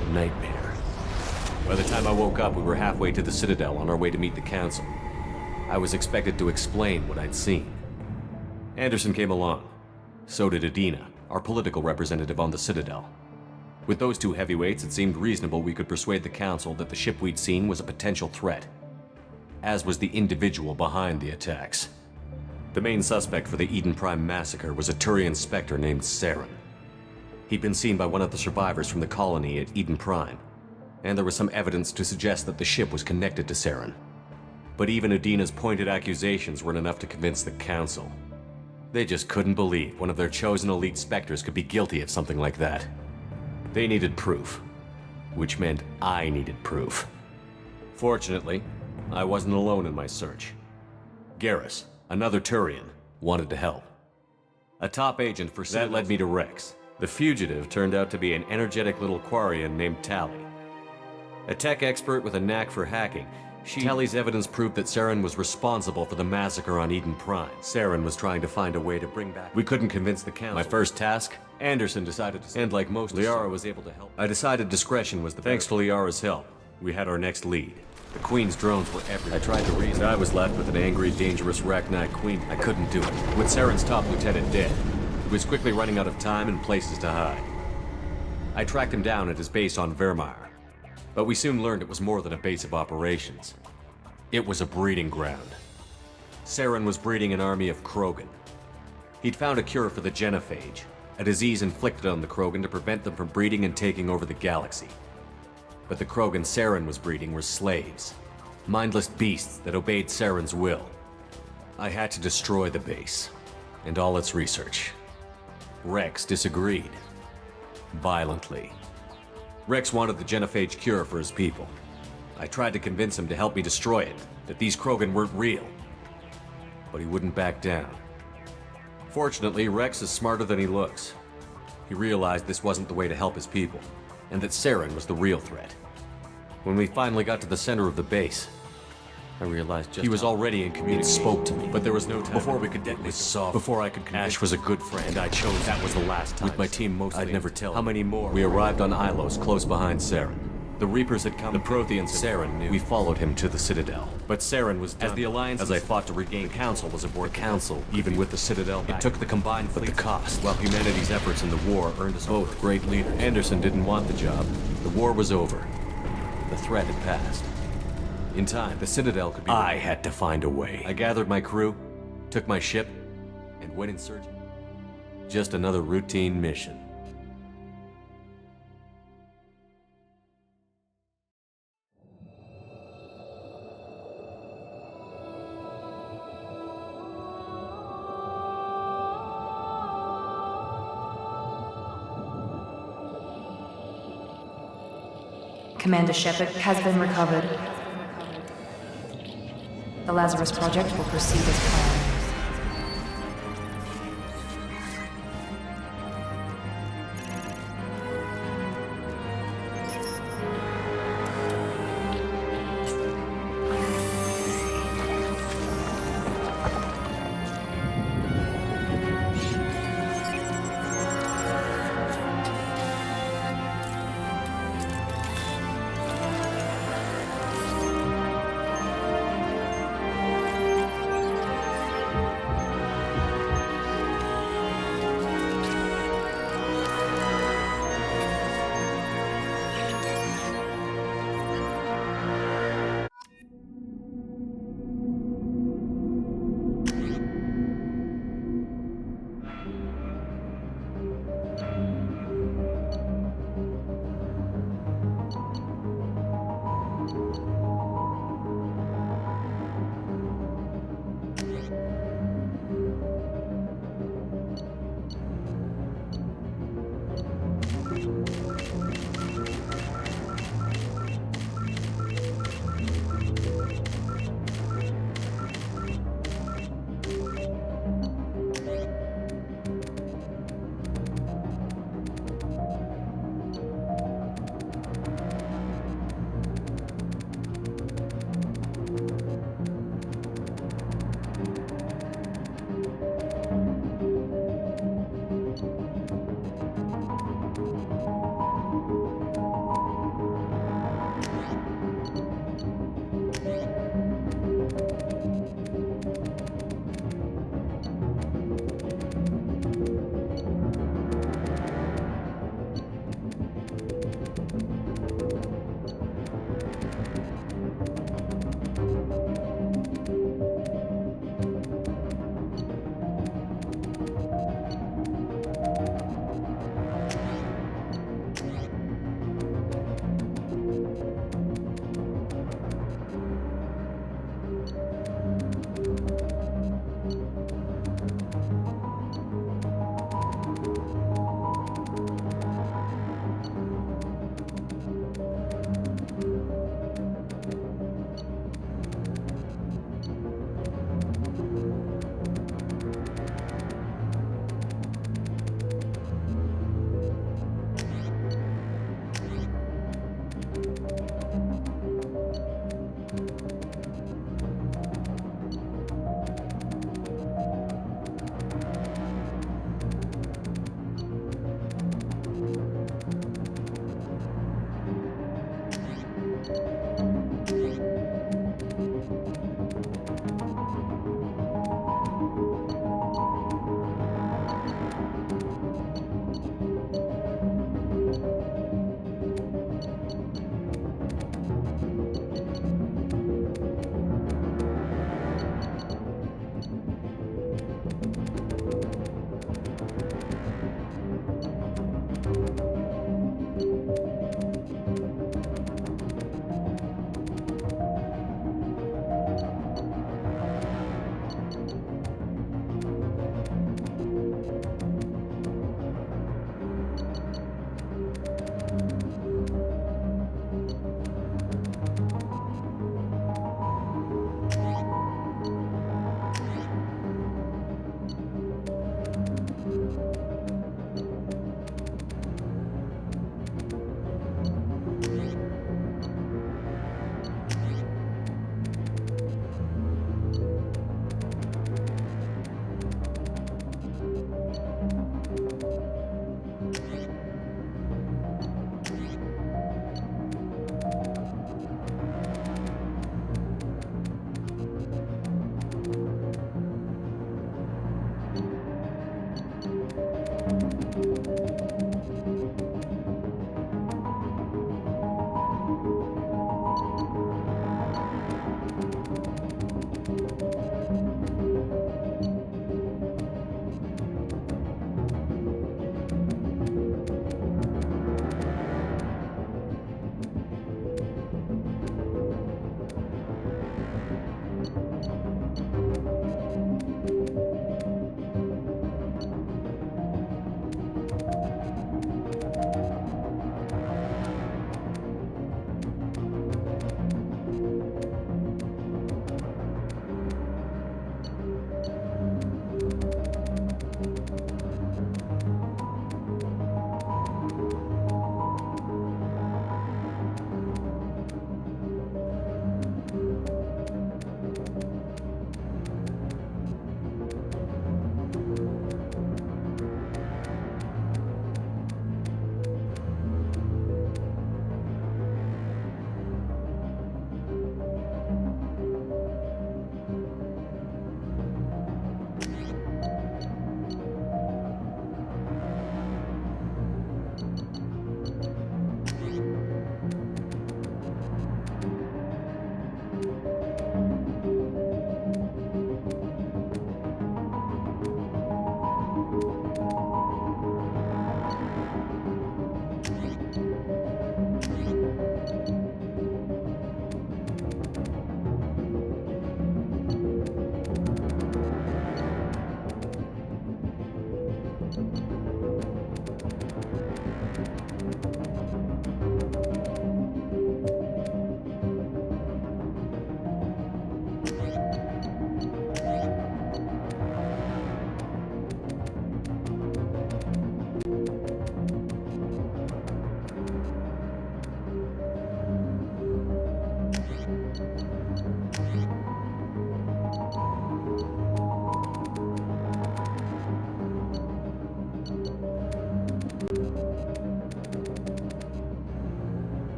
A nightmare. By the time I woke up, we were halfway to the Citadel on our way to meet the Council. I was expected to explain what I'd seen. Anderson came along. So did Adina, our political representative on the Citadel. With those two heavyweights, it seemed reasonable we could persuade the Council that the ship we'd seen was a potential threat, as was the individual behind the attacks. The main suspect for the Eden Prime massacre was a Turian Spectre named Saren. He'd been seen by one of the survivors from the colony at Eden Prime, and there was some evidence to suggest that the ship was connected to Saren. But even Adina's pointed accusations weren't enough to convince the Council. They just couldn't believe one of their chosen elite Spectres could be guilty of something like that. They needed proof, which meant I needed proof. Fortunately, I wasn't alone in my search. Garrus, another Turian, wanted to help. A top agent for that led me to Rex. The fugitive turned out to be an energetic little Quarian named Tali. A tech expert with a knack for hacking, Tali's evidence proved that Saren was responsible for the massacre on Eden Prime. Saren was trying to find a way to bring back... We couldn't convince the Council. My first task? Anderson decided to... And like most... Liara was able to help. I decided discretion was the... Thanks to Liara's help, we had our next lead. The Queen's drones were everywhere. I tried to reason. I was left with an angry, dangerous Rachni Queen. I couldn't do it. With Saren's top lieutenant dead, he was quickly running out of time and places to hide. I tracked him down at his base on Vermeer. But we soon learned it was more than a base of operations. It was a breeding ground. Saren was breeding an army of Krogan. He'd found a cure for the genophage, a disease inflicted on the Krogan to prevent them from breeding and taking over the galaxy. But the Krogan Saren was breeding were slaves, mindless beasts that obeyed Saren's will. I had to destroy the base, and all its research. Rex disagreed. Violently. Rex wanted the genophage cure for his people. I tried to convince him to help me destroy it, that these Krogan weren't real. But he wouldn't back down. Fortunately, Rex is smarter than he looks. He realized this wasn't the way to help his people, and that Saren was the real threat. When we finally got to the center of the base, I realized just he was already in communication. Spoke to me, but there was no time before we could detonate. Before I could convince. Ash was a good friend, and I chose that was the last time. With my team mostly, I'd never tell how many more. We arrived on Ilos, close behind Saren. The Reapers had come. The Protheans. Saren knew. We followed him to the Citadel, but Saren was done. As the Alliance, as I fought to regain Council, was aboard. The Council, even with the Citadel, it took the combined fleet. But the cost, while humanity's efforts in the war earned us both great leaders. Anderson didn't want the job. The war was over. The threat had passed. In time, the Citadel could be... I had to find a way. I gathered my crew, took my ship, and went in search. Just another routine mission. Commander Shepard has been recovered. The Lazarus Project will proceed as planned.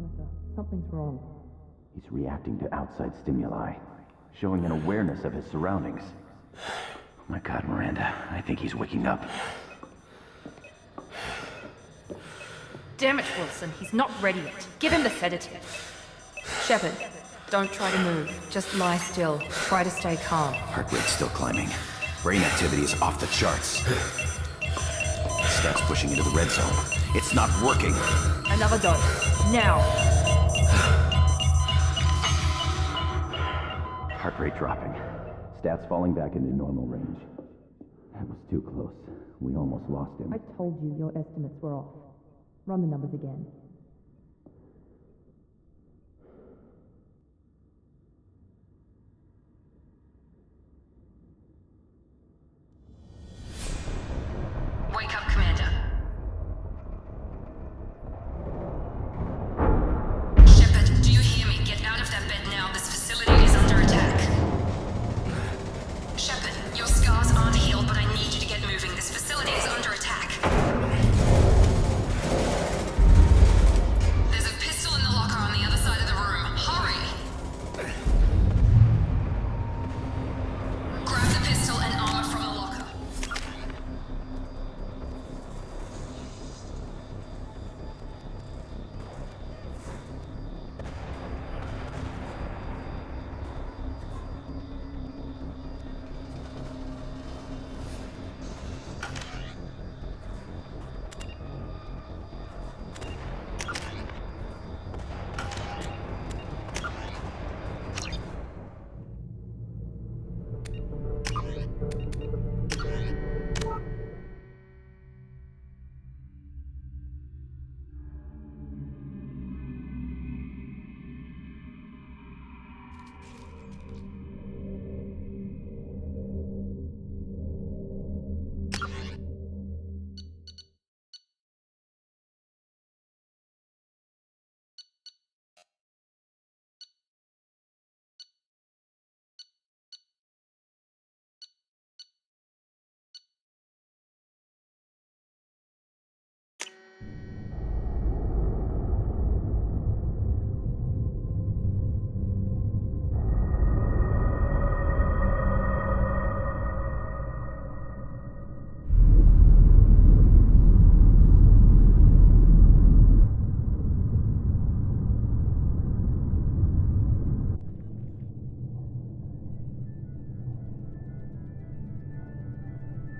monitor. Something's wrong. He's reacting to outside stimuli, showing an awareness of his surroundings. Oh my God, Miranda, I think he's waking up. Damn it, Wilson, he's not ready yet. Give him the sedative. Shepard, don't try to move. Just lie still. Try to stay calm. Heart rate's still climbing. Brain activity is off the charts. Stats pushing into the red zone. It's not working. Another dose. Now. Heart rate dropping. Stats falling back into normal range. That was too close. We almost lost him. I told you your estimates were off. Run the numbers again. Wake up, Commander. Shepard, do you hear me? Get out of that bed now. This facility is under attack. Shepard, your scars aren't healed, but I need you to get moving. This facility is under attack. There's a pistol in the locker on the other side of the room. Hurry! Grab the pistol and armor from the locker.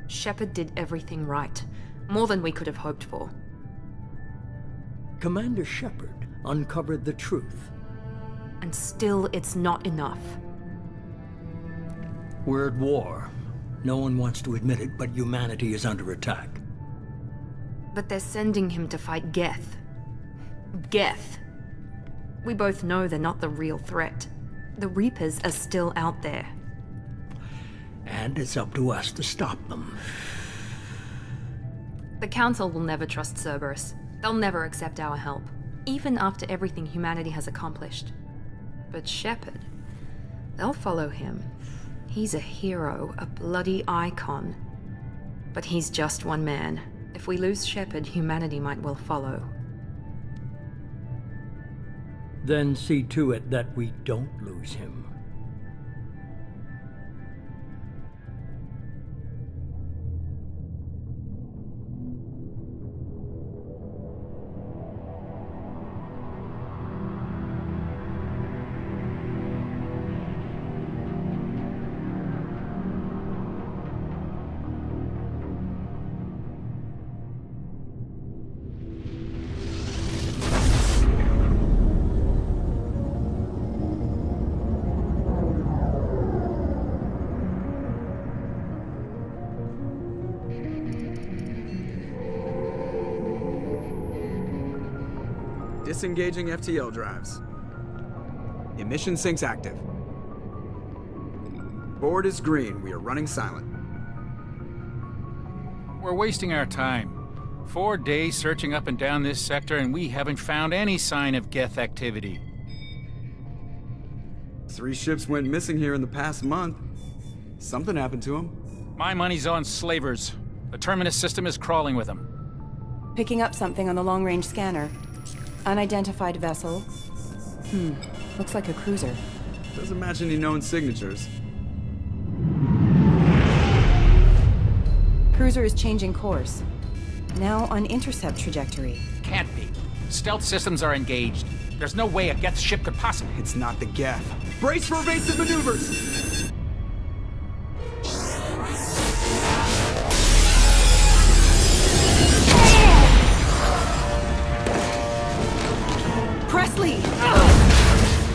Shepard did everything right. More than we could have hoped for. Commander Shepard uncovered the truth. And still, it's not enough. We're at war. No one wants to admit it, but humanity is under attack. But they're sending him to fight Geth. Geth. We both know they're not the real threat. The Reapers are still out there. And it's up to us to stop them. The Council will never trust Cerberus. They'll never accept our help, even after everything humanity has accomplished. But Shepard, they'll follow him. He's a hero, a bloody icon. But he's just one man. If we lose Shepard, humanity might well follow. Then see to it that we don't lose him. Disengaging FTL drives. Emission sinks active. Board is green. We are running silent. We're wasting our time. 4 days searching up and down this sector, and we haven't found any sign of Geth activity. 3 ships went missing here in the past month. Something happened to them. My money's on slavers. The Terminus system is crawling with them. Picking up something on the long-range scanner. Unidentified vessel. Looks like a cruiser. Doesn't match any known signatures. Cruiser is changing course. Now on intercept trajectory. Can't be. Stealth systems are engaged. There's no way a Geth ship could possibly... It's not the Geth. Brace for evasive maneuvers! Presley!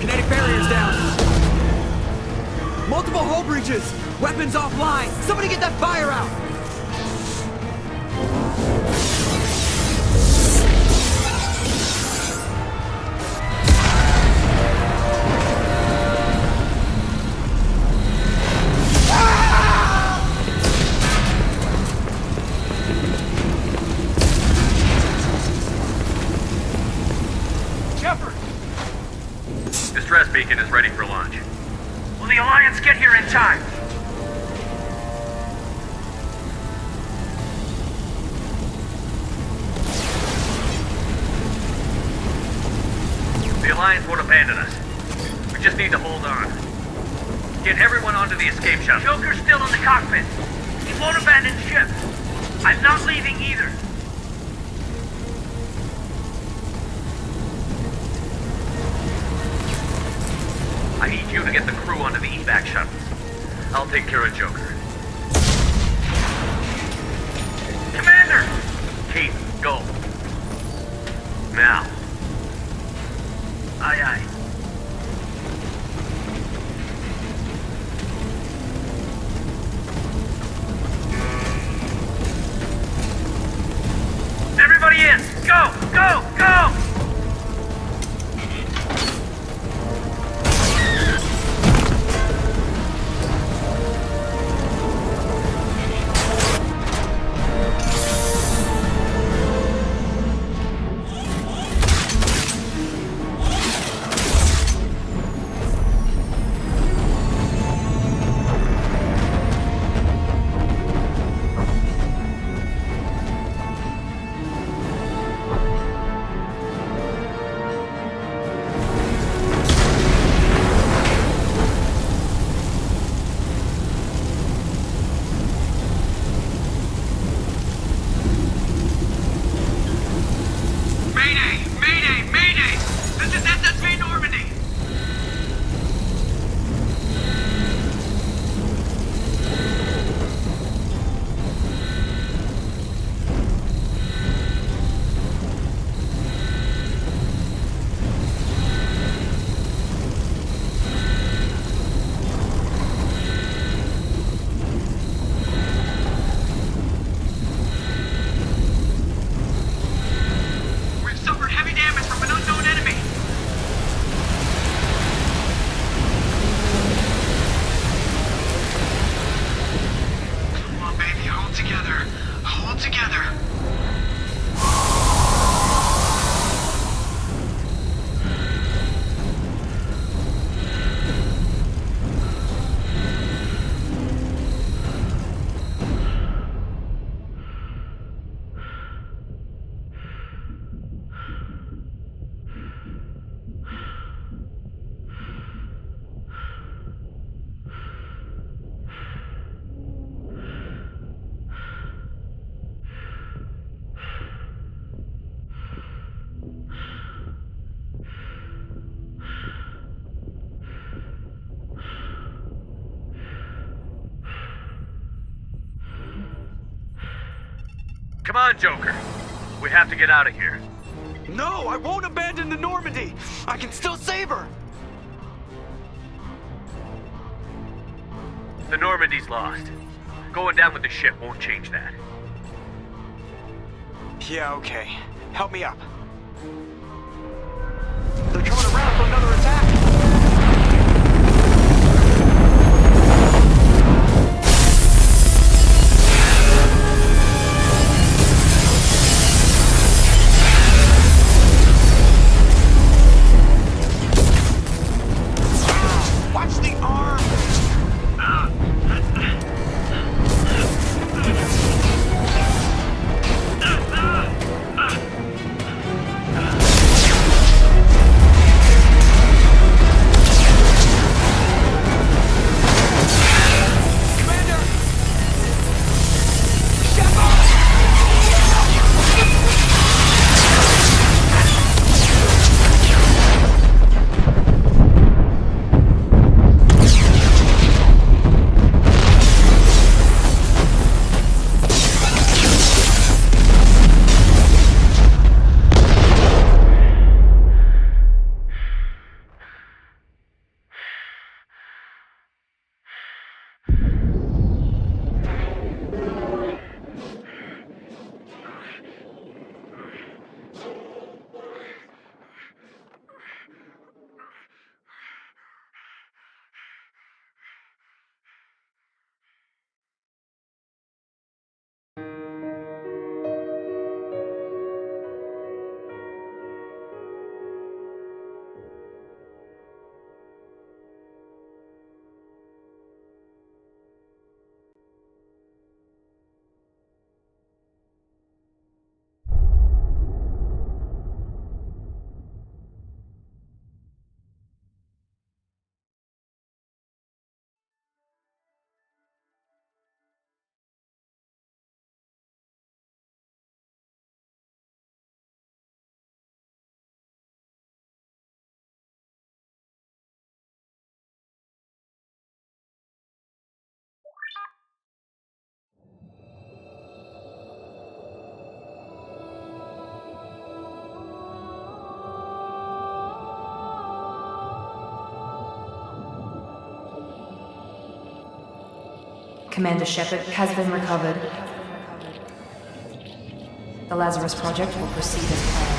Kinetic barriers down! Multiple hull breaches! Weapons offline! Somebody get that fire out! Distress beacon is ready for launch. Will the Alliance get here in time? The Alliance won't abandon us. We just need to hold on. Get everyone onto the escape shuttle. Joker's still in the cockpit. He won't abandon ship. I'm not leaving either. I need you to get the crew onto the evac shuttles. I'll take care of Joker. Commander! Keith, go. Now. Aye, aye. Everybody in! Go! Go! Go! Come on, Joker. We have to get out of here. No, I won't abandon the Normandy! I can still save her! The Normandy's lost. Going down with the ship won't change that. Yeah, okay. Help me up. They're coming around for another attack! Watch the arm! Commander Shepard has been recovered. The Lazarus Project will proceed as planned.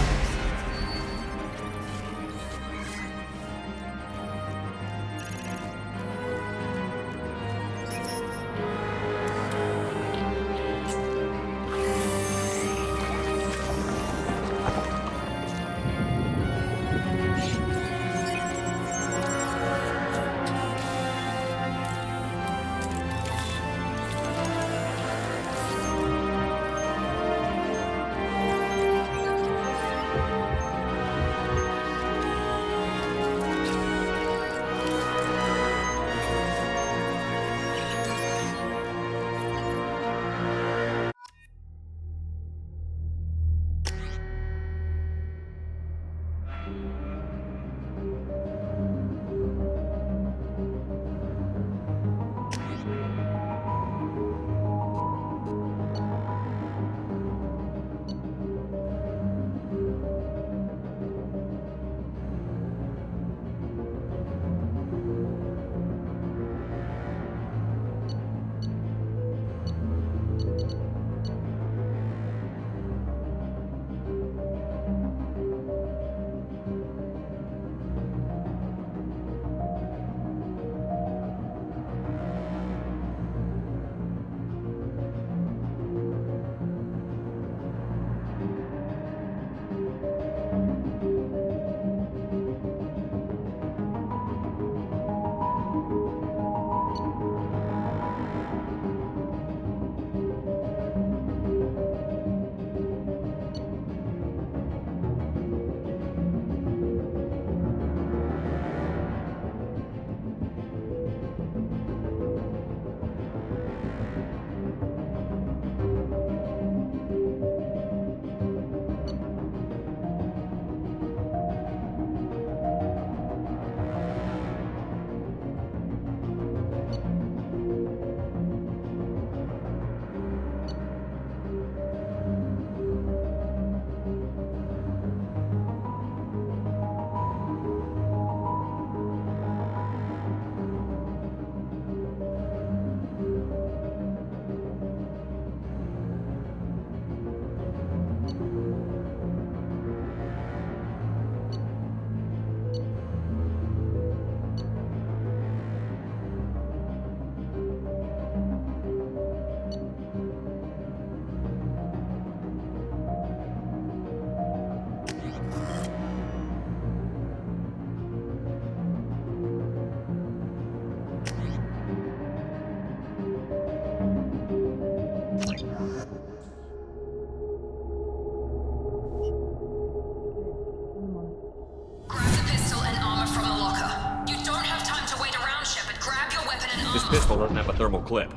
This pistol doesn't have a thermal clip.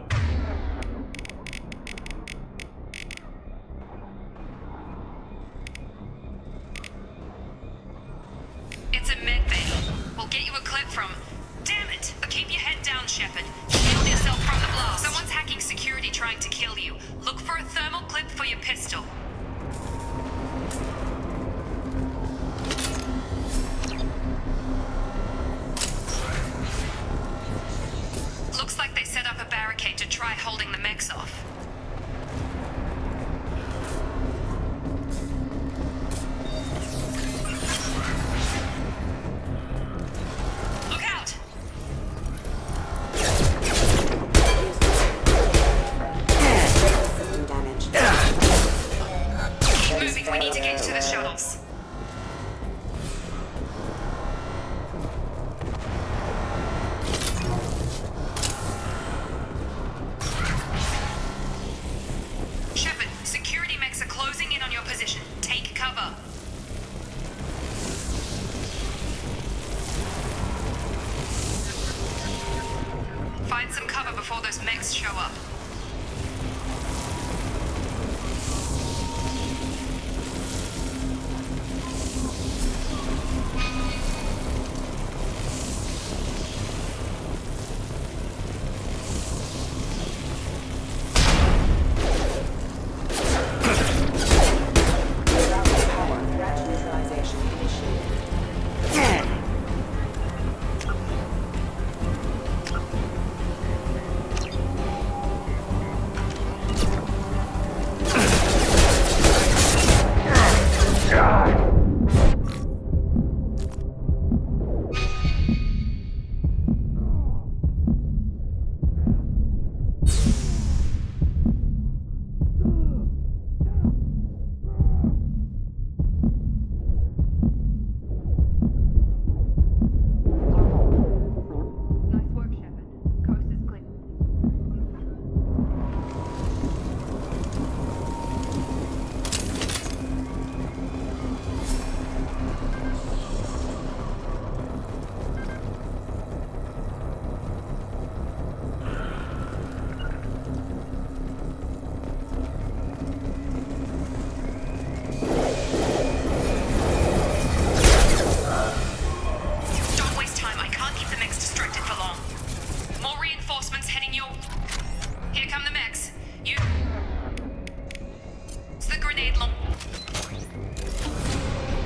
It's a med bay. We'll get you a clip from... Damn it! Keep your head down, Shepard. Shield yourself from the blast. Someone's hacking security trying to kill you. Look for a thermal clip for your pistol. Looks like they set up a barricade to try holding the mechs off. Look out! Keep moving, we need to get to the shuttles. Shepard, security mechs are closing in on your position. Take cover. Find some cover before those mechs show up.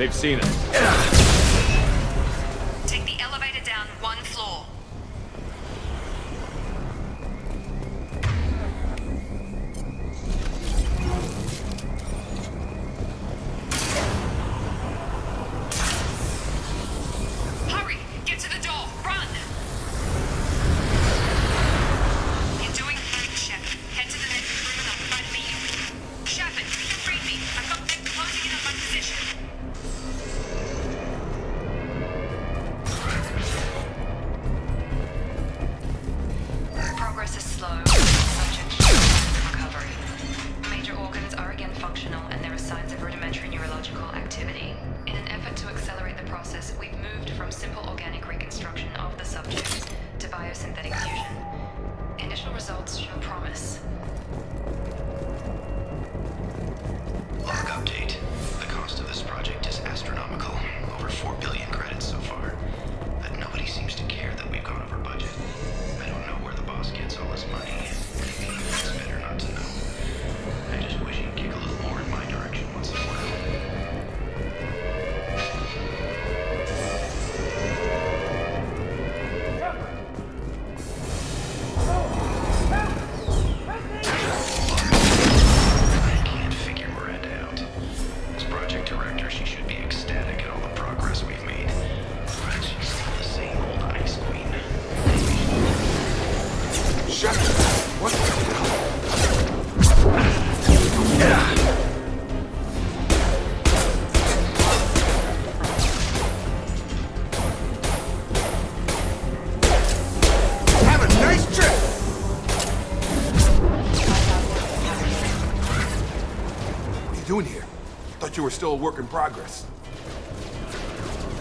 They've seen us. Take the elevator down 1 floor. Hurry! Get to the door! Run! You're doing great, Shep. Head to the next room and I'll try to meet you. Shepard, you can read me. I've got them closing in on my position. Progress is slow. Subject shows recovery. Major organs are again functional, and there are signs of rudimentary neurological activity. In an effort to accelerate the process, we've moved from simple organic reconstruction of the subject to biosynthetic fusion. Initial results show promise. Log update. The cost of this project is astronomical. Over 4 billion credits so far. But nobody seems to care that we've gone over budget. I don't know where the boss gets all his money. Maybe it's better not to know. I just wish he'd kick a little more in my direction once in a while. I can't figure Miranda out. As project director, she should be ecstatic at all the progress we've made. But she's still the same old ice queen. Shut up! What the hell? Have a nice trip! What are you doing here? Thought you were still a work in progress.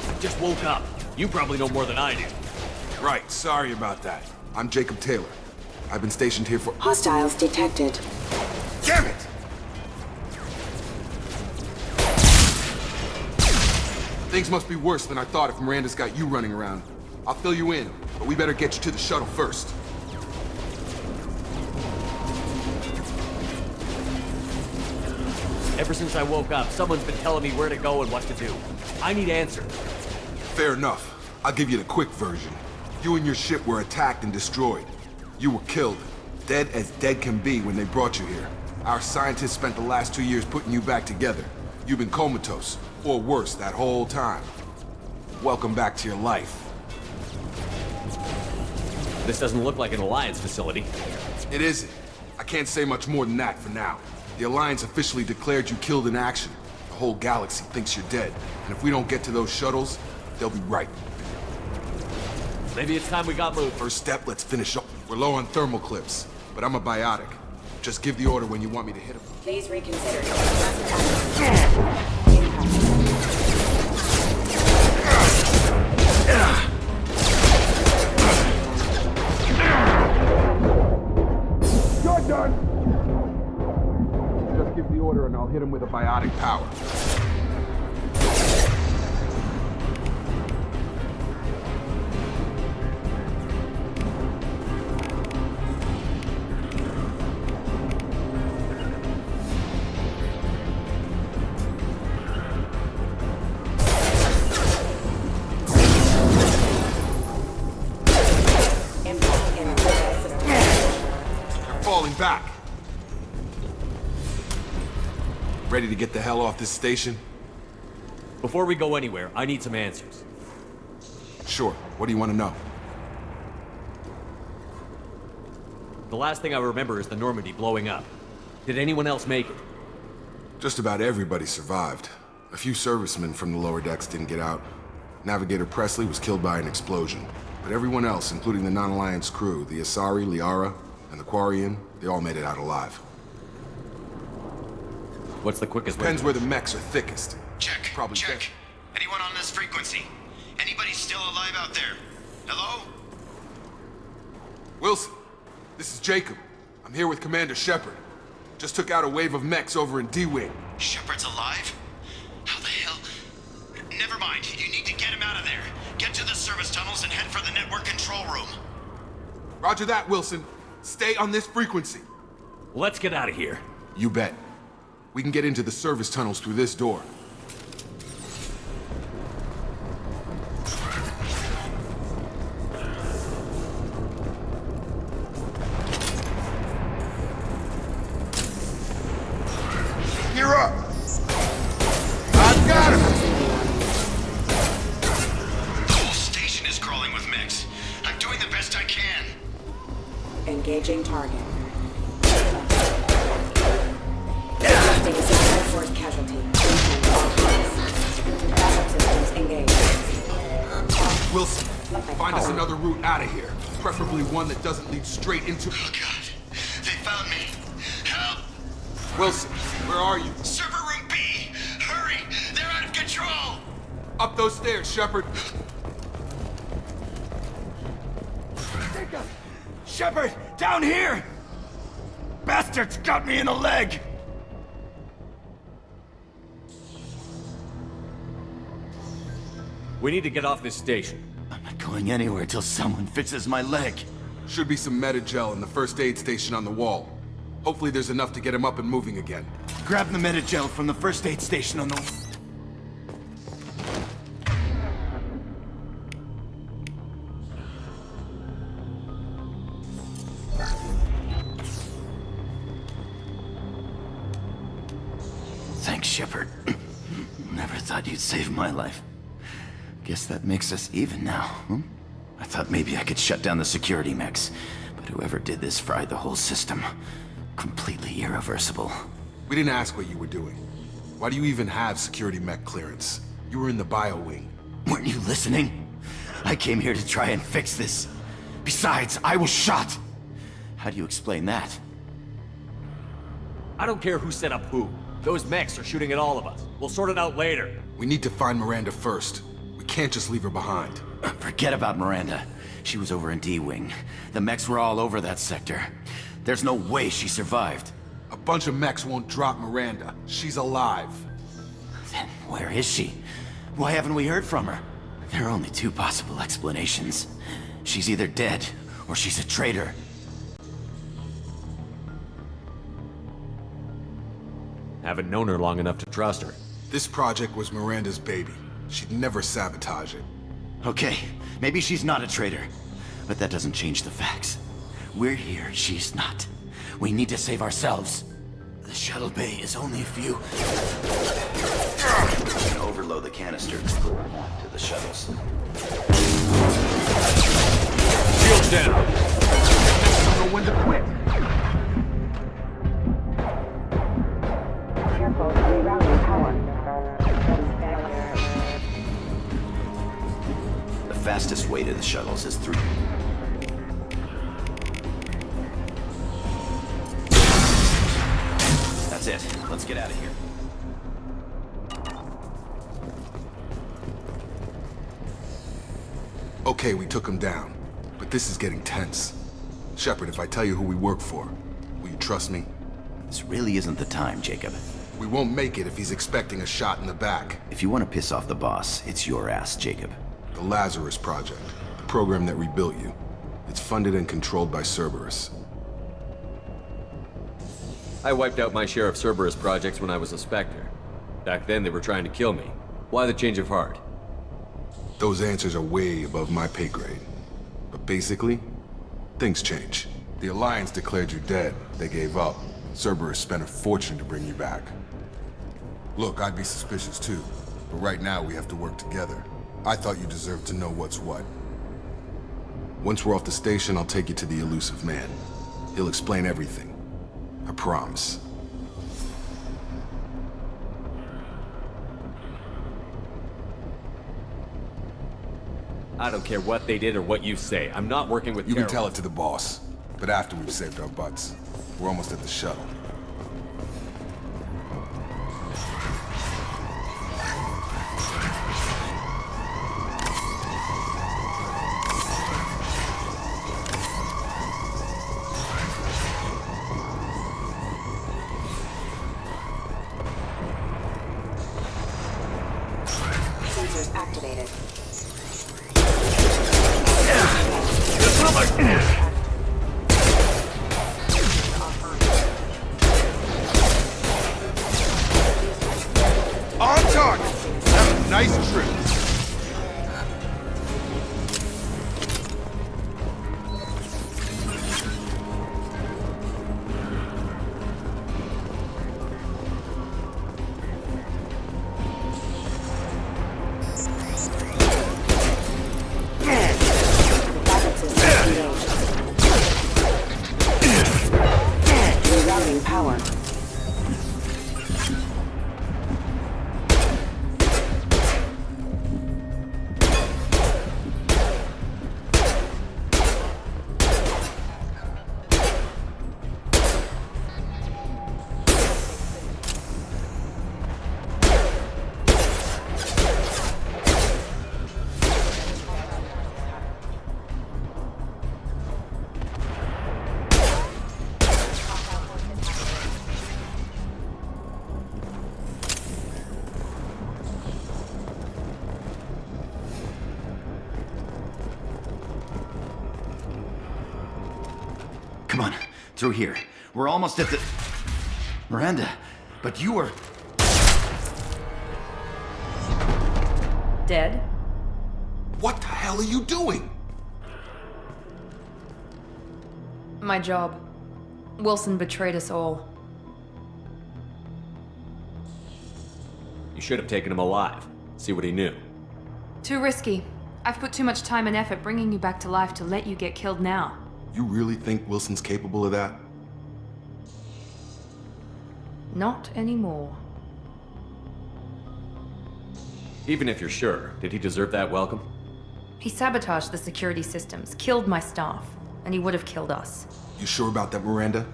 I just woke up. You probably know more than I do. Right, sorry about that. I'm Jacob Taylor. I've been stationed here for— Hostiles detected. Damn it! Things must be worse than I thought if Miranda's got you running around. I'll fill you in, but we better get you to the shuttle first. Ever since I woke up, someone's been telling me where to go and what to do. I need answers. Fair enough. I'll give you the quick version. You and your ship were attacked and destroyed. You were killed. Dead as dead can be when they brought you here. Our scientists spent the last 2 years putting you back together. You've been comatose, or worse, that whole time. Welcome back to your life. This doesn't look like an Alliance facility. It isn't. I can't say much more than that for now. The Alliance officially declared you killed in action. The whole galaxy thinks you're dead. And if we don't get to those shuttles, they'll be right. Maybe it's time we got moved. First step, let's finish up. We're low on thermal clips, but I'm a biotic. Just give the order when you want me to hit him. Please reconsider. You're done! Just give the order and I'll hit him with a biotic power. Falling back. Ready to get the hell off this station? Before we go anywhere, I need some answers. Sure. What do you want to know? The last thing I remember is the Normandy blowing up. Did anyone else make it? Just about everybody survived. A few servicemen from the lower decks didn't get out. Navigator Presley was killed by an explosion. But everyone else, including the non-Alliance crew, the Asari, Liara, and the Quarian, they all made it out alive. What's the quickest way? Depends where the mechs are thickest. Check. Probably check. Anyone on this frequency? Anybody still alive out there? Hello? Wilson, this is Jacob. I'm here with Commander Shepard. Just took out a wave of mechs over in D-Wing. Shepard's alive? How the hell? Never mind. You need to get him out of there. Get to the service tunnels and head for the network control room. Roger that, Wilson. Stay on this frequency. Let's get out of here. You bet. We can get into the service tunnels through this door. mechs. I'm doing the best I can. Engaging target. Detecting a Sector Force casualty. Backup systems engaged. Wilson, find us another route out of here. Preferably one that doesn't lead straight into... Oh, God. They found me. Help! Wilson, where are you? Server room B! Hurry! They're out of control! Up those stairs, Shepard. Shepard, down here! Bastards got me in the leg! We need to get off this station. I'm not going anywhere till someone fixes my leg. Should be some Medi-gel in the first aid station on the wall. Hopefully there's enough to get him up and moving again. Grab the Medi-gel from the first aid station on the... Thanks, Shepard. Never thought you'd save my life. Guess that makes us even now, hmm? I thought maybe I could shut down the security mechs, but whoever did this fried the whole system. Completely irreversible. We didn't ask what you were doing. Why do you even have security mech clearance? You were in the bio wing. Weren't you listening? I came here to try and fix this. Besides, I was shot. How do you explain that? I don't care who set up who. Those mechs are shooting at all of us. We'll sort it out later. We need to find Miranda first. We can't just leave her behind. Forget about Miranda. She was over in D-Wing. The mechs were all over that sector. There's no way she survived. A bunch of mechs won't drop Miranda. She's alive. Then where is she? Why haven't we heard from her? There are only two possible explanations. She's either dead, or she's a traitor. Haven't known her long enough to trust her. This project was Miranda's baby. She'd never sabotage it. Okay, maybe she's not a traitor. But that doesn't change the facts. We're here, she's not. We need to save ourselves. The shuttle bay is only a few... We can overload the canister to the shuttles. Shields down! I don't know when to quit. Careful, rerouting power. The fastest way to the shuttles is through. That's it. Let's get out of here. Okay, we took him down. But this is getting tense. Shepard, if I tell you who we work for, will you trust me? This really isn't the time, Jacob. We won't make it if he's expecting a shot in the back. If you want to piss off the boss, it's your ass, Jacob. The Lazarus Project. The program that rebuilt you. It's funded and controlled by Cerberus. I wiped out my share of Cerberus projects when I was a Spectre. Back then they were trying to kill me. Why the change of heart? Those answers are way above my pay grade. But basically, things change. The Alliance declared you dead. They gave up. Cerberus spent a fortune to bring you back. Look, I'd be suspicious too. But right now we have to work together. I thought you deserved to know what's what. Once we're off the station, I'll take you to the Elusive Man. He'll explain everything. I promise. I don't care what they did or what you say. I'm not working with You can terrorists. tell it to the boss. But after we've saved our butts. We're almost at the shuttle. Sensors activated. Come on, through here. We're almost at the... Miranda, but you were... Dead? What the hell are you doing? My job. Wilson betrayed us all. You should have taken him alive. See what he knew. Too risky. I've put too much time and effort bringing you back to life to let you get killed now. You really think Wilson's capable of that? Not anymore. Even if you're sure, did he deserve that welcome? He sabotaged the security systems, killed my staff, and he would have killed us. You sure about that, Miranda?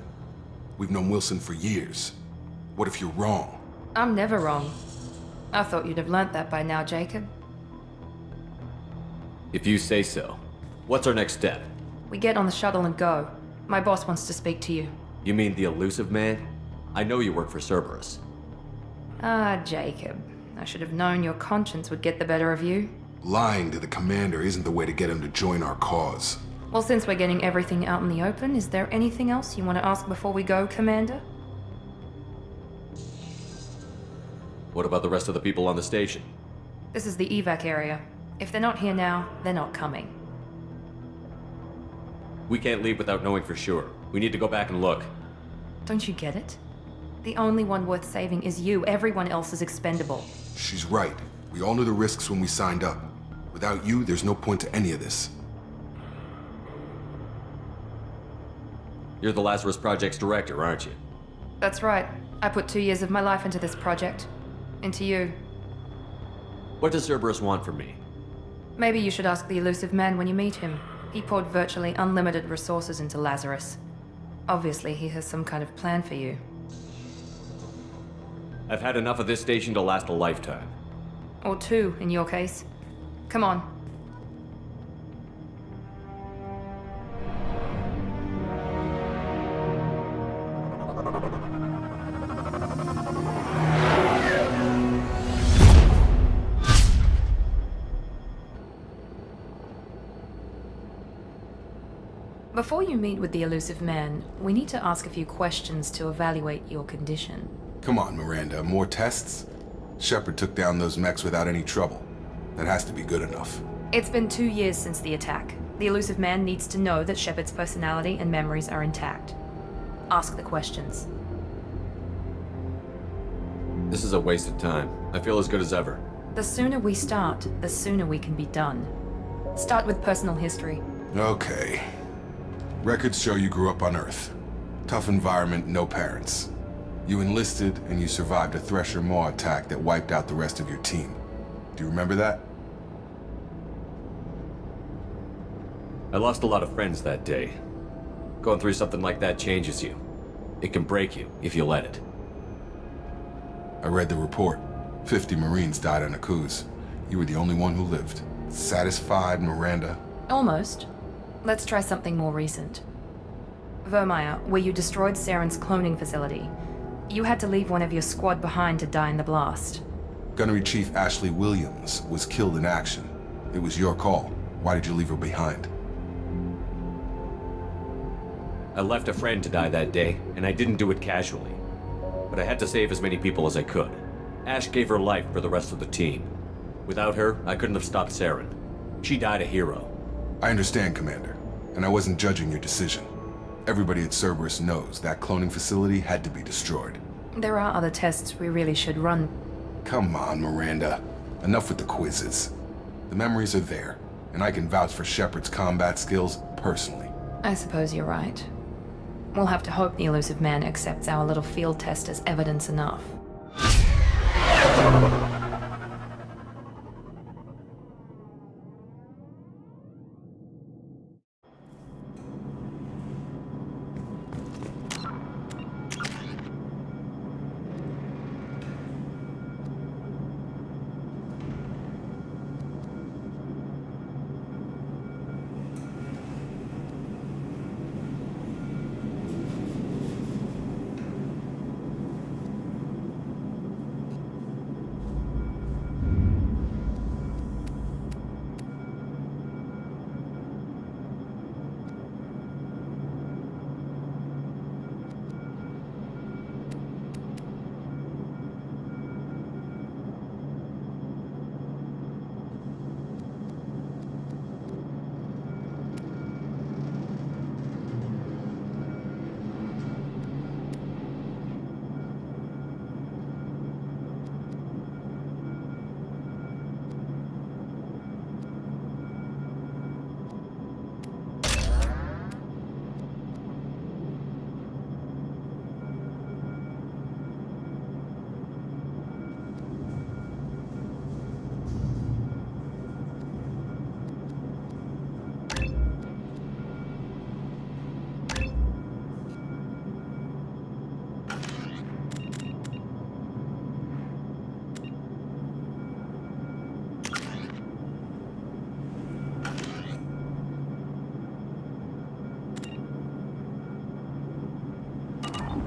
We've known Wilson for years. What if you're wrong? I'm never wrong. I thought you'd have learnt that by now, Jacob. If you say so. What's our next step? We get on the shuttle and go. My boss wants to speak to you. You mean the elusive man? I know you work for Cerberus. Ah, Jacob. I should have known your conscience would get the better of you. Lying to the commander isn't the way to get him to join our cause. Well, since we're getting everything out in the open, is there anything else you want to ask before we go, Commander? What about the rest of the people on the station? This is the evac area. If they're not here now, they're not coming. We can't leave without knowing for sure. We need to go back and look. Don't you get it? The only one worth saving is you. Everyone else is expendable. She's right. We all knew the risks when we signed up. Without you, there's no point to any of this. You're the Lazarus Project's director, aren't you? That's right. I put 2 years of my life into this project. Into you. What does Cerberus want from me? Maybe you should ask the elusive man when you meet him. He poured virtually unlimited resources into Lazarus. Obviously, he has some kind of plan for you. I've had enough of this station to last a lifetime. Or 2, in your case. Come on. Before you meet with the elusive man, we need to ask a few questions to evaluate your condition. Come on, Miranda. More tests? Shepard took down those mechs without any trouble. That has to be good enough. It's been 2 years since the attack. The elusive man needs to know that Shepard's personality and memories are intact. Ask the questions. This is a waste of time. I feel as good as ever. The sooner we start, the sooner we can be done. Start with personal history. Okay. Records show you grew up on Earth. Tough environment, no parents. You enlisted, and you survived a Thresher Maw attack that wiped out the rest of your team. Do you remember that? I lost a lot of friends that day. Going through something like that changes you. It can break you, if you let it. I read the report. 50 Marines died on Akuz. You were the only one who lived. Satisfied, Miranda? Almost. Let's try something more recent. Vermeer, where you destroyed Saren's cloning facility. You had to leave one of your squad behind to die in the blast. Gunnery Chief Ashley Williams was killed in action. It was your call. Why did you leave her behind? I left a friend to die that day, and I didn't do it casually. But I had to save as many people as I could. Ash gave her life for the rest of the team. Without her, I couldn't have stopped Saren. She died a hero. I understand, Commander, and I wasn't judging your decision. Everybody at Cerberus knows that cloning facility had to be destroyed. There are other tests we really should run. Come on, Miranda. Enough with the quizzes. The memories are there, and I can vouch for Shepard's combat skills personally. I suppose you're right. We'll have to hope the elusive man accepts our little field test as evidence enough.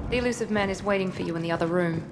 The elusive man is waiting for you in the other room.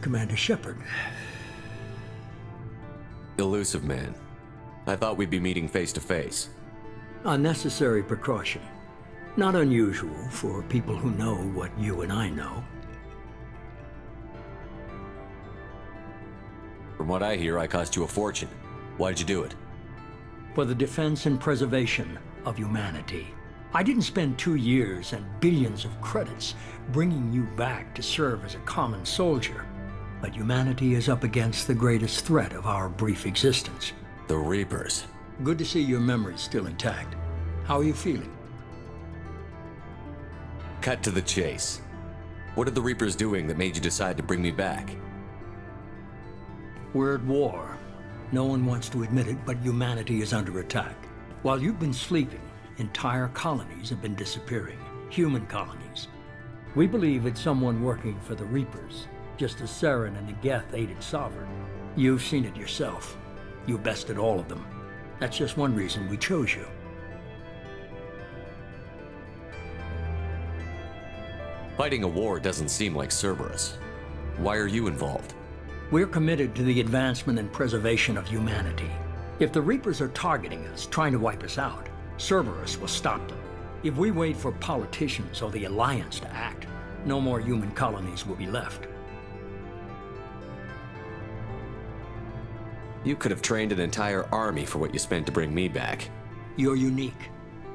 Commander Shepard. Elusive man. I thought we'd be meeting face to face. Unnecessary precaution. Not unusual for people who know what you and I know. From what I hear, I cost you a fortune. Why'd you do it? For the defense and preservation of humanity. I didn't spend 2 years and billions of credits bringing you back to serve as a common soldier. But humanity is up against the greatest threat of our brief existence. The Reapers. Good to see your memory's still intact. How are you feeling? Cut to the chase. What are the Reapers doing that made you decide to bring me back? We're at war. No one wants to admit it, but humanity is under attack. While you've been sleeping, entire colonies have been disappearing. Human colonies. We believe it's someone working for the Reapers, just as Saren and the Geth aided Sovereign. You've seen it yourself. You bested all of them. That's just one reason we chose you. Fighting a war doesn't seem like Cerberus. Why are you involved? We're committed to the advancement and preservation of humanity. If the Reapers are targeting us, trying to wipe us out, Cerberus will stop them. If we wait for politicians or the Alliance to act, no more human colonies will be left. You could have trained an entire army for what you spent to bring me back. You're unique.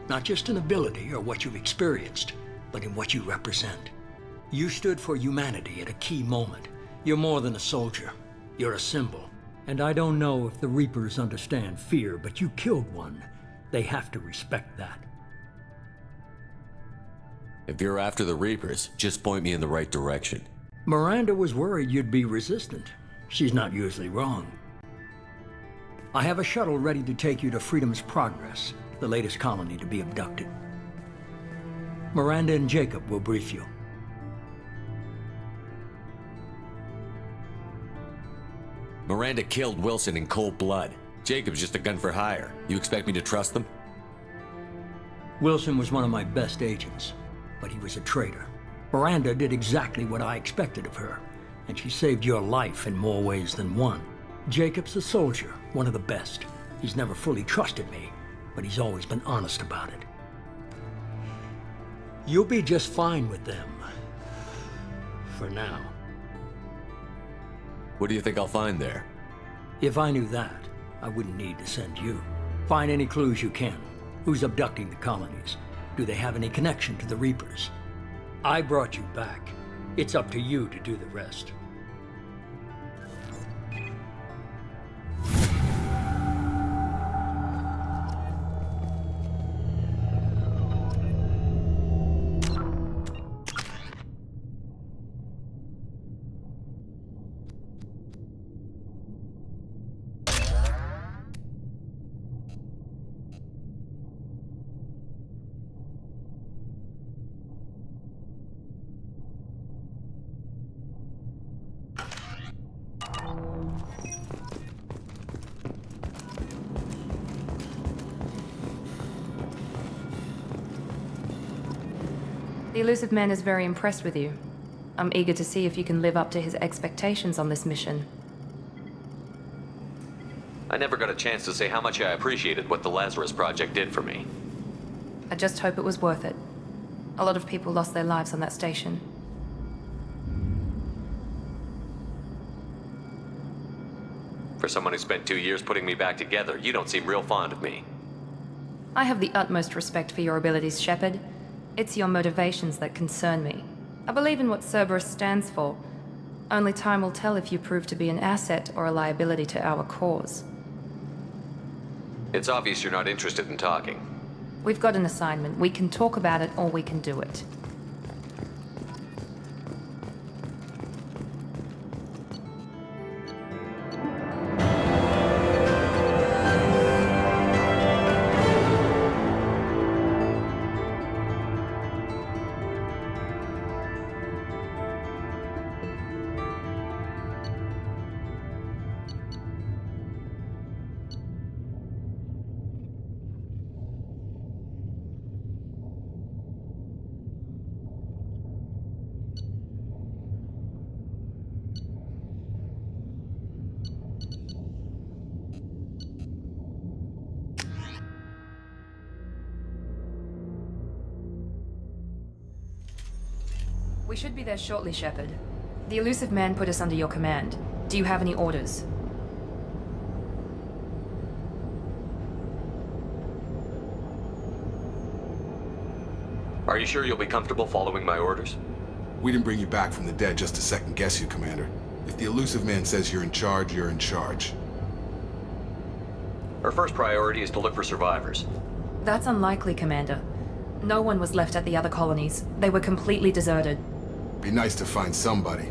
Not just in ability or what you've experienced, but in what you represent. You stood for humanity at a key moment. You're more than a soldier. You're a symbol. And I don't know if the Reapers understand fear, but you killed one. They have to respect that. If you're after the Reapers, just point me in the right direction. Miranda was worried you'd be resistant. She's not usually wrong. I have a shuttle ready to take you to Freedom's Progress, the latest colony to be abducted. Miranda and Jacob will brief you. Miranda killed Wilson in cold blood. Jacob's just a gun for hire. You expect me to trust them? Wilson was one of my best agents, but he was a traitor. Miranda did exactly what I expected of her, and she saved your life in more ways than one. Jacob's a soldier, one of the best. He's never fully trusted me, but he's always been honest about it. You'll be just fine with them. For now. What do you think I'll find there? If I knew that, I wouldn't need to send you. Find any clues you can. Who's abducting the colonies? Do they have any connection to the Reapers? I brought you back. It's up to you to do the rest. The Elusive Man is very impressed with you. I'm eager to see if you can live up to his expectations on this mission. I never got a chance to say how much I appreciated what the Lazarus Project did for me. I just hope it was worth it. A lot of people lost their lives on that station. For someone who spent 2 years putting me back together, you don't seem real fond of me. I have the utmost respect for your abilities, Shepard. It's your motivations that concern me. I believe in what Cerberus stands for. Only time will tell if you prove to be an asset or a liability to our cause. It's obvious you're not interested in talking. We've got an assignment. We can talk about it or we can do it. We should be there shortly, Shepard. The Elusive Man put us under your command. Do you have any orders? Are you sure you'll be comfortable following my orders? We didn't bring you back from the dead just to second guess you, Commander. If the Elusive Man says you're in charge, you're in charge. Our first priority is to look for survivors. That's unlikely, Commander. No one was left at the other colonies. They were completely deserted. Be nice to find somebody.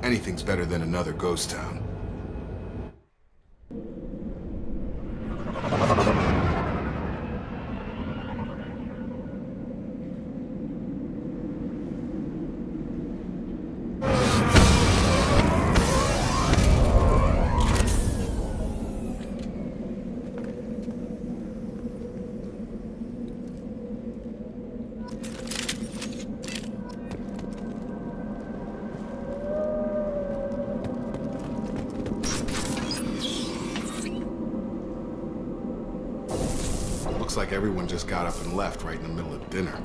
Anything's better than another ghost town. Looks like everyone just got up and left right in the middle of dinner.